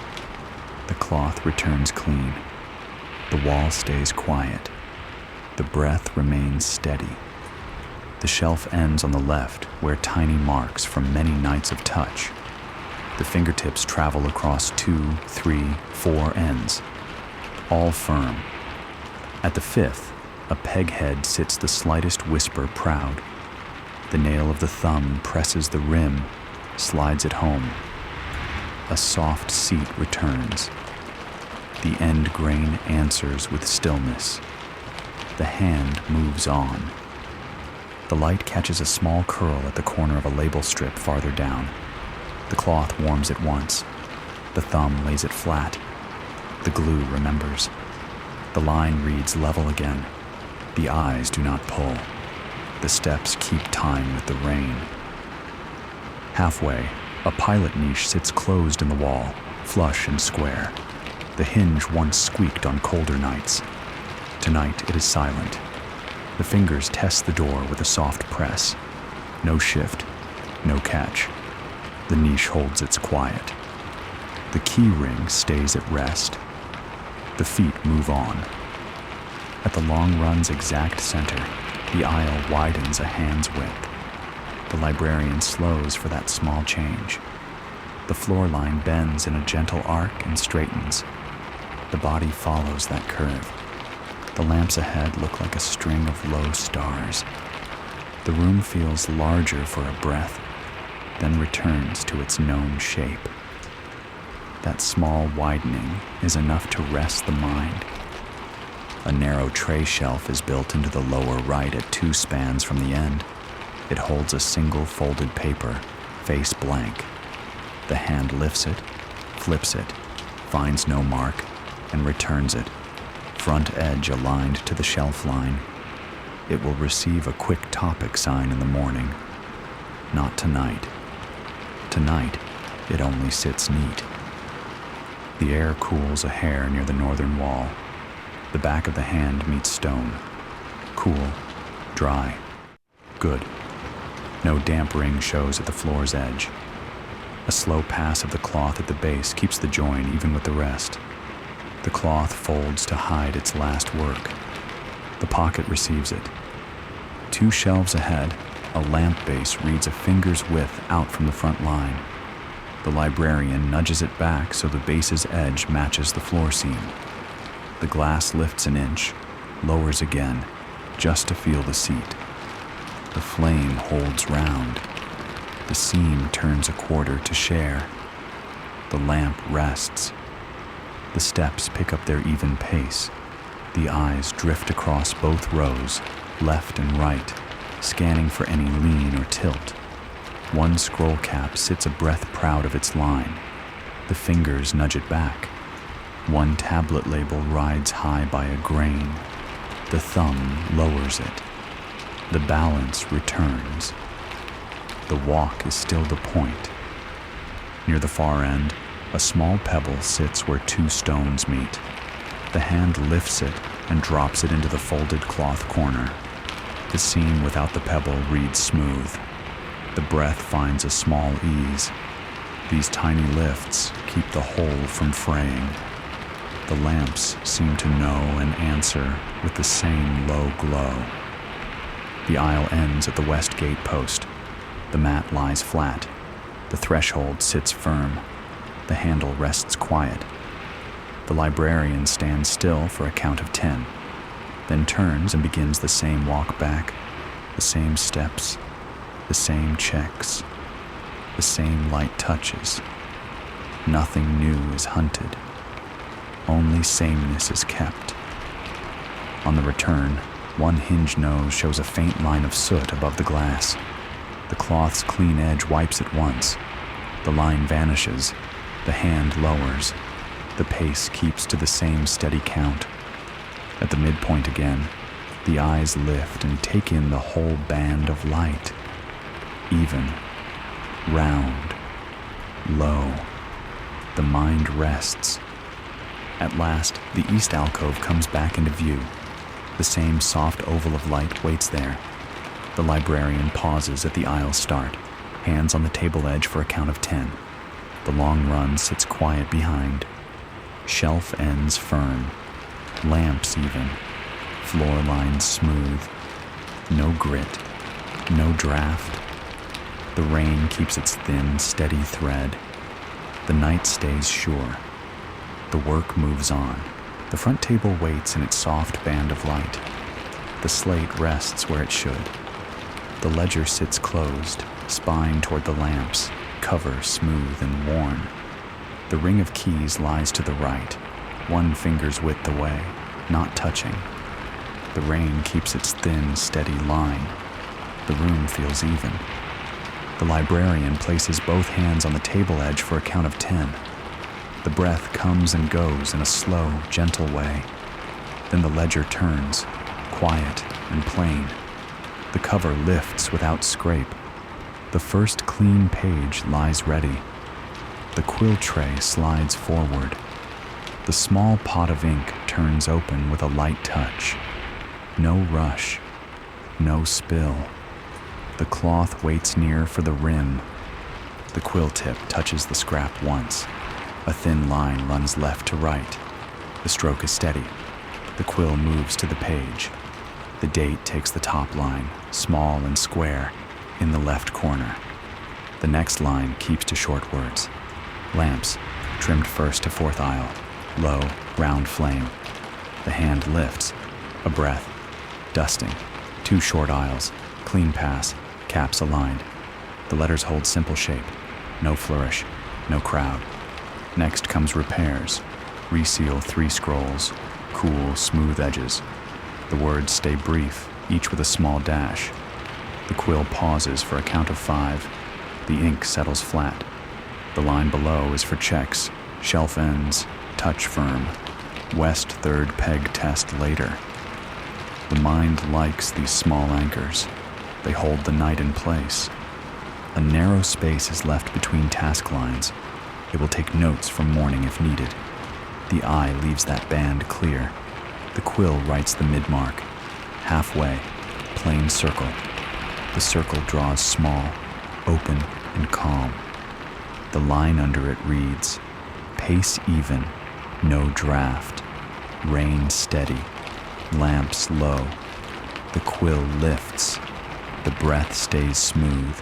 The cloth returns clean. The wall stays quiet. The breath remains steady. The shelf ends on the left, where tiny marks from many nights of touch. The fingertips travel across 2, 3, 4 ends, all firm. At the 5th, a peg head sits the slightest whisper proud. The nail of the thumb presses the rim, slides it home. a soft seat returns. The end grain answers with stillness. The hand moves on. The light catches a small curl at the corner of a label strip farther down. The cloth warms at once. The thumb lays it flat. The glue remembers. The line reads level again. The eyes do not pull. The steps keep time with the rain. Halfway, a pilot niche sits closed in the wall, flush and square. The hinge once squeaked on colder nights. Tonight it is silent. The fingers test the door with a soft press. No shift, no catch. The niche holds its quiet. The key ring stays at rest. The feet move on. At the long run's exact center, the aisle widens a hand's width. The librarian slows for that small change. The floor line bends in a gentle arc and straightens. The body follows that curve. The lamps ahead look like a string of low stars. The room feels larger for a breath, then returns to its known shape. That small widening is enough to rest the mind. A narrow tray shelf is built into the lower right at 2 spans from the end. It holds a single folded paper, face blank. The hand lifts it, flips it, finds no mark, and returns it, front edge aligned to the shelf line. It will receive a quick topic sign in the morning. Not tonight. Tonight, it only sits neat. The air cools a hair near the northern wall. The back of the hand meets stone. Cool, dry, good. No damp ring shows at the floor's edge. A slow pass of the cloth at the base keeps the join even with the rest. The cloth folds to hide its last work. The pocket receives it. 2 shelves ahead, a lamp base reads a finger's width out from the front line. The librarian nudges it back so the base's edge matches the floor seam. The glass lifts an inch, lowers again, just to feel the seat. The flame holds round. The seam turns a quarter to share. The lamp rests. The steps pick up their even pace. The eyes drift across both rows, left and right, scanning for any lean or tilt. One scroll cap sits a breath proud of its line. The fingers nudge it back. One tablet label rides high by a grain. The thumb lowers it. The balance returns. The walk is still the point. Near the far end, a small pebble sits where 2 stones meet. The hand lifts it and drops it into the folded cloth corner. The seam without the pebble reads smooth. The breath finds a small ease. These tiny lifts keep the whole from fraying. The lamps seem to know and answer with the same low glow. The aisle ends at the west gate post. The mat lies flat. The threshold sits firm. The handle rests quiet. The librarian stands still for a count of 10, then turns and begins the same walk back, the same steps, the same checks, the same light touches. Nothing new is hunted. Only sameness is kept. On the return, one hinge nose shows a faint line of soot above the glass. The cloth's clean edge wipes at once. The line vanishes. The hand lowers. The pace keeps to the same steady count. At the midpoint again, the eyes lift and take in the whole band of light. Even, round, low. The mind rests. At last, the east alcove comes back into view. The same soft oval of light waits there. The librarian pauses at the aisle's start, hands on the table edge for a count of 10. The long run sits quiet behind. Shelf ends firm. Lamps even. Floor lines smooth. No grit. No draft. The rain keeps its thin, steady thread. The night stays sure. The work moves on. The front table waits in its soft band of light. The slate rests where it should. The ledger sits closed, spine toward the lamps, cover smooth and worn. The ring of keys lies to the right, 1 finger's width away, not touching. The rain keeps its thin, steady line. The room feels even. The librarian places both hands on the table edge for a count of 10. The breath comes and goes in a slow, gentle way. Then the ledger turns, quiet and plain. The cover lifts without scrape. The first clean page lies ready. The quill tray slides forward. The small pot of ink turns open with a light touch. No rush, no spill. The cloth waits near for the rim. The quill tip touches the scrap once. A thin line runs left to right. The stroke is steady. The quill moves to the page. The date takes the top line, small and square, in the left corner. The next line keeps to short words. Lamps, trimmed first to 4th aisle. Low, round flame. The hand lifts. A breath. Dusting. 2 short aisles. Clean pass. Caps aligned. The letters hold simple shape. No flourish. No crowd. Next comes repairs. Reseal 3 scrolls. Cool, smooth edges. The words stay brief, each with a small dash. The quill pauses for a count of 5. The ink settles flat. The line below is for checks, shelf ends, touch firm, West 3rd peg test later. The mind likes these small anchors. They hold the night in place. A narrow space is left between task lines. It will take notes from morning if needed. The eye leaves that band clear. The quill writes the mid-mark. Halfway, plain circle. The circle draws small, open, and calm. The line under it reads, pace even, no draft, rain steady, lamps low. The quill lifts. The breath stays smooth.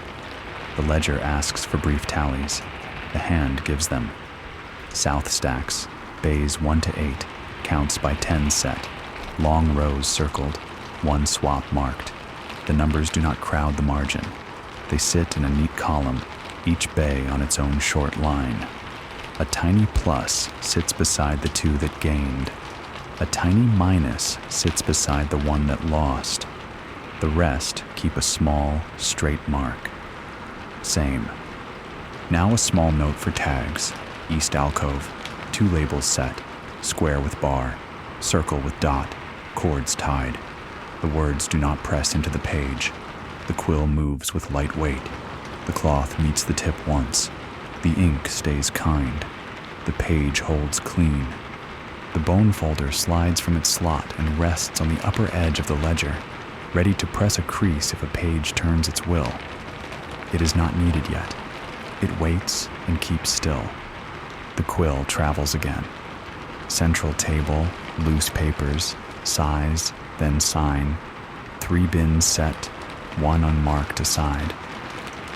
The ledger asks for brief tallies. The hand gives them. South stacks, bays 1 to 8, counts by 10 set. Long rows circled, 1 swap marked. The numbers do not crowd the margin. They sit in a neat column, each bay on its own short line. A tiny plus sits beside the 2 that gained. A tiny minus sits beside the 1 that lost. The rest keep a small, straight mark. Same. Now a small note for tags. East alcove, 2 labels set, square with bar, circle with dot, cords tied. The words do not press into the page. The quill moves with light weight. The cloth meets the tip once. The ink stays kind. The page holds clean. The bone folder slides from its slot and rests on the upper edge of the ledger, ready to press a crease if a page turns its will. It is not needed yet. It waits and keeps still. The quill travels again. Central table, loose papers, size, then sign. 3 bins set, 1 unmarked aside.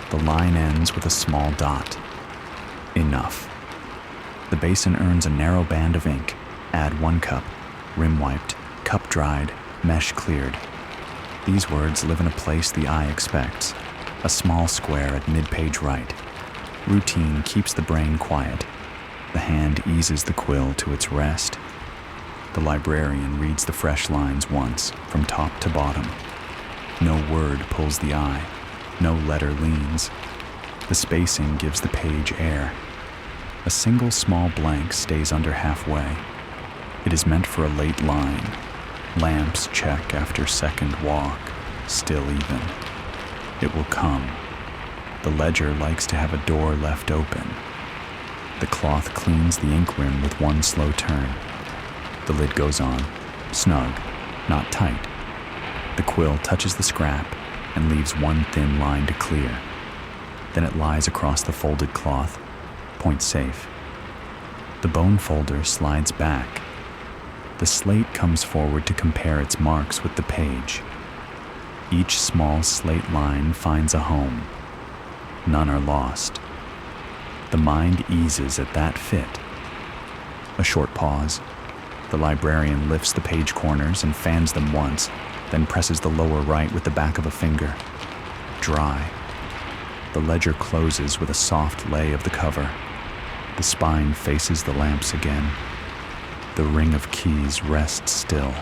The line ends with a small dot. Enough. The basin earns a narrow band of ink. Add 1 cup, rim wiped, cup dried, mesh cleared. These words live in a place the eye expects. A small square at mid-page right. Routine keeps the brain quiet. The hand eases the quill to its rest. The librarian reads the fresh lines once, from top to bottom. No word pulls the eye. No letter leans. The spacing gives the page air. A single small blank stays under halfway. It is meant for a late line. Lamps check after second walk, still even. It will come. The ledger likes to have a door left open. The cloth cleans the ink rim with 1 slow turn. The lid goes on, snug, not tight. The quill touches the scrap and leaves 1 thin line to clear. Then it lies across the folded cloth, point safe. The bone folder slides back. The slate comes forward to compare its marks with the page. Each small slate line finds a home. None are lost. The mind eases at that fit. A short pause. The librarian lifts the page corners and fans them once, then presses the lower right with the back of a finger. Dry. The ledger closes with a soft lay of the cover. The spine faces the lamps again. The ring of keys rests still.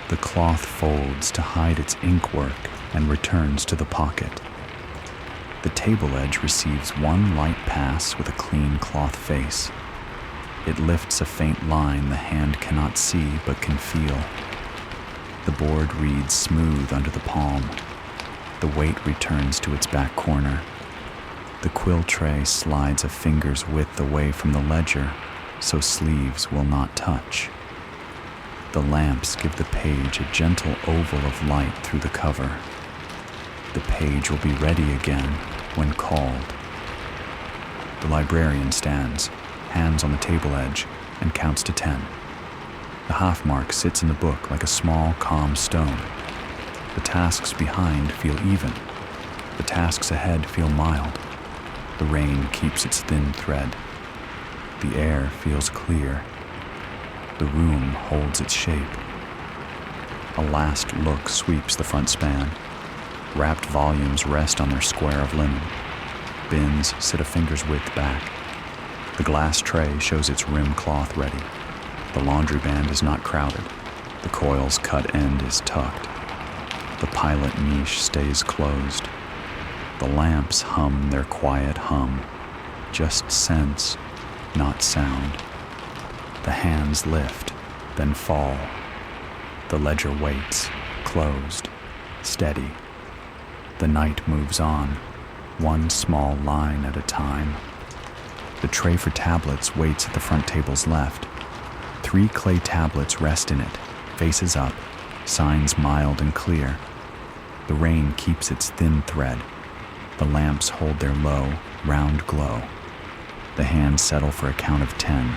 The cloth folds to hide its inkwork and returns to the pocket. The table edge receives one light pass with a clean cloth face. It lifts a faint line the hand cannot see but can feel. The board reads smooth under the palm. The weight returns to its back corner. The quill tray slides a finger's width away from the ledger, so sleeves will not touch. The lamps give the page a gentle oval of light through the cover. The page will be ready again when called. The librarian stands, hands on the table edge, and counts to 10. The half mark sits in the book like a small, calm stone. The tasks behind feel even. The tasks ahead feel mild. The rain keeps its thin thread. The air feels clear. The room holds its shape. A last look sweeps the front span. Wrapped volumes rest on their square of linen. Bins sit a finger's width back. The glass tray shows its rim cloth ready. The laundry band is not crowded. The coil's cut end is tucked. The pilot niche stays closed. The lamps hum their quiet hum, just sense, not sound. The hands lift, then fall. The ledger waits, closed, steady. The night moves on, one small line at a time. The tray for tablets waits at the front table's left. 3 clay tablets rest in it, faces up, signs mild and clear. The rain keeps its thin thread. The lamps hold their low, round glow. The hands settle for a count of 10.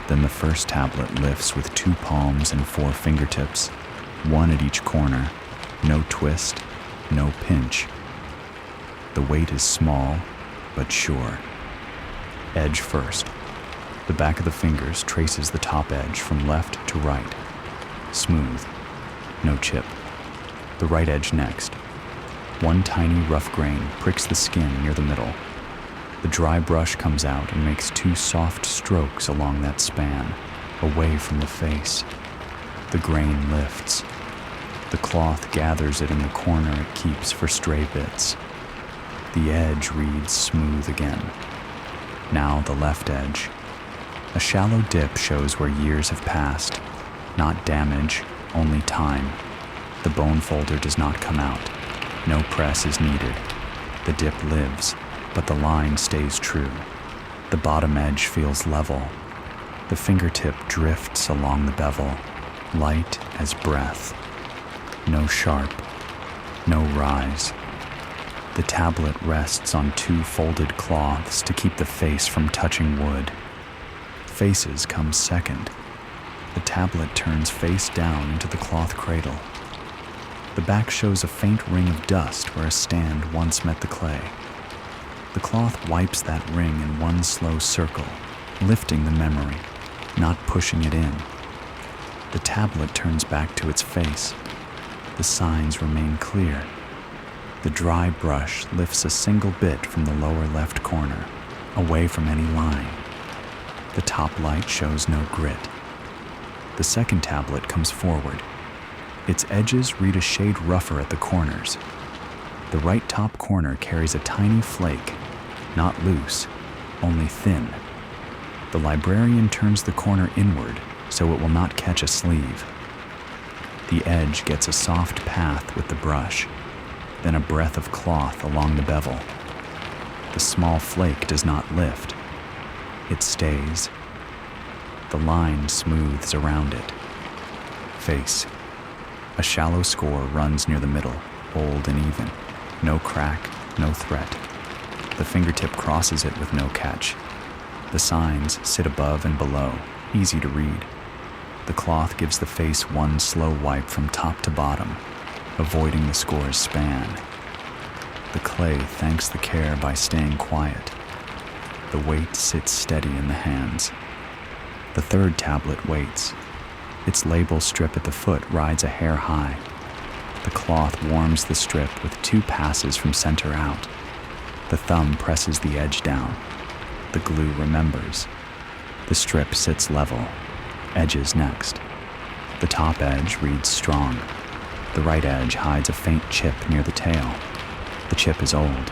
Then the first tablet lifts with 2 palms and 4 fingertips, 1 at each corner. No twist, no pinch. The weight is small, but sure. Edge first. The back of the fingers traces the top edge from left to right. Smooth, no chip. The right edge next. 1 tiny rough grain pricks the skin near the middle. The dry brush comes out and makes 2 soft strokes along that span, away from the face. The grain lifts. The cloth gathers it in the corner it keeps for stray bits. The edge reads smooth again. Now the left edge. A shallow dip shows where years have passed. Not damage, only time. The bone folder does not come out. No press is needed. The dip lives, but the line stays true. The bottom edge feels level. The fingertip drifts along the bevel, light as breath. No sharp, no rise. The tablet rests on 2 folded cloths to keep the face from touching wood. Faces come second. The tablet turns face down into the cloth cradle. The back shows a faint ring of dust where a stand once met the clay. The cloth wipes that ring in one slow circle, lifting the memory, not pushing it in. The tablet turns back to its face. The signs remain clear. The dry brush lifts a single bit from the lower left corner, away from any line. The top light shows no grit. The second tablet comes forward. Its edges read a shade rougher at the corners. The right top corner carries a tiny flake, not loose, only thin. The librarian turns the corner inward so it will not catch a sleeve. The edge gets a soft path with the brush, then a breath of cloth along the bevel. The small flake does not lift. It stays. The line smooths around it. Face. A shallow score runs near the middle, old and even. No crack, no threat. The fingertip crosses it with no catch. The signs sit above and below, easy to read. The cloth gives the face one slow wipe from top to bottom, avoiding the score's span. The clay thanks the care by staying quiet. The weight sits steady in the hands. The third tablet waits. Its label strip at the foot rides a hair high. The cloth warms the strip with 2 passes from center out. The thumb presses the edge down. the glue remembers. The strip sits level, edges next. The top edge reads strong. The right edge hides a faint chip near the tail. The chip is old.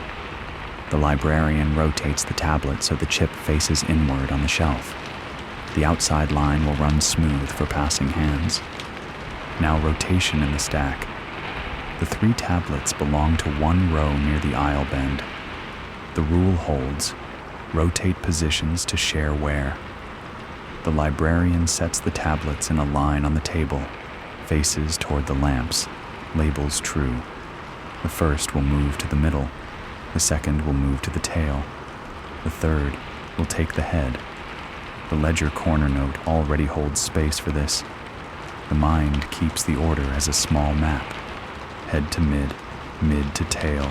The librarian rotates the tablet so the chip faces inward on the shelf. The outside line will run smooth for passing hands. Now rotation in the stack. The 3 tablets belong to one row near the aisle bend. The rule holds: rotate positions to share wear. The librarian sets the tablets in a line on the table, faces toward the lamps, labels true. The first will move to the middle. The second will move to the tail. The third will take the head. The ledger corner note already holds space for this. The mind keeps the order as a small map. Head to mid, mid to tail,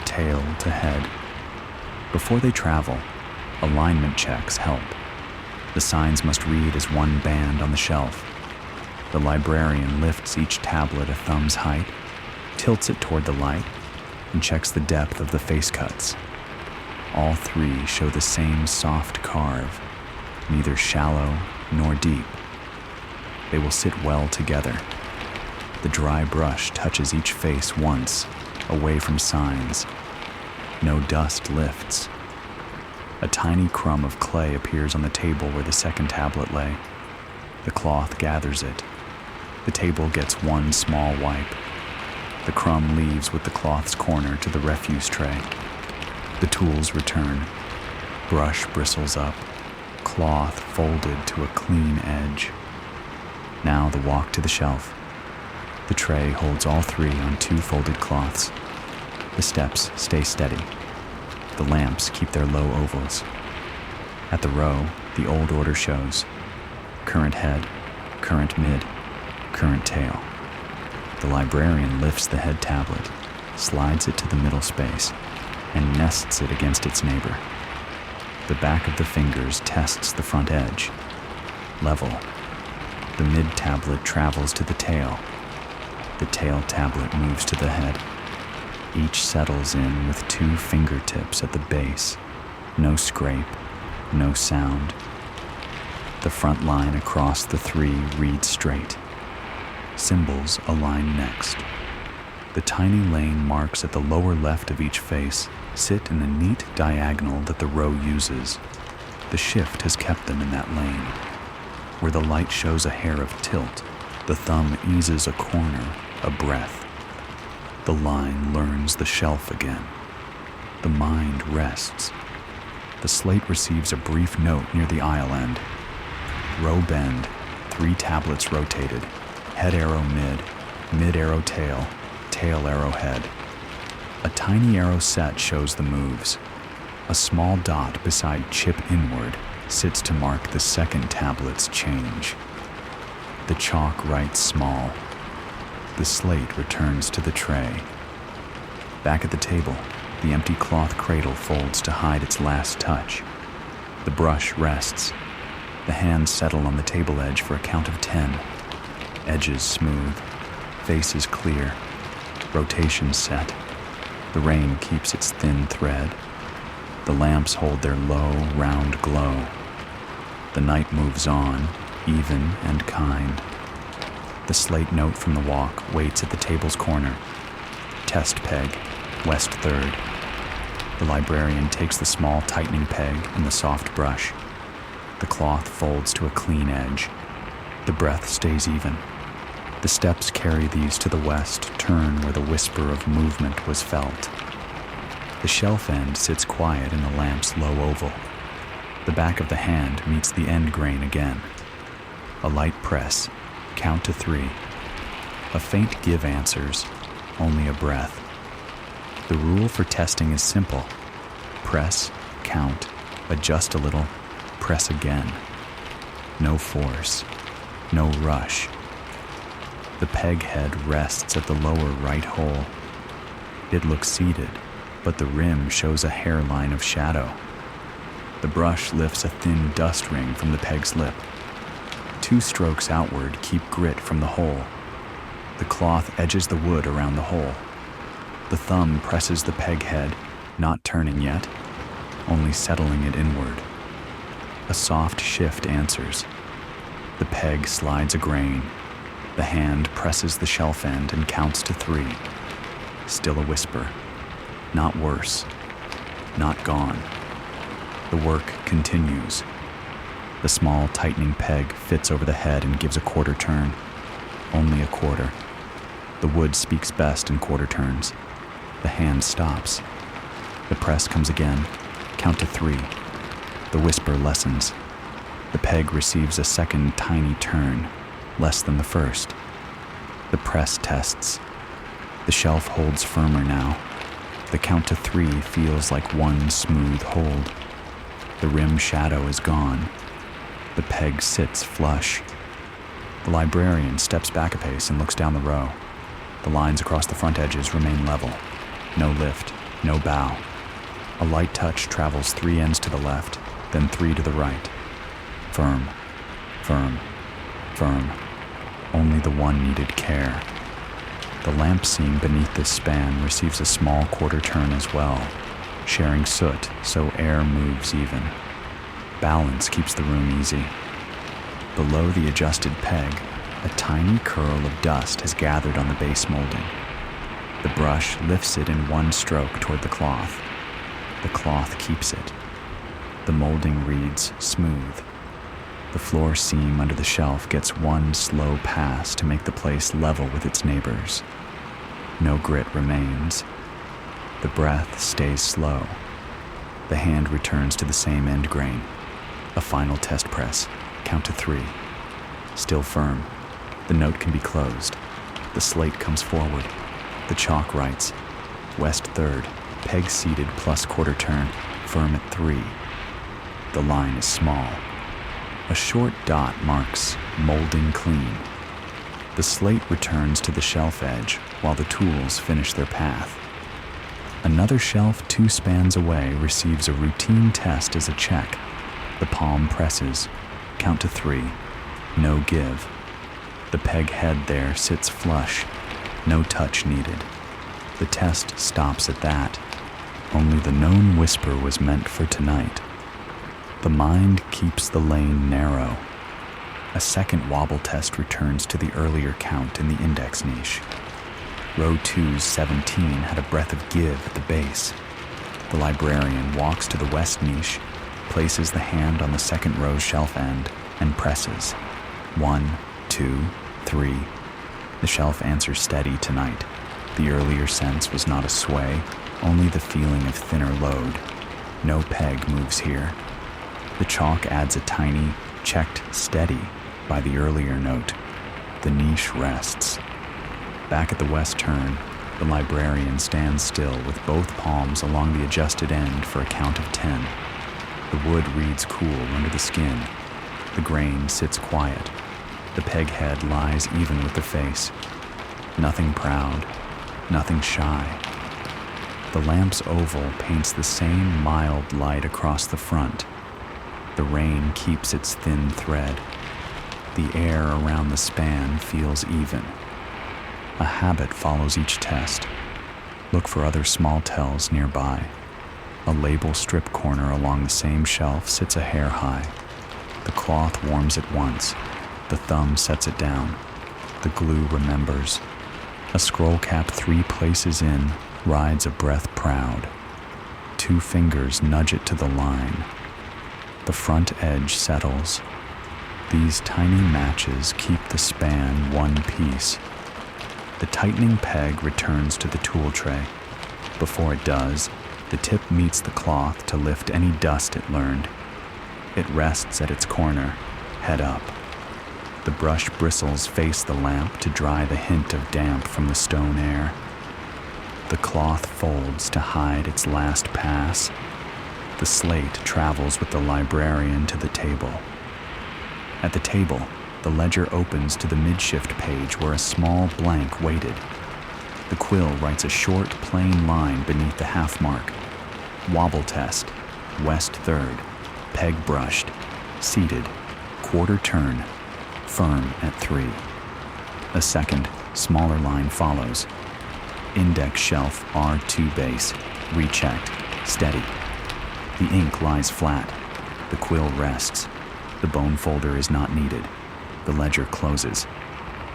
tail to head. Before they travel, alignment checks help. The signs must read as one band on the shelf. The librarian lifts each tablet a thumb's height, tilts it toward the light, and checks the depth of the face cuts. All 3 show the same soft carve, neither shallow nor deep. They will sit well together. The dry brush touches each face once, away from signs. No dust lifts. A tiny crumb of clay appears on the table where the second tablet lay. The cloth gathers it. The table gets one small wipe. The crumb leaves with the cloth's corner to the refuse tray. The tools return. Brush bristles up. Cloth folded to a clean edge. Now the walk to the shelf. The tray holds all 3 on 2 folded cloths. The steps stay steady. The lamps keep their low ovals. At the row, the old order shows: current head, current mid, current tail. The librarian lifts the head tablet, slides it to the middle space, and nests it against its neighbor. The back of the fingers tests the front edge. Level. The mid tablet travels to the tail. The tail tablet moves to the head. Each settles in with 2 fingertips at the base. No scrape, no sound. The front line across the 3 reads straight. Symbols align next. The tiny lane marks at the lower left of each face sit in a neat diagonal that the row uses. The shift has kept them in that lane. Where the light shows a hair of tilt, the thumb eases a corner, a breath. The line learns the shelf again. The mind rests. The slate receives a brief note near the aisle end. Row bend, 3 tablets rotated. Head arrow mid, mid arrow tail, tail arrow head. A tiny arrow set shows the moves. A small dot beside chip inward sits to mark the second tablet's change. The chalk writes small. The slate returns to the tray. Back at the table, the empty cloth cradle folds to hide its last touch. The brush rests. The hands settle on the table edge for a count of 10. Edges smooth, faces clear, rotation set. The rain keeps its thin thread. The lamps hold their low, round glow. The night moves on, even and kind. The slate note from the walk waits at the table's corner. Test peg, west third. The librarian takes the small tightening peg and the soft brush. The cloth folds to a clean edge. The breath stays even. The steps carry these to the west turn where the whisper of movement was felt. The shelf end sits quiet in the lamp's low oval. The back of the hand meets the end grain again. A light press, count to 3. A faint give answers, only a breath. The rule for testing is simple. Press, count, adjust a little, press again. No force, no rush. The peg head rests at the lower right hole. It looks seated, but the rim shows a hairline of shadow. The brush lifts a thin dust ring from the peg's lip. 2 strokes outward keep grit from the hole. The cloth edges the wood around the hole. The thumb presses the peg head, not turning yet. only settling it inward. A soft shift answers. The peg slides a grain. The hand presses the shelf end and counts to 3. Still a whisper. Not worse. Not gone. The work continues. The small, tightening peg fits over the head and gives a quarter turn. Only a quarter. The wood speaks best in quarter turns. The hand stops. The press comes again. Count to 3. The whisper lessens. The peg receives a second tiny turn, less than the first. The press tests. The shelf holds firmer now. The count to 3 feels like one smooth hold. The rim shadow is gone. The peg sits flush. The librarian steps back a pace and looks down the row. The lines across the front edges remain level. No lift, no bow. A light touch travels 3 ends to the left, then 3 to the right. Firm, firm, firm. Only the one needed care. The lamp seam beneath this span receives a small quarter turn as well, sharing soot so air moves even. Balance keeps the room easy. Below the adjusted peg, a tiny curl of dust has gathered on the base molding. The brush lifts it in one stroke toward the cloth. The cloth keeps it. The molding reads smooth. The floor seam under the shelf gets one slow pass to make the place level with its neighbors. No grit remains. The breath stays slow. The hand returns to the same end grain. A final test press. Count to 3. Still firm. The note can be closed. The slate comes forward. The chalk writes, West 3rd, peg seated plus quarter turn, firm at 3. The line is small. A short dot marks molding clean. The slate returns to the shelf edge while the tools finish their path. Another shelf 2 spans away receives a routine test as a check. The palm presses. Count to 3. No give. The peg head there sits flush. No touch needed. The test stops at that. Only the known whisper was meant for tonight. The mind keeps the lane narrow. A second wobble test returns to the earlier count in the index niche. Row 2's 17 had a breath of give at the base. The librarian walks to the west niche, places the hand on the second row's shelf end, and presses. 1, 2, 3. The shelf answers steady tonight. The earlier sense was not a sway, only the feeling of thinner load. No peg moves here. The chalk adds a tiny, checked steady by the earlier note. The niche rests. Back at the west turn, the librarian stands still with both palms along the adjusted end for a count of 10. The wood reads cool under the skin. The grain sits quiet. The peg head lies even with the face. Nothing proud, nothing shy. The lamp's oval paints the same mild light across the front. The rain keeps its thin thread. The air around the span feels even. A habit follows each test. Look for other small tells nearby. A label strip corner along the same shelf sits a hair high. The cloth warms at once. The thumb sets it down. The glue remembers. A scroll cap 3 places in rides a breath proud. 2 fingers nudge it to the line. The front edge settles. These tiny matches keep the span one piece. The tightening peg returns to the tool tray. Before it does, the tip meets the cloth to lift any dust it learned. It rests at its corner, head up. The brush bristles face the lamp to dry the hint of damp from the stone air. The cloth folds to hide its last pass. The slate travels with the librarian to the table. At the table, the ledger opens to the midshift page where a small blank waited. The quill writes a short, plain line beneath the half mark. Wobble test, West 3rd, peg brushed, seated, quarter turn, firm at 3. A second, smaller line follows. Index shelf R2 base, rechecked, steady. The ink lies flat. The quill rests. The bone folder is not needed. The ledger closes.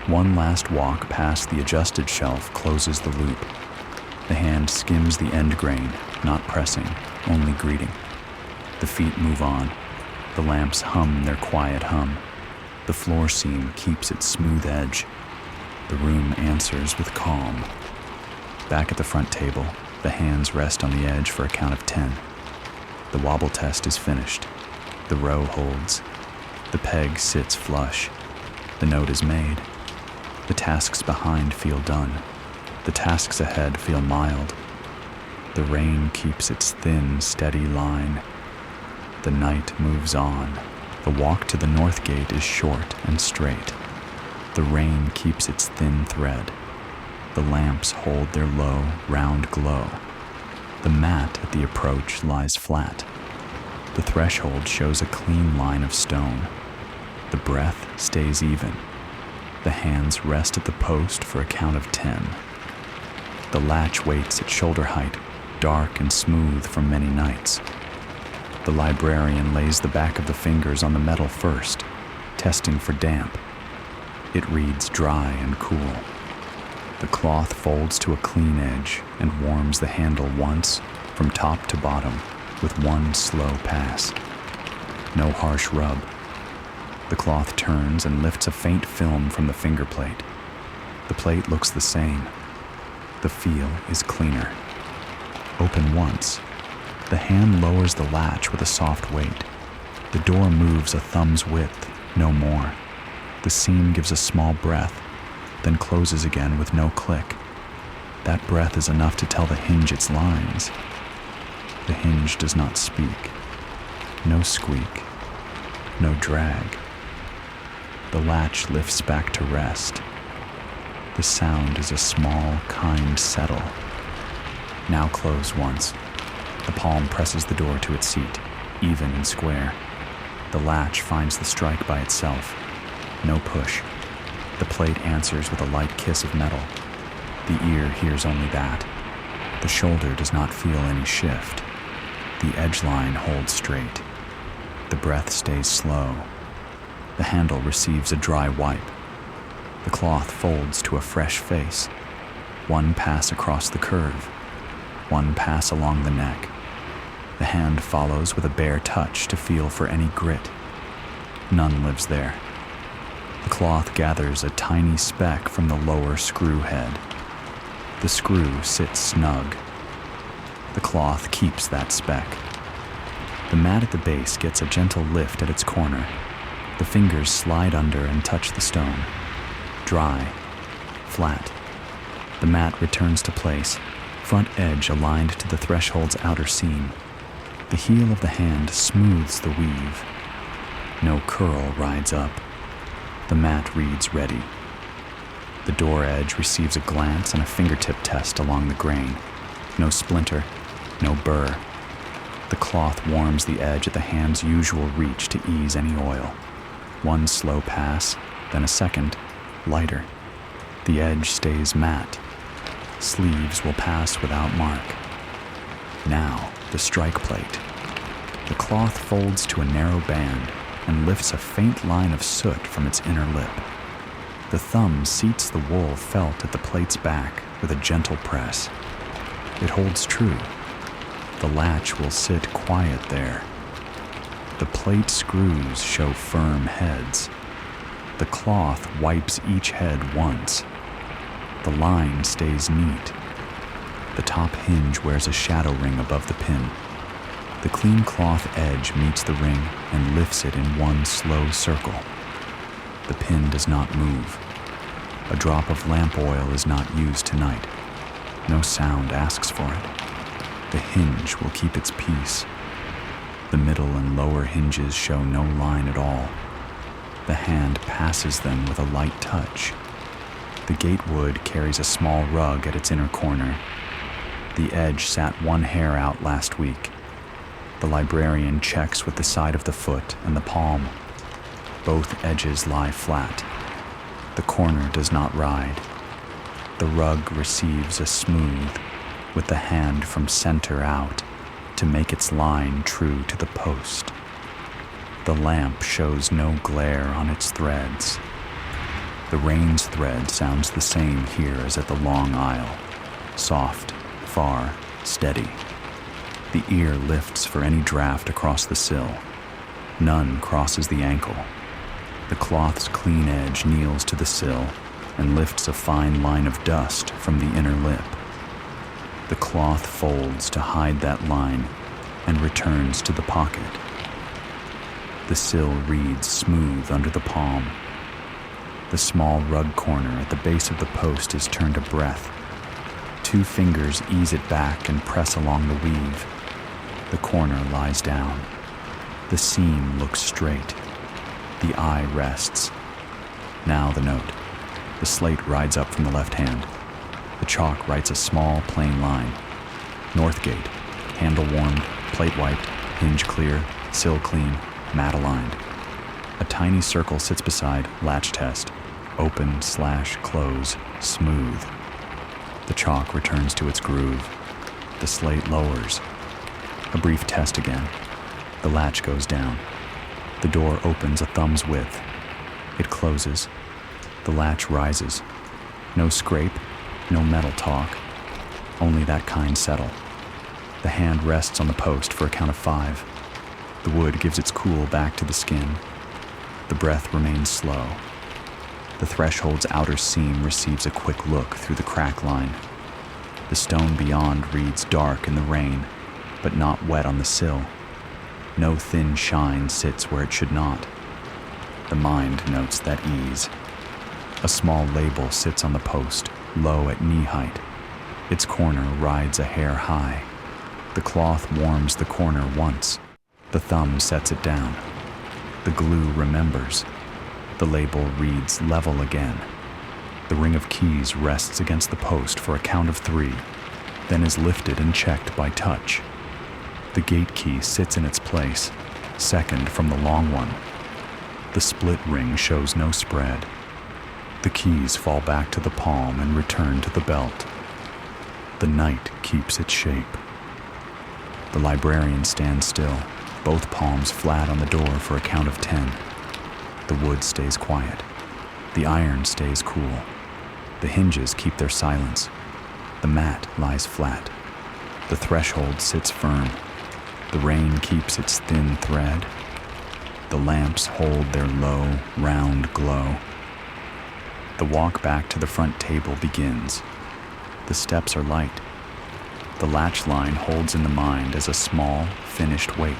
One last walk past the adjusted shelf closes the loop. The hand skims the end grain, not pressing, only greeting. The feet move on. The lamps hum their quiet hum. The floor seam keeps its smooth edge. The room answers with calm. Back at the front table, the hands rest on the edge for a count of 10. The wobble test is finished. The row holds. The peg sits flush. The note is made. The tasks behind feel done. The tasks ahead feel mild. The rain keeps its thin, steady line. The night moves on. The walk to the north gate is short and straight. The rain keeps its thin thread. The lamps hold their low, round glow. The mat at the approach lies flat. The threshold shows a clean line of stone. The breath stays even. The hands rest at the post for a count of 10. The latch waits at shoulder height, dark and smooth from many nights. The librarian lays the back of the fingers on the metal first, testing for damp. It reads dry and cool. The cloth folds to a clean edge and warms the handle once, from top to bottom, with one slow pass. No harsh rub. The cloth turns and lifts a faint film from the finger plate. The plate looks the same. The feel is cleaner. Open once. The hand lowers the latch with a soft weight. The door moves a thumb's width, no more. The seam gives a small breath, then closes again with no click. That breath is enough to tell the hinge its lines. The hinge does not speak. No squeak. No drag. The latch lifts back to rest. The sound is a small, kind settle. Now close once. The palm presses the door to its seat, even and square. The latch finds the strike by itself. No push. The plate answers with a light kiss of metal. The ear hears only that. The shoulder does not feel any shift. The edge line holds straight. The breath stays slow. The handle receives a dry wipe. The cloth folds to a fresh face. One pass across the curve. One pass along the neck. The hand follows with a bare touch to feel for any grit. None lives there. The cloth gathers a tiny speck from the lower screw head. The screw sits snug. The cloth keeps that speck. The mat at the base gets a gentle lift at its corner. The fingers slide under and touch the stone. Dry. Flat. The mat returns to place, front edge aligned to the threshold's outer seam. The heel of the hand smooths the weave. No curl rides up. The mat reads ready. The door edge receives a glance and a fingertip test along the grain. No splinter, no burr. The cloth warms the edge at the hand's usual reach to ease any oil. One slow pass, then a second, lighter. The edge stays matte. Sleeves will pass without mark. Now, the strike plate. The cloth folds to a narrow band and lifts a faint line of soot from its inner lip. The thumb seats the wool felt at the plate's back with a gentle press. It holds true. The latch will sit quiet there. The plate screws show firm heads. The cloth wipes each head once. The line stays neat. The top hinge wears a shadow ring above the pin. The clean cloth edge meets the ring and lifts it in one slow circle. The pin does not move. A drop of lamp oil is not used tonight. No sound asks for it. The hinge will keep its peace. The middle and lower hinges show no line at all. The hand passes them with a light touch. The gatewood carries a small rug at its inner corner. The edge sat one hair out last week. The librarian checks with the side of the foot and the palm. Both edges lie flat. The corner does not ride. The rug receives a smooth, with the hand from center out. to make its line true to the post. The lamp shows no glare on its threads. The rain's thread sounds the same here as at the long aisle, soft, far, steady. The ear lifts for any draft across the sill. None crosses the ankle. The cloth's clean edge kneels to the sill and lifts a fine line of dust from the inner lip. The cloth folds to hide that line and returns to the pocket. The sill reads smooth under the palm. The small rug corner at the base of the post is turned a breath. 2 fingers ease it back and press along the weave. The corner lies down. The seam looks straight. The eye rests. Now the note. The slate rides up from the left hand. The chalk writes a small, plain line. Northgate, handle warmed, plate wiped, hinge clear, sill clean, mat aligned. A tiny circle sits beside latch test, open/close, smooth. The chalk returns to its groove. The slate lowers. A brief test again. The latch goes down. The door opens a thumb's width. It closes. The latch rises. No scrape, no metal talk. Only that kind settle. The hand rests on the post for a count of 5. The wood gives its cool back to the skin. The breath remains slow. The threshold's outer seam receives a quick look through the crack line. The stone beyond reads dark in the rain, but not wet on the sill. No thin shine sits where it should not. The mind notes that ease. A small label sits on the post, low at knee height. Its corner rides a hair high. The cloth warms the corner once. The thumb sets it down. The glue remembers. The label reads level again. The ring of keys rests against the post for a count of 3, then is lifted and checked by touch. The gate key sits in its place, second from the long one. The split ring shows no spread. The keys fall back to the palm and return to the belt. The night keeps its shape. The librarian stands still, both palms flat on the door for a count of 10. The wood stays quiet. The iron stays cool. The hinges keep their silence. The mat lies flat. The threshold sits firm. The rain keeps its thin thread. The lamps hold their low, round glow. The walk back to the front table begins. The steps are light. The latch line holds in the mind as a small, finished weight.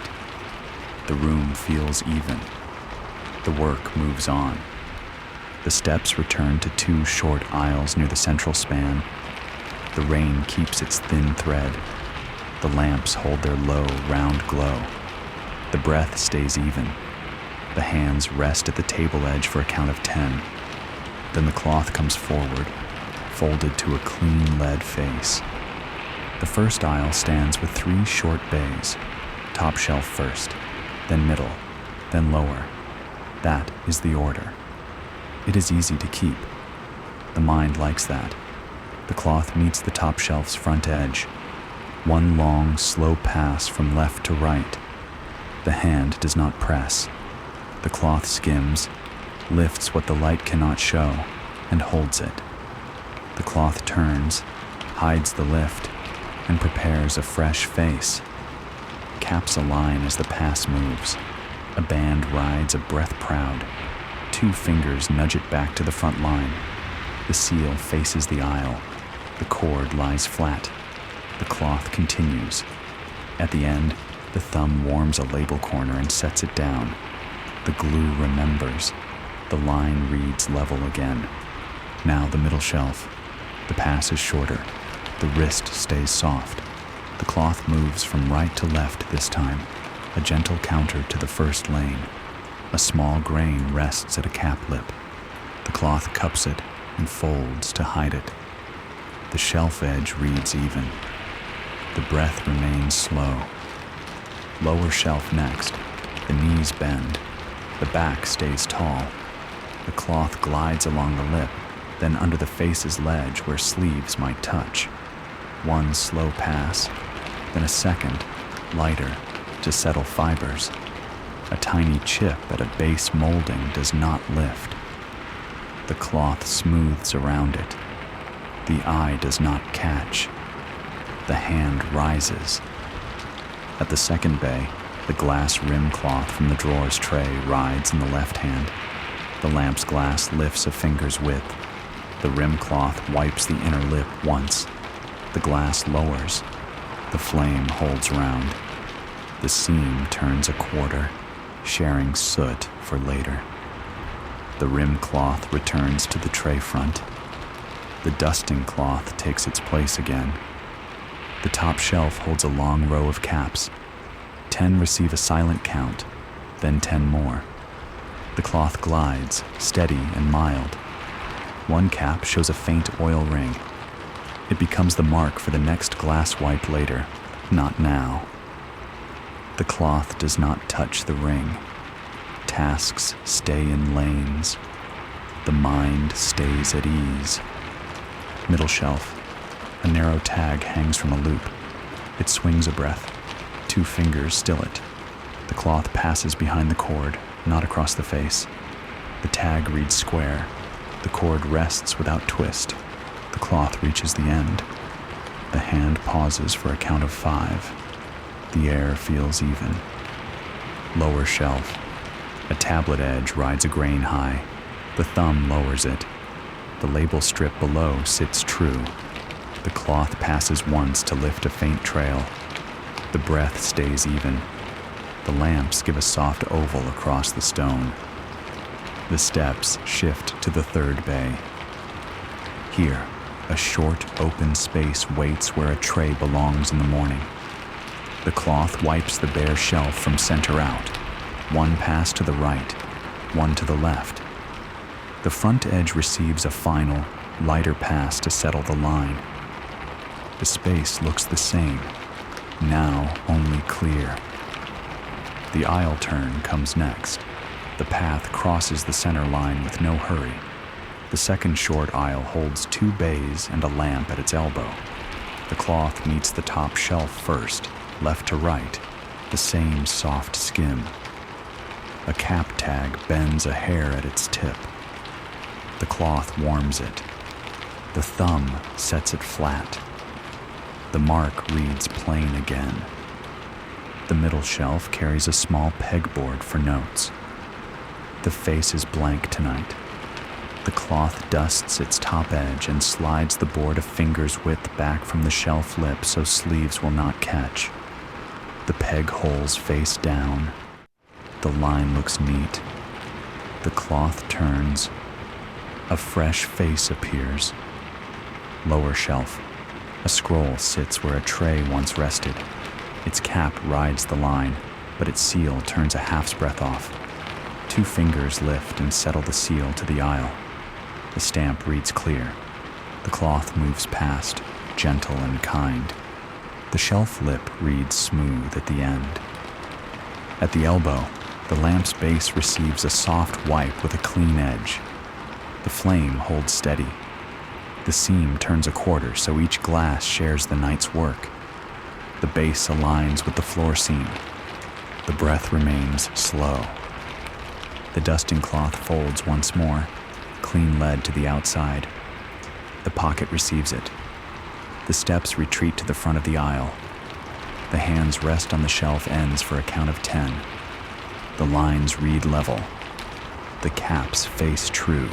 The room feels even. The work moves on. The steps return to 2 short aisles near the central span. The rain keeps its thin thread. The lamps hold their low, round glow. The breath stays even. The hands rest at the table edge for a count of 10. Then the cloth comes forward, folded to a clean lead face. The first aisle stands with 3 short bays, top shelf first, then middle, then lower. That is the order. It is easy to keep. The mind likes that. The cloth meets the top shelf's front edge. One long, slow pass from left to right. The hand does not press. The cloth skims, lifts what the light cannot show, and holds it. The cloth turns, hides the lift, and prepares a fresh face. Caps a line as the pass moves. A band rides a breath proud. 2 fingers nudge it back to the front line. The seal faces the aisle. The cord lies flat. The cloth continues. At the end, the thumb warms a label corner and sets it down. The glue remembers. The line reads level again. Now the middle shelf. The pass is shorter. The wrist stays soft. The cloth moves from right to left this time, a gentle counter to the first lane. A small grain rests at a cap lip. The cloth cups it and folds to hide it. The shelf edge reads even. The breath remains slow. Lower shelf next. The knees bend. The back stays tall. The cloth glides along the lip, then under the face's ledge where sleeves might touch. One slow pass, then a second, lighter to settle fibers. A tiny chip at a base molding does not lift. The cloth smooths around it. The eye does not catch. The hand rises. At the second bay, the glass rim cloth from the drawer's tray rides in the left hand. The lamp's glass lifts a finger's width. The rim cloth wipes the inner lip once. The glass lowers. The flame holds round. The seam turns a quarter, sharing soot for later. The rim cloth returns to the tray front. The dusting cloth takes its place again. The top shelf holds a long row of caps. 10 receive a silent count, then 10 more. The cloth glides, steady and mild. One cap shows a faint oil ring. It becomes the mark for the next glass wipe later, not now. The cloth does not touch the ring. Tasks stay in lanes. The mind stays at ease. Middle shelf. A narrow tag hangs from a loop. It swings a breath. 2 fingers still it. The cloth passes behind the cord, not across the face. The tag reads square. The cord rests without twist. The cloth reaches the end. The hand pauses for a count of 5. The air feels even. Lower shelf. A tablet edge rides a grain high. The thumb lowers it. The label strip below sits true. The cloth passes once to lift a faint trail. The breath stays even. The lamps give a soft oval across the stone. The steps shift to the third bay. Here, a short, open space waits where a tray belongs in the morning. The cloth wipes the bare shelf from center out. 1 pass to the right, 1 to the left. The front edge receives a final, lighter pass to settle the line. The space looks the same, now only clear. The aisle turn comes next. The path crosses the center line with no hurry. The second short aisle holds 2 bays and a lamp at its elbow. The cloth meets the top shelf first, left to right, the same soft skim. A cap tag bends a hair at its tip. The cloth warms it. The thumb sets it flat. The mark reads plain again. The middle shelf carries a small pegboard for notes. The face is blank tonight. The cloth dusts its top edge and slides the board a finger's width back from the shelf lip so sleeves will not catch. The peg holes face down. The line looks neat. The cloth turns. A fresh face appears. Lower shelf. A scroll sits where a tray once rested. Its cap rides the line, but its seal turns a half's breath off. 2 fingers lift and settle the seal to the aisle. The stamp reads clear. The cloth moves past, gentle and kind. The shelf lip reads smooth at the end. At the elbow, the lamp's base receives a soft wipe with a clean edge. The flame holds steady. The seam turns a quarter so each glass shares the night's work. The base aligns with the floor seam. The breath remains slow. The dusting cloth folds once more, clean lead to the outside. The pocket receives it. The steps retreat to the front of the aisle. The hands rest on the shelf ends for a count of 10. The lines read level. The caps face true.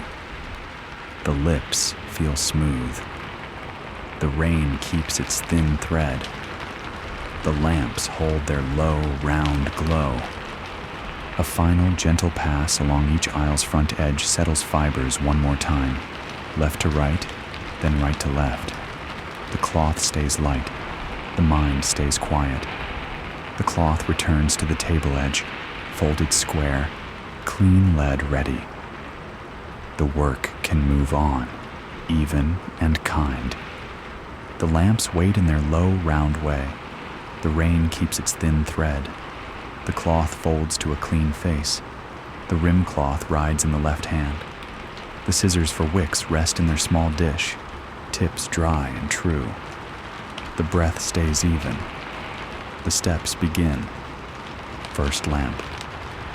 The lips feel smooth. The rain keeps its thin thread. The lamps hold their low, round glow. A final, gentle pass along each aisle's front edge settles fibers one more time, left to right, then right to left. The cloth stays light. The mind stays quiet. The cloth returns to the table edge, folded square, clean lead ready. The work can move on, even and kind. The lamps wait in their low, round way. The rain keeps its thin thread. The cloth folds to a clean face. The rim cloth rides in the left hand. The scissors for wicks rest in their small dish, tips dry and true. The breath stays even. The The steps begin. First lamp.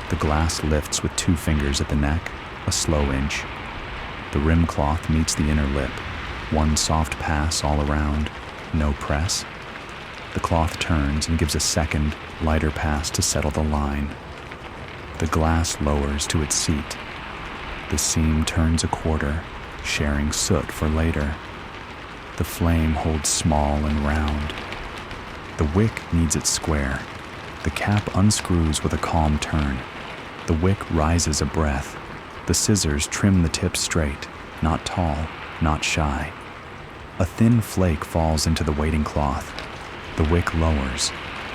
The glass lifts with 2 fingers at the neck, a slow inch. The rim cloth meets the inner lip. 1 soft pass all around, no press. The cloth turns and gives a second, lighter pass to settle the line. The glass lowers to its seat. The seam turns a quarter, sharing soot for later. The flame holds small and round. The wick needs it square. The cap unscrews with a calm turn. The wick rises a breath. The scissors trim the tip straight, not tall, not shy. A thin flake falls into the waiting cloth. The wick lowers.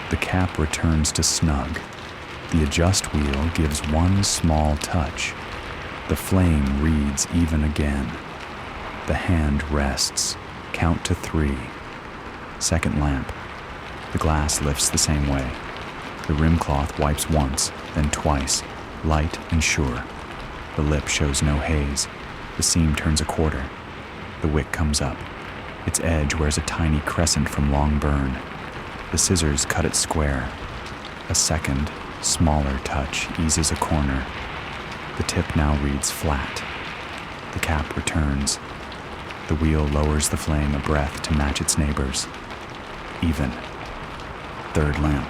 The cap returns to snug. The adjust wheel gives 1 small touch. The flame reads even again. The hand rests. Count to 3. Second lamp. The glass lifts the same way. The rim cloth wipes once, then twice, light and sure. The lip shows no haze. The seam turns a quarter. The wick comes up. Its edge wears a tiny crescent from long burn. The scissors cut it square. A second, smaller touch eases a corner. The tip now reads flat. The cap returns. The wheel lowers the flame a breath to match its neighbors. Even. Third lamp.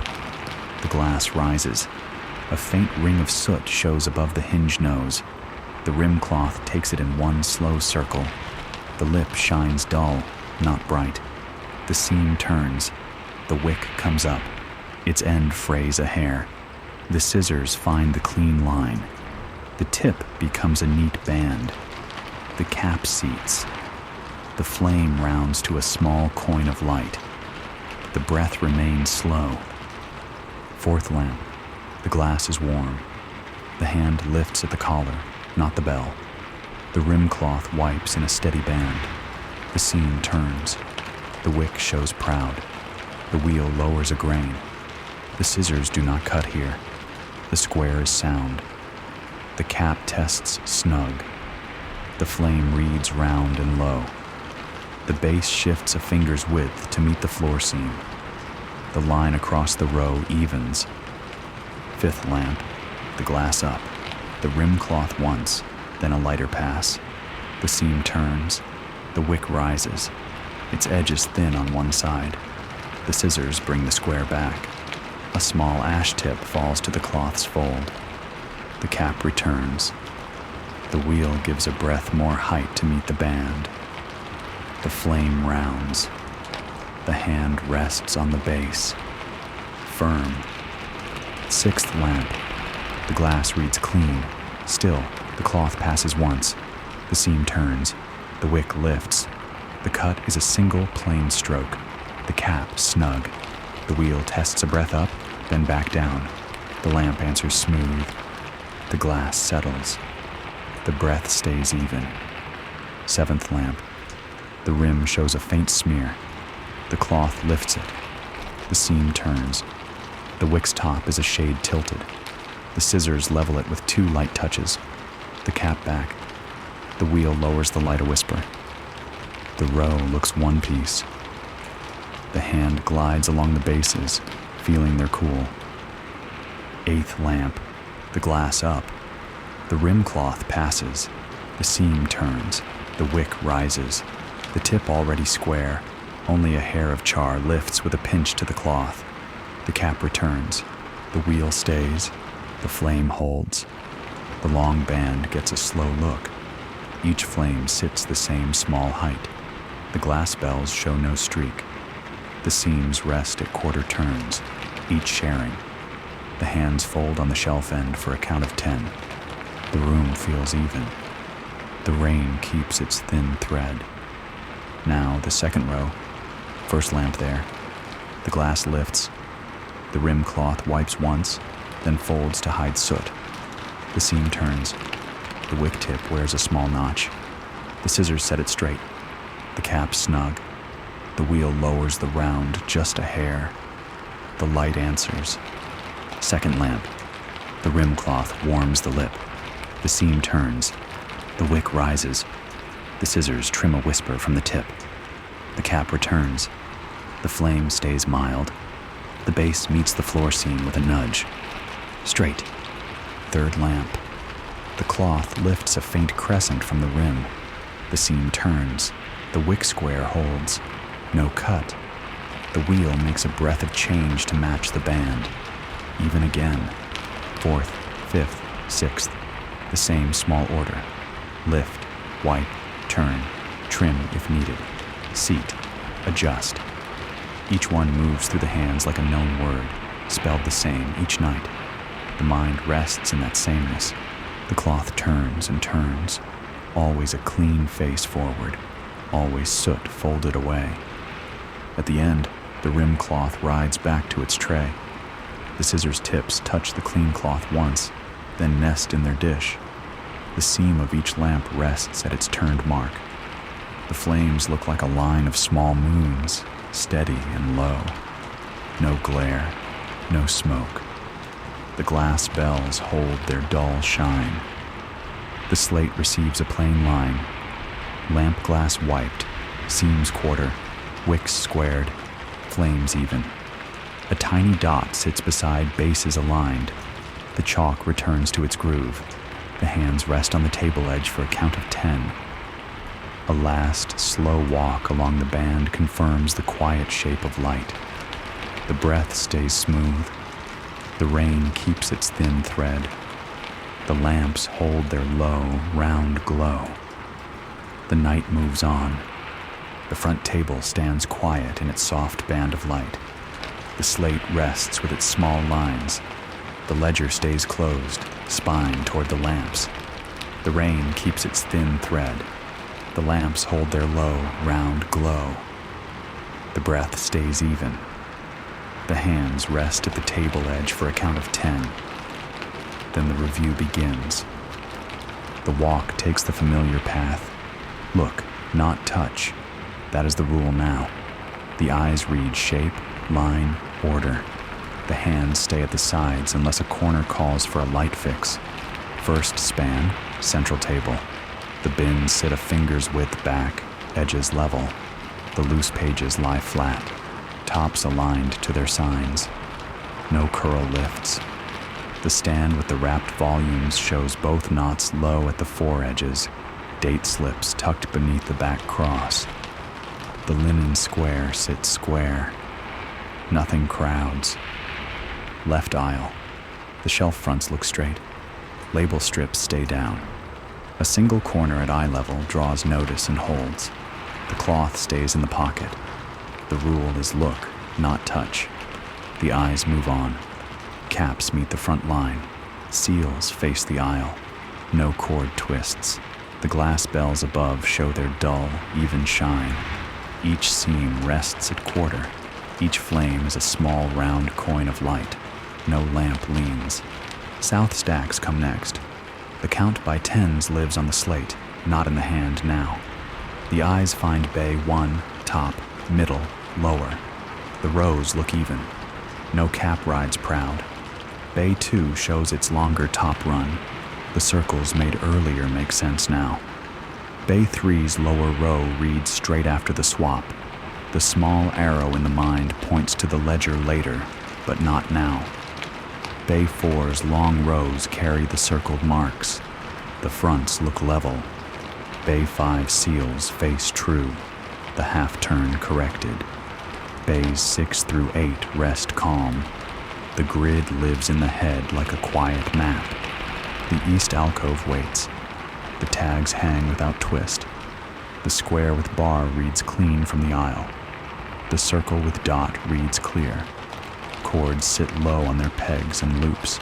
The glass rises. A faint ring of soot shows above the hinge nose. The rim cloth takes it in 1 slow circle. The lip shines dull, not bright. The seam turns. The wick comes up. Its end frays a hair. The scissors find the clean line. The tip becomes a neat band. The cap seats. The flame rounds to a small coin of light. The breath remains slow. Fourth lamp. The glass is warm. The hand lifts at the collar, not the bell. The rim cloth wipes in a steady band. The seam turns. The wick shows proud. The wheel lowers a grain. The scissors do not cut here. The square is sound. The cap tests snug. The flame reads round and low. The base shifts a finger's width to meet the floor seam. The line across the row evens. Fifth lamp, the glass up. The rim cloth once, then a lighter pass. The seam turns. The wick rises. Its edge is thin on one side. The scissors bring the square back. A small ash tip falls to the cloth's fold. The cap returns. The wheel gives a breath more height to meet the band. The flame rounds. The hand rests on the base. Firm. Sixth lamp. The glass reads clean. Still, the cloth passes once. The seam turns. The wick lifts. The cut is a single plain stroke. The cap snug. The wheel tests a breath up, then back down. The lamp answers smooth. The glass settles. The breath stays even. Seventh lamp. The rim shows a faint smear. The cloth lifts it. The seam turns. The wick's top is a shade tilted. The scissors level it with 2 light touches. The cap back. The wheel lowers the light a whisper. The row looks one piece. The hand glides along the bases, feeling their cool. Eighth lamp. The glass up. The rim cloth passes. The seam turns. The wick rises. The tip already square. Only a hair of char lifts with a pinch to the cloth. The cap returns. The wheel stays. The flame holds. The long band gets a slow look. Each flame sits the same small height. The glass bells show no streak. The seams rest at quarter turns, each sharing. The hands fold on the shelf end for a count of 10. The room feels even. The rain keeps its thin thread. Now the second row. First lamp there. The glass lifts. The rim cloth wipes once, then folds to hide soot. The seam turns. The wick tip wears a small notch. The scissors set it straight. The cap snug. The wheel lowers the round just a hair. The light answers. Second lamp. The rim cloth warms the lip. The seam turns. The wick rises. The scissors trim a whisper from the tip. The cap returns. The flame stays mild. The base meets the floor seam with a nudge. Straight. Third lamp. The cloth lifts a faint crescent from the rim. The seam turns. The wick square holds. No cut. The wheel makes a breath of change to match the band. Even again. Fourth, fifth, sixth. The same small order. Lift, wipe, turn, trim if needed. Seat, adjust. Each one moves through the hands like a known word, spelled the same each night. The mind rests in that sameness. The cloth turns and turns, always a clean face forward, always soot folded away. At the end, the rim cloth rides back to its tray. The scissors tips touch the clean cloth once, then nest in their dish. The seam of each lamp rests at its turned mark. The flames look like a line of small moons, steady and low. No glare, no smoke. The glass bells hold their dull shine. The slate receives a plain line. Lamp glass wiped, seams quarter, wicks squared, flames even. A tiny dot sits beside bases aligned. The chalk returns to its groove. The hands rest on the table edge for a count of 10. A last, slow walk along the band confirms the quiet shape of light. The breath stays smooth. The rain keeps its thin thread. The lamps hold their low, round glow. The night moves on. The front table stands quiet in its soft band of light. The slate rests with its small lines. The ledger stays closed, spine toward the lamps. The rain keeps its thin thread. The lamps hold their low, round glow. The breath stays even. The hands rest at the table edge for a count of 10. Then the review begins. The walk takes the familiar path. Look, not touch. That is the rule now. The eyes read shape, line, order. The hands stay at the sides unless a corner calls for a light fix. First span, central table. The bins sit a finger's width back, edges level. The loose pages lie flat, tops aligned to their signs. No curl lifts. The stand with the wrapped volumes shows both knots low at the fore edges, date slips tucked beneath the back cross. The linen square sits square. Nothing crowds. Left aisle. The shelf fronts look straight. Label strips stay down. A single corner at eye level draws notice and holds. The cloth stays in the pocket. The rule is look, not touch. The eyes move on. Caps meet the front line. Seals face the aisle. No cord twists. The glass bells above show their dull, even shine. Each seam rests at quarter. Each flame is a small round coin of light. No lamp leans. South stacks come next. The count by tens lives on the slate, not in the hand now. The eyes find bay 1, top, middle, lower. The rows look even. No cap rides proud. Bay 2 shows its longer top run. The circles made earlier make sense now. Bay 3's lower row reads straight after the swap. The small arrow in the mind points to the ledger later, but not now. Bay 4's long rows carry the circled marks. The fronts look level. Bay 5 seals face true, the half-turn corrected. Bays 6 through 8 rest calm. The grid lives in the head like a quiet map. The east alcove waits. The tags hang without twist. The square with bar reads clean from the aisle. The circle with dot reads clear. Cords sit low on their pegs and loops.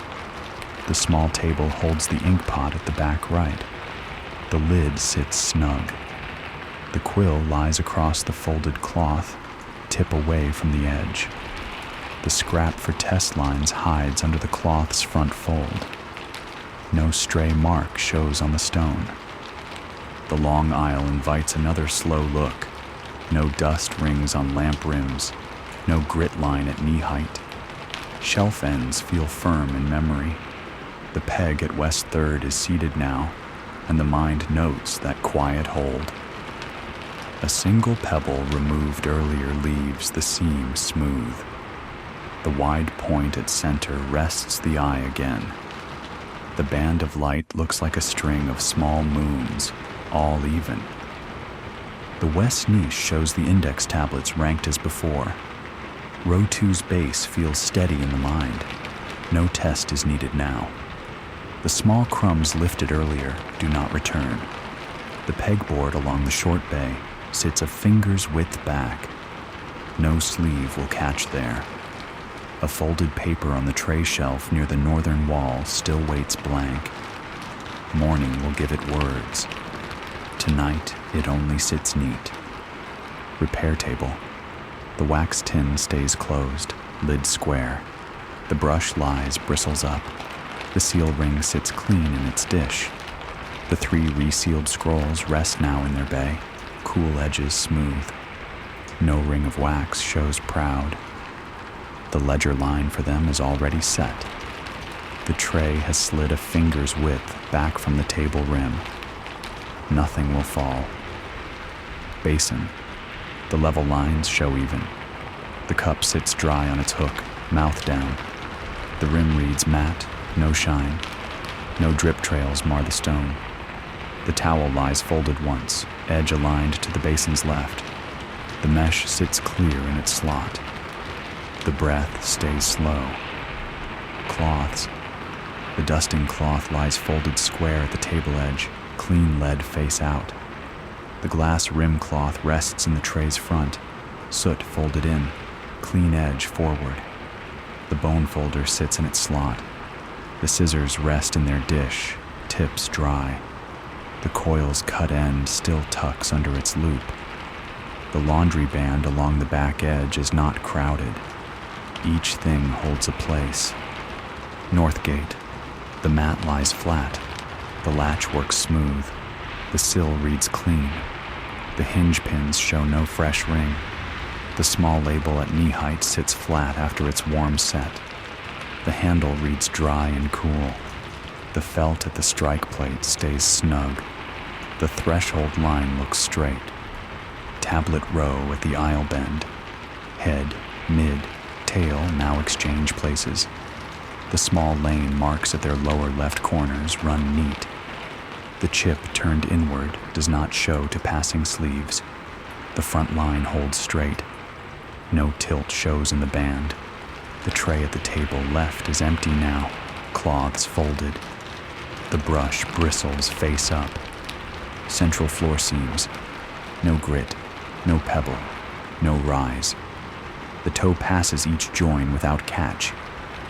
The small table holds the ink pot at the back right. The lid sits snug. The quill lies across the folded cloth, tip away from the edge. The scrap for test lines hides under the cloth's front fold. No stray mark shows on the stone. The long aisle invites another slow look. No dust rings on lamp rims. No grit line at knee height. Shelf ends feel firm in memory. The peg at West 3rd is seated now, and the mind notes that quiet hold. A single pebble removed earlier leaves the seam smooth. The wide point at center rests the eye again. The band of light looks like a string of small moons, all even. The west niche shows the index tablets ranked as before. Row 2's base feels steady in the mind. No test is needed now. The small crumbs lifted earlier do not return. The pegboard along the short bay sits a finger's width back. No sleeve will catch there. A folded paper on the tray shelf near the northern wall still waits blank. Morning will give it words. Tonight, it only sits neat. Repair table. The wax tin stays closed, lid square. The brush lies bristles up. The seal ring sits clean in its dish. The 3 resealed scrolls rest now in their bay, cool edges smooth. No ring of wax shows proud. The ledger line for them is already set. The tray has slid a finger's width back from the table rim. Nothing will fall. Basin. The level lines show even. The cup sits dry on its hook, mouth down. The rim reads matte, no shine. No drip trails mar the stone. The towel lies folded once, edge aligned to the basin's left. The mesh sits clear in its slot. The breath stays slow. Cloths. The dusting cloth lies folded square at the table edge, clean lead face out. The glass rim cloth rests in the tray's front, soot folded in, clean edge forward. The bone folder sits in its slot. The scissors rest in their dish, tips dry. The coil's cut end still tucks under its loop. The laundry band along the back edge is not crowded. Each thing holds a place. Northgate. The mat lies flat. The latch works smooth. The sill reads clean. The hinge pins show no fresh ring. The small label at knee height sits flat after its warm set. The handle reads dry and cool. The felt at the strike plate stays snug. The threshold line looks straight. Tablet row at the aisle bend. Head, mid, tail now exchange places. The small lane marks at their lower left corners run neat. The chip turned inward does not show to passing sleeves. The front line holds straight. No tilt shows in the band. The tray at the table left is empty now, cloths folded. The brush bristles face up. Central floor seams. No grit, no pebble, no rise. The toe passes each join without catch.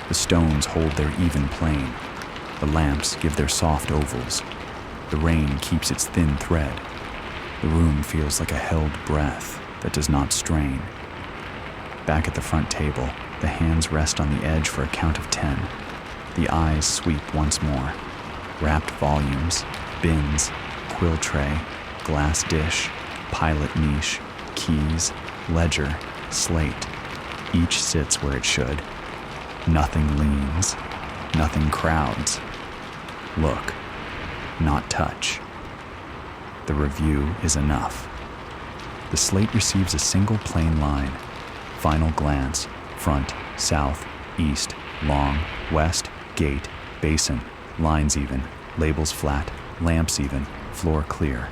The stones hold their even plane. The lamps give their soft ovals. The rain keeps its thin thread. The room feels like a held breath that does not strain. Back at the front table, the hands rest on the edge for a count of 10. The eyes sweep once more. Wrapped volumes, bins, quill tray, glass dish, pilot niche, keys, ledger, slate. Each sits where it should. Nothing leans. Nothing crowds. Look, not touch. The review is enough. The slate receives a single plain line. Final glance, front, south, east, long, west, gate, basin, lines even, labels flat, lamps even, floor clear.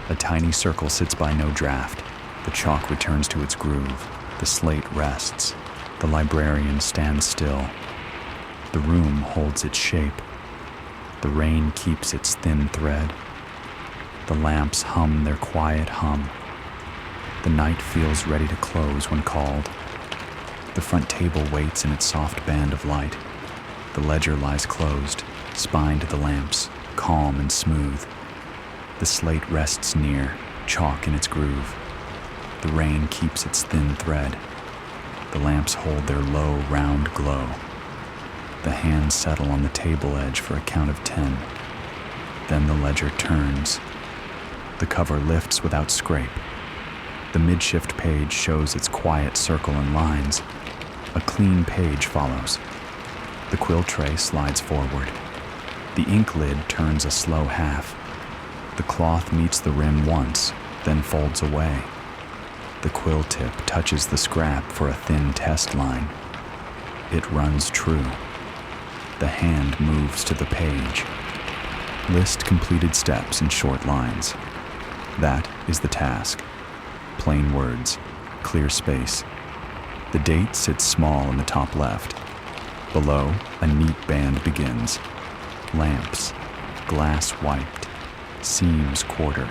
A tiny circle sits by no draft. The chalk returns to its groove. The slate rests. The librarian stands still. The room holds its shape. The rain keeps its thin thread. The lamps hum their quiet hum. The night feels ready to close when called. The front table waits in its soft band of light. The ledger lies closed, spine to the lamps, calm and smooth. The slate rests near, chalk in its groove. The rain keeps its thin thread. The lamps hold their low, round glow. The hands settle on the table edge for a count of 10. Then the ledger turns. The cover lifts without scrape. The midshift page shows its quiet circle and lines. A clean page follows. The quill tray slides forward. The ink lid turns a slow half. The cloth meets the rim once, then folds away. The quill tip touches the scrap for a thin test line. It runs true. The hand moves to the page. List completed steps in short lines. That is the task. Plain words, clear space. The date sits small in the top left. Below, a neat band begins. Lamps, glass wiped, seams quarter,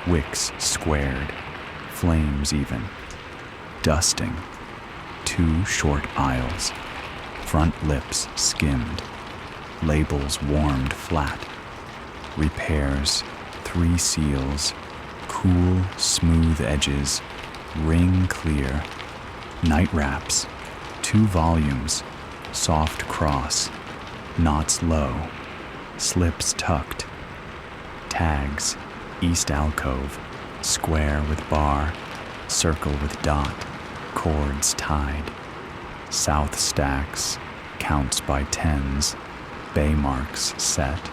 wicks squared, flames even. Dusting, 2 short aisles, front lips skimmed, labels warmed flat. Repairs, 3 seals, cool, smooth edges, ring clear. Night wraps, 2 volumes, soft cross, knots low, slips tucked. Tags, east alcove, square with bar, circle with dot, cords tied. South stacks, counts by 10s, bay marks set,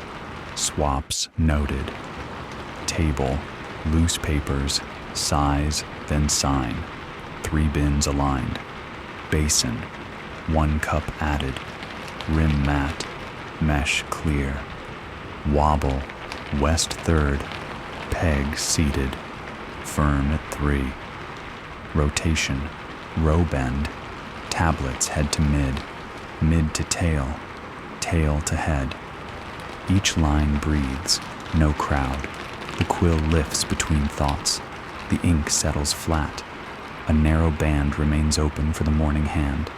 swaps noted. Table, loose papers, size, then sign. 3 bins aligned. Basin, 1 cup added. Rim mat, mesh clear. Wobble, west 3rd, peg seated. Firm at 3. Rotation, row bend. Tablets head to mid, mid to tail, tail to head. Each line breathes, no crowd. The quill lifts between thoughts. The ink settles flat. A narrow band remains open for the morning hand.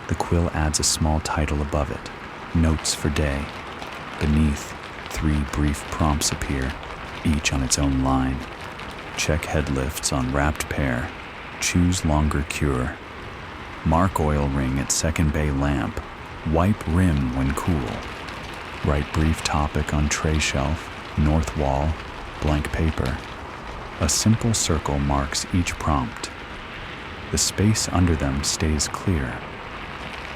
The quill adds a small title above it, Notes for Day. Beneath, 3 brief prompts appear, each on its own line. Check head lifts on wrapped pair. Choose longer cure. Mark oil ring at second bay lamp. Wipe rim when cool. Write brief topic on tray shelf, north wall, blank paper. A simple circle marks each prompt. The space under them stays clear.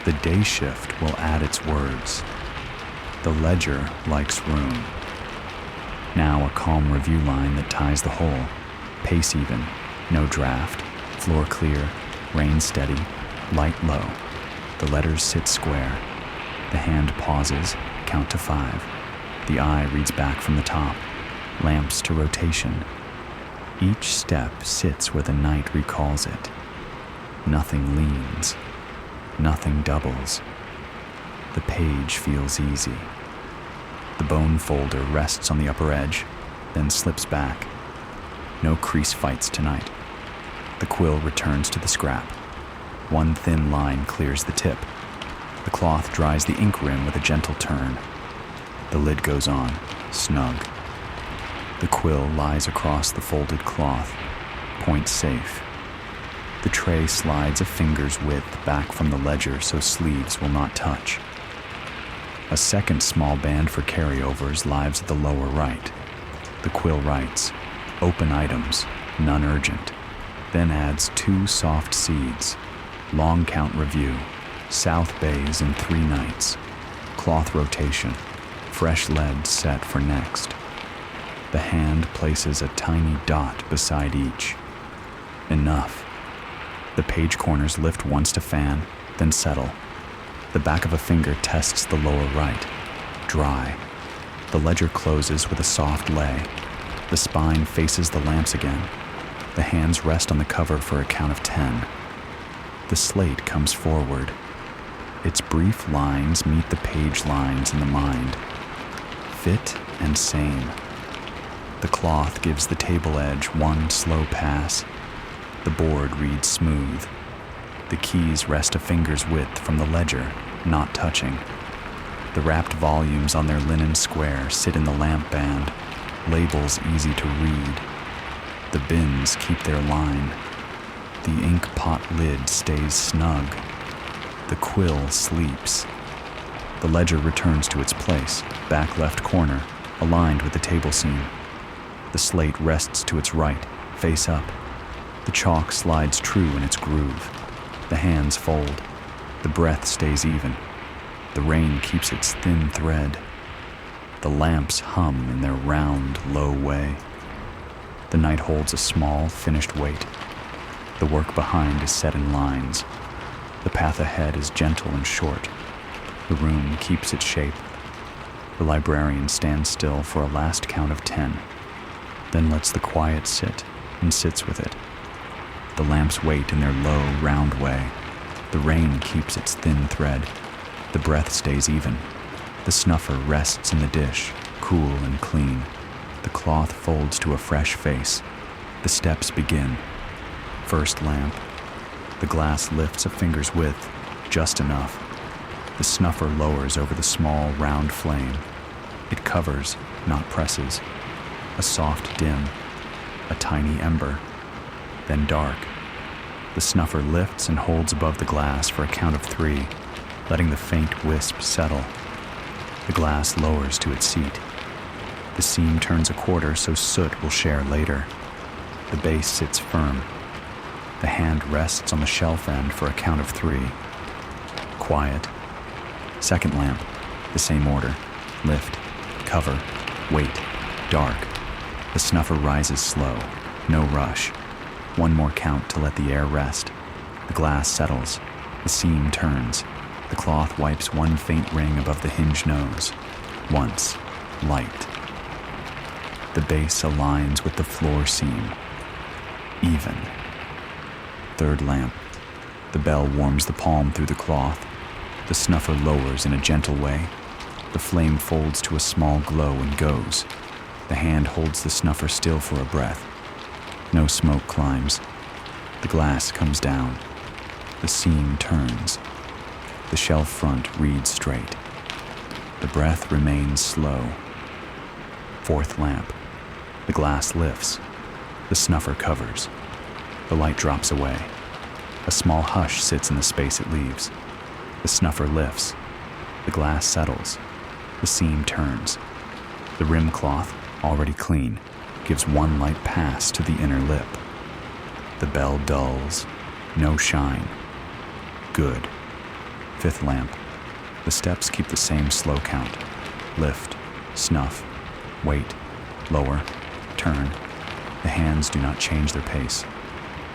The day shift will add its words. The ledger likes room. Now a calm review line that ties the whole. Pace even, no draft, floor clear, rain steady, light low. The letters sit square. The hand pauses, count to 5. The eye reads back from the top. Lamps to rotation. Each step sits where the night recalls it. Nothing leans. Nothing doubles. The page feels easy. The bone folder rests on the upper edge, then slips back. No crease fights tonight. The quill returns to the scrap. 1 thin line clears the tip. The cloth dries the ink rim with a gentle turn. The lid goes on, snug. The quill lies across the folded cloth, point safe. The tray slides a finger's width back from the ledger so sleeves will not touch. A second small band for carryovers lies at the lower right. The quill writes, open items, none urgent. Then adds 2 soft seeds. Long count review, South Bays in 3 nights. Cloth rotation, fresh lead set for next. The hand places a tiny dot beside each. Enough. The page corners lift once to fan, then settle. The back of a finger tests the lower right. Dry. The ledger closes with a soft lay. The spine faces the lamps again. The hands rest on the cover for a count of 10. The slate comes forward. Its brief lines meet the page lines in the mind. Fit and same. The cloth gives the table edge 1 slow pass. The board reads smooth. The keys rest a finger's width from the ledger, not touching. The wrapped volumes on their linen square sit in the lamp band, labels easy to read. The bins keep their line. The ink pot lid stays snug. The quill sleeps. The ledger returns to its place, back left corner, aligned with the table seam. The slate rests to its right, face up. The chalk slides true in its groove. The hands fold. The breath stays even. The rain keeps its thin thread. The lamps hum in their round, low way. The night holds a small, finished weight. The work behind is set in lines. The path ahead is gentle and short. The room keeps its shape. The librarian stands still for a last count of 10, then lets the quiet sit and sits with it. The lamps wait in their low, round way. The rain keeps its thin thread. The breath stays even. The snuffer rests in the dish, cool and clean. The cloth folds to a fresh face. The steps begin. First lamp. The glass lifts a finger's width, just enough. The snuffer lowers over the small, round flame. It covers, not presses. A soft dim, a tiny ember, then dark. The snuffer lifts and holds above the glass for a count of 3, letting the faint wisp settle. The glass lowers to its seat. The seam turns a quarter so soot will share later. The base sits firm. The hand rests on the shelf end for a count of 3. Quiet. Second lamp, the same order. Lift, cover, wait, dark. The snuffer rises slow, no rush. One more count to let the air rest. The glass settles. The seam turns. The cloth wipes one faint ring above the hinge nose. Once, light. The base aligns with the floor seam. Even. Third lamp. The bell warms the palm through the cloth. The snuffer lowers in a gentle way. The flame folds to a small glow and goes. The hand holds the snuffer still for a breath. No smoke climbs. The glass comes down. The seam turns. The shelf front reads straight. The breath remains slow. Fourth lamp. The glass lifts. The snuffer covers. The light drops away. A small hush sits in the space it leaves. The snuffer lifts. The glass settles. The seam turns. The rim cloth, already clean, gives one light pass to the inner lip. The bell dulls. No shine. Good. Fifth lamp. The steps keep the same slow count. Lift, snuff, wait, lower, turn. The hands do not change their pace.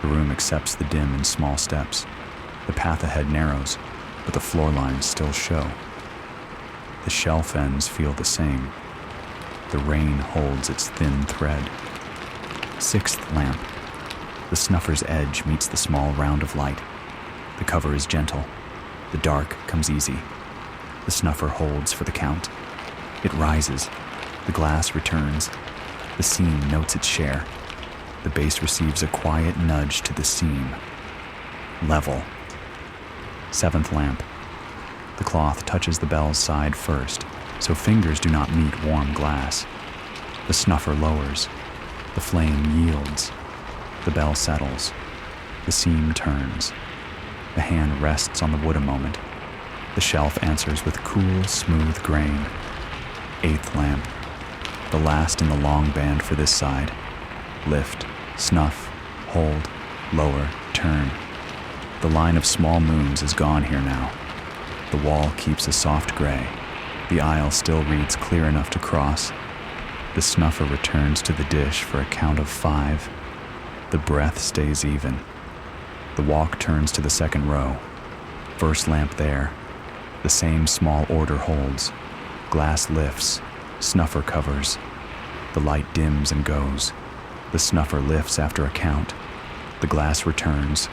The room accepts the dim in small steps. The path ahead narrows, but the floor lines still show. The shelf ends feel the same. The rain holds its thin thread. Sixth lamp. The snuffer's edge meets the small round of light. The cover is gentle. The dark comes easy. The snuffer holds for the count. It rises. The glass returns. The seam notes its share. The base receives a quiet nudge to the seam. Level. Seventh lamp. The cloth touches the bell's side first, so fingers do not meet warm glass. The snuffer lowers. The flame yields. The bell settles. The seam turns. The hand rests on the wood a moment. The shelf answers with cool, smooth grain. Eighth lamp. The last in the long band for this side. Lift, snuff, hold, lower, turn. The line of small moons is gone here now. The wall keeps a soft gray. The aisle still reads clear enough to cross. The snuffer returns to the dish for a count of 5. The breath stays even. The walk turns to the second row. First lamp there. The same small order holds. Glass lifts. Snuffer covers. The light dims and goes. The snuffer lifts after a count. The glass returns.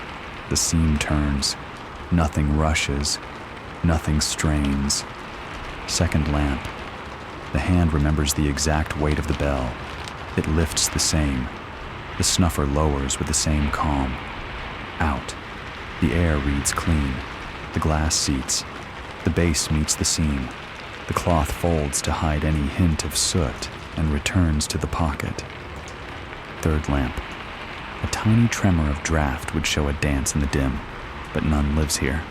The seam turns. Nothing rushes. Nothing strains. Second lamp. The hand remembers the exact weight of the bell. It lifts the same. The snuffer lowers with the same calm. Out. The air reads clean. The glass seats. The base meets the seam. The cloth folds to hide any hint of soot and returns to the pocket. Third lamp. A tiny tremor of draft would show a dance in the dim, but none lives here.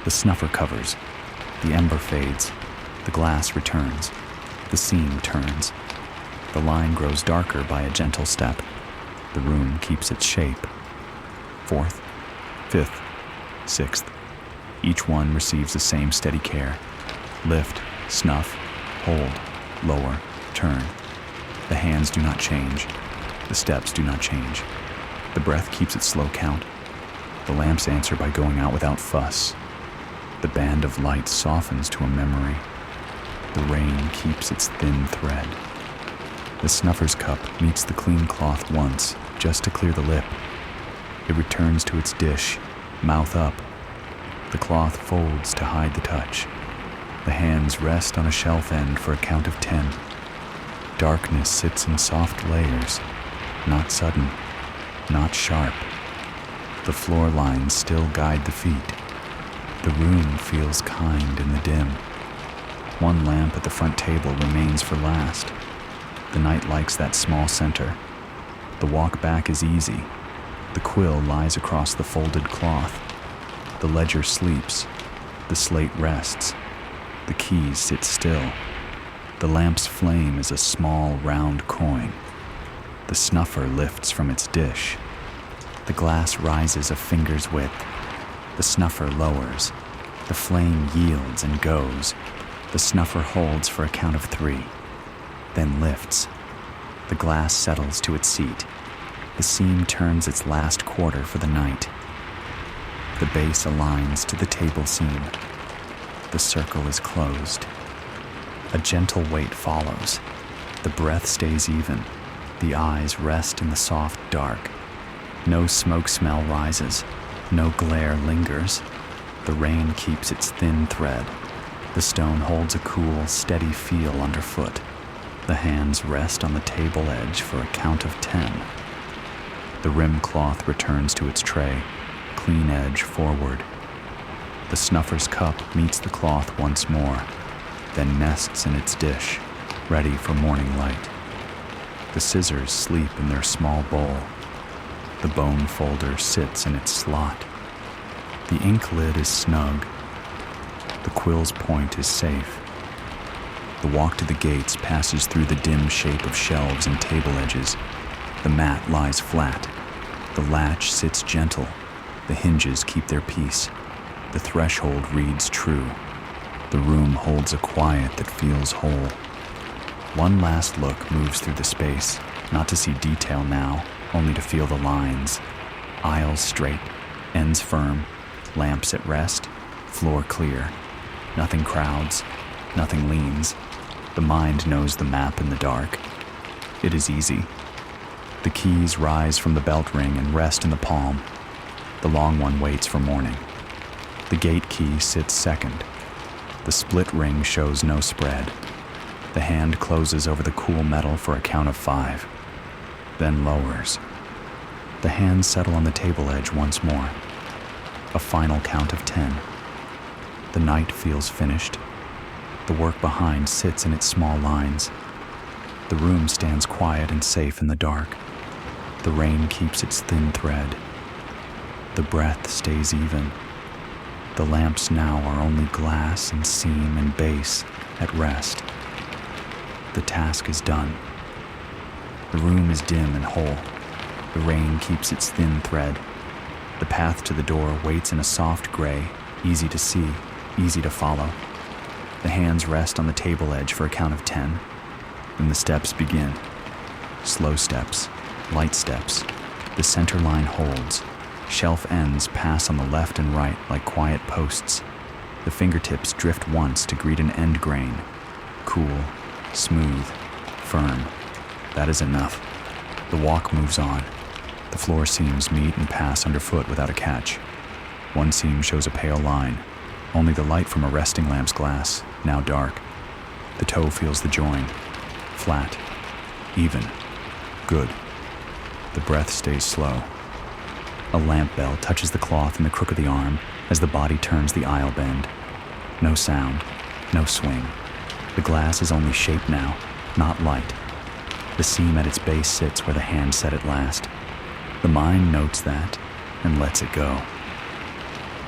The snuffer covers. The ember fades. The glass returns. The seam turns. The line grows darker by a gentle step. The room keeps its shape. Fourth, fifth, sixth. Each one receives the same steady care. Lift, snuff, hold, lower, turn. The hands do not change. The steps do not change. The breath keeps its slow count. The lamps answer by going out without fuss. The band of light softens to a memory. The rain keeps its thin thread. The snuffer's cup meets the clean cloth once, just to clear the lip. It returns to its dish, mouth up. The cloth folds to hide the touch. The hands rest on a shelf end for a count of 10. Darkness sits in soft layers, not sudden, not sharp. The floor lines still guide the feet. The room feels kind in the dim. One lamp at the front table remains for last. The night likes that small center. The walk back is easy. The quill lies across the folded cloth. The ledger sleeps. The slate rests. The keys sit still. The lamp's flame is a small, round coin. The snuffer lifts from its dish. The glass rises a finger's width. The snuffer lowers. The flame yields and goes. The snuffer holds for a count of 3, then lifts. The glass settles to its seat. The seam turns its last quarter for the night. The base aligns to the table seam. The circle is closed. A gentle weight follows. The breath stays even. The eyes rest in the soft dark. No smoke smell rises. No glare lingers. The rain keeps its thin thread. The stone holds a cool, steady feel underfoot. The hands rest on the table edge for a count of 10. The rim cloth returns to its tray, clean edge forward. The snuffer's cup meets the cloth once more, then nests in its dish, ready for morning light. The scissors sleep in their small bowl. The bone folder sits in its slot. The ink lid is snug. The quill's point is safe. The walk to the gates passes through the dim shape of shelves and table edges. The mat lies flat. The latch sits gentle. The hinges keep their peace. The threshold reads true. The room holds a quiet that feels whole. One last look moves through the space, not to see detail now, only to feel the lines. Aisles straight, ends firm, lamps at rest, floor clear. Nothing crowds, nothing leans. The mind knows the map in the dark. It is easy. The keys rise from the belt ring and rest in the palm. The long one waits for morning. The gate key sits second. The split ring shows no spread. The hand closes over the cool metal for a count of 5, then lowers. The hands settle on the table edge once more. A final count of 10. The night feels finished. The work behind sits in its small lines. The room stands quiet and safe in the dark. The rain keeps its thin thread. The breath stays even. The lamps now are only glass and seam and base at rest. The task is done. The room is dim and whole. The rain keeps its thin thread. The path to the door waits in a soft gray, easy to see, easy to follow. The hands rest on the table edge for a count of 10. Then the steps begin. Slow steps, light steps. The center line holds. Shelf ends pass on the left and right like quiet posts. The fingertips drift once to greet an end grain. Cool, smooth, firm. That is enough. The walk moves on. The floor seams meet and pass underfoot without a catch. One seam shows a pale line. Only the light from a resting lamp's glass, now dark. The toe feels the join. Flat. Even. Good. The breath stays slow. A lamp bell touches the cloth in the crook of the arm as the body turns the aisle bend. No sound. No swing. The glass is only shape now, not light. The seam at its base sits where the hand set it last. The mind notes that and lets it go.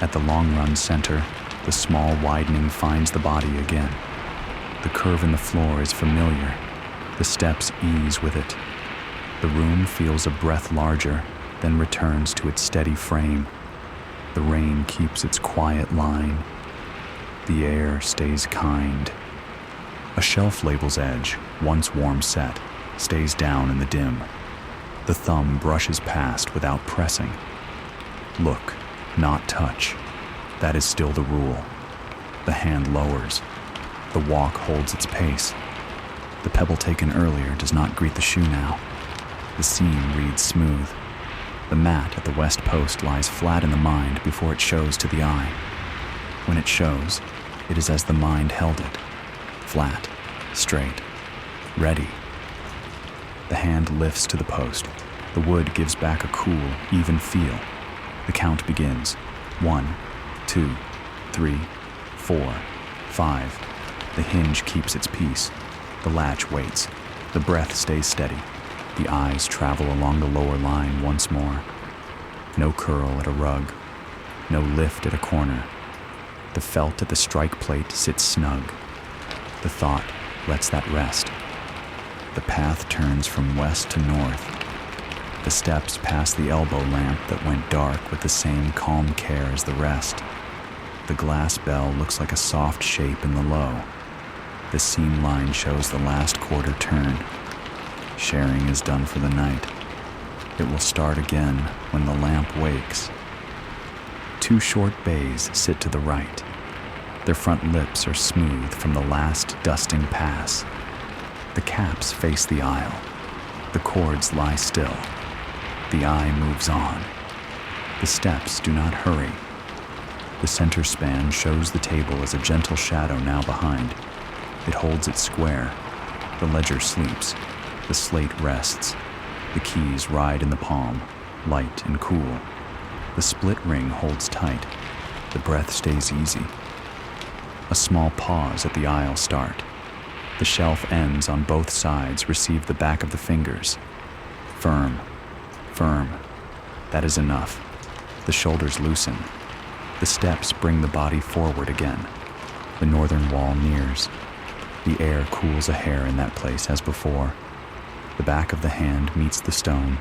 At the long run center, the small widening finds the body again. The curve in the floor is familiar. The steps ease with it. The room feels a breath larger, then returns to its steady frame. The rain keeps its quiet line. The air stays kind. A shelf label's edge, once warm set, stays down in the dim. The thumb brushes past without pressing. Look, not touch. That is still the rule. The hand lowers. The walk holds its pace. The pebble taken earlier does not greet the shoe now. The seam reads smooth. The mat at the west post lies flat in the mind before it shows to the eye. When it shows, it is as the mind held it, flat, straight, ready. The hand lifts to the post. The wood gives back a cool, even feel. The count begins. 1, 2, 3, 4, 5. The hinge keeps its peace. The latch waits. The breath stays steady. The eyes travel along the lower line once more. No curl at a rug. No lift at a corner. The felt at the strike plate sits snug. The thought lets that rest. The path turns from west to north. The steps pass the elbow lamp that went dark with the same calm care as the rest. The glass bell looks like a soft shape in the low. The seam line shows the last quarter turn. Sharing is done for the night. It will start again when the lamp wakes. 2 short bays sit to the right. Their front lips are smooth from the last dusting pass. The caps face the aisle. The cords lie still. The eye moves on. The steps do not hurry. The center span shows the table as a gentle shadow now behind. It holds it square. The ledger sleeps. The slate rests. The keys ride in the palm, light and cool. The split ring holds tight. The breath stays easy. A small pause at the aisle start. The shelf ends on both sides receive the back of the fingers. Firm, firm. That is enough. The shoulders loosen. The steps bring the body forward again. The northern wall nears. The air cools a hair in that place as before. The back of the hand meets the stone.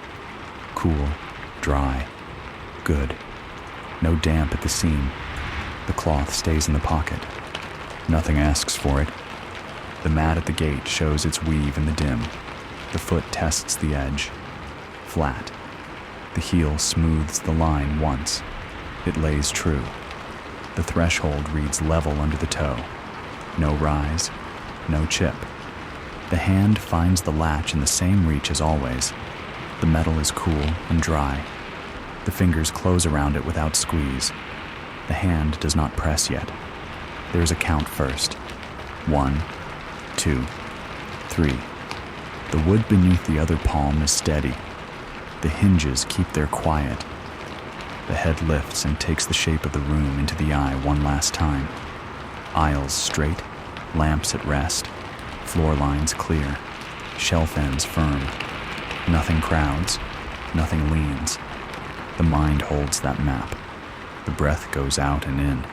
Cool, dry, good. No damp at the seam. The cloth stays in the pocket. Nothing asks for it. The mat at the gate shows its weave in the dim. The foot tests the edge. Flat. The heel smooths the line once. It lays true. The threshold reads level under the toe. No rise, no chip. The hand finds the latch in the same reach as always. The metal is cool and dry. The fingers close around it without squeeze. The hand does not press yet. There is a count first. 1, 2, 3. The wood beneath the other palm is steady. The hinges keep their quiet. The head lifts and takes the shape of the room into the eye one last time. Aisles straight, lamps at rest, floor lines clear, shelf ends firm. Nothing crowds, nothing leans. The mind holds that map. The breath goes out and in.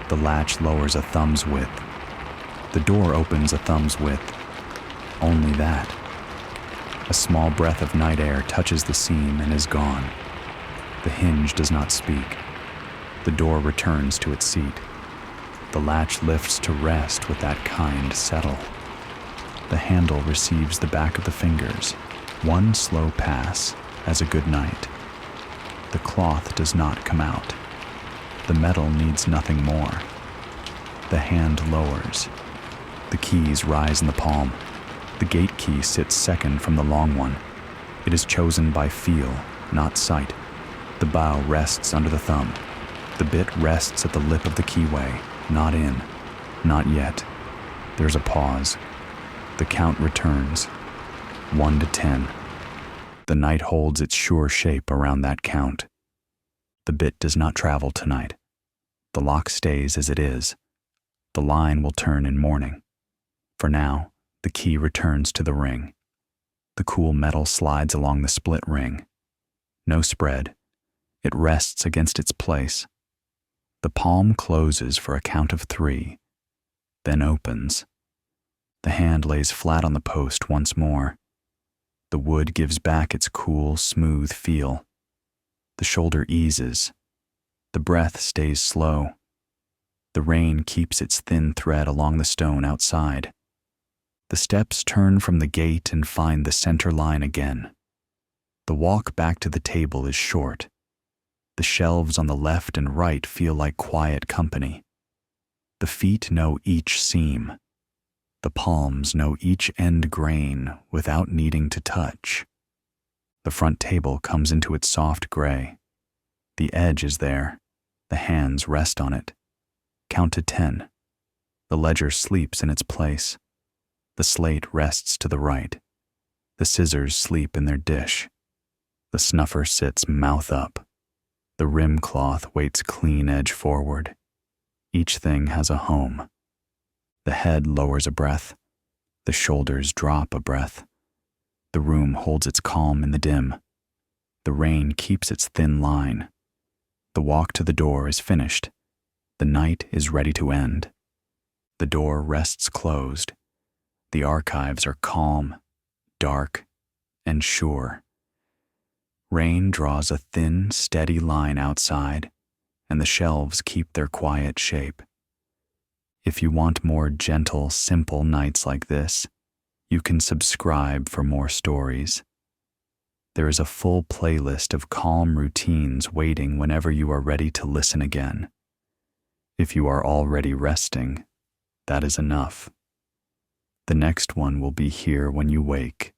The latch lowers a thumb's width. The door opens a thumb's width. Only that. A small breath of night air touches the seam and is gone. The hinge does not speak. The door returns to its seat. The latch lifts to rest with that kind settle. The handle receives the back of the fingers. One slow pass as a good night. The cloth does not come out. The metal needs nothing more. The hand lowers. The keys rise in the palm. The gate key sits second from the long one. It is chosen by feel, not sight. The bow rests under the thumb. The bit rests at the lip of the keyway, not in, not yet. There's a pause. The count returns. 1 to 10. The night holds its sure shape around that count. The bit does not travel tonight. The lock stays as it is. The line will turn in morning. For now, the key returns to the ring. The cool metal slides along the split ring. No spread. It rests against its place. The palm closes for a count of 3, then opens. The hand lays flat on the post once more. The wood gives back its cool, smooth feel. The shoulder eases. The breath stays slow. The rain keeps its thin thread along the stone outside. The steps turn from the gate and find the center line again. The walk back to the table is short. The shelves on the left and right feel like quiet company. The feet know each seam. The palms know each end grain without needing to touch. The front table comes into its soft gray. The edge is there. The hands rest on it. Count to 10. The ledger sleeps in its place. The slate rests to the right. The scissors sleep in their dish. The snuffer sits mouth up. The rim cloth waits clean edge forward. Each thing has a home. The head lowers a breath. The shoulders drop a breath. The room holds its calm in the dim. The rain keeps its thin line. The walk to the door is finished. The night is ready to end. The door rests closed. The archives are calm, dark, and sure. Rain draws a thin, steady line outside, and the shelves keep their quiet shape. If you want more gentle, simple nights like this, you can subscribe for more stories. There is a full playlist of calm routines waiting whenever you are ready to listen again. If you are already resting, that is enough. The next one will be here when you wake.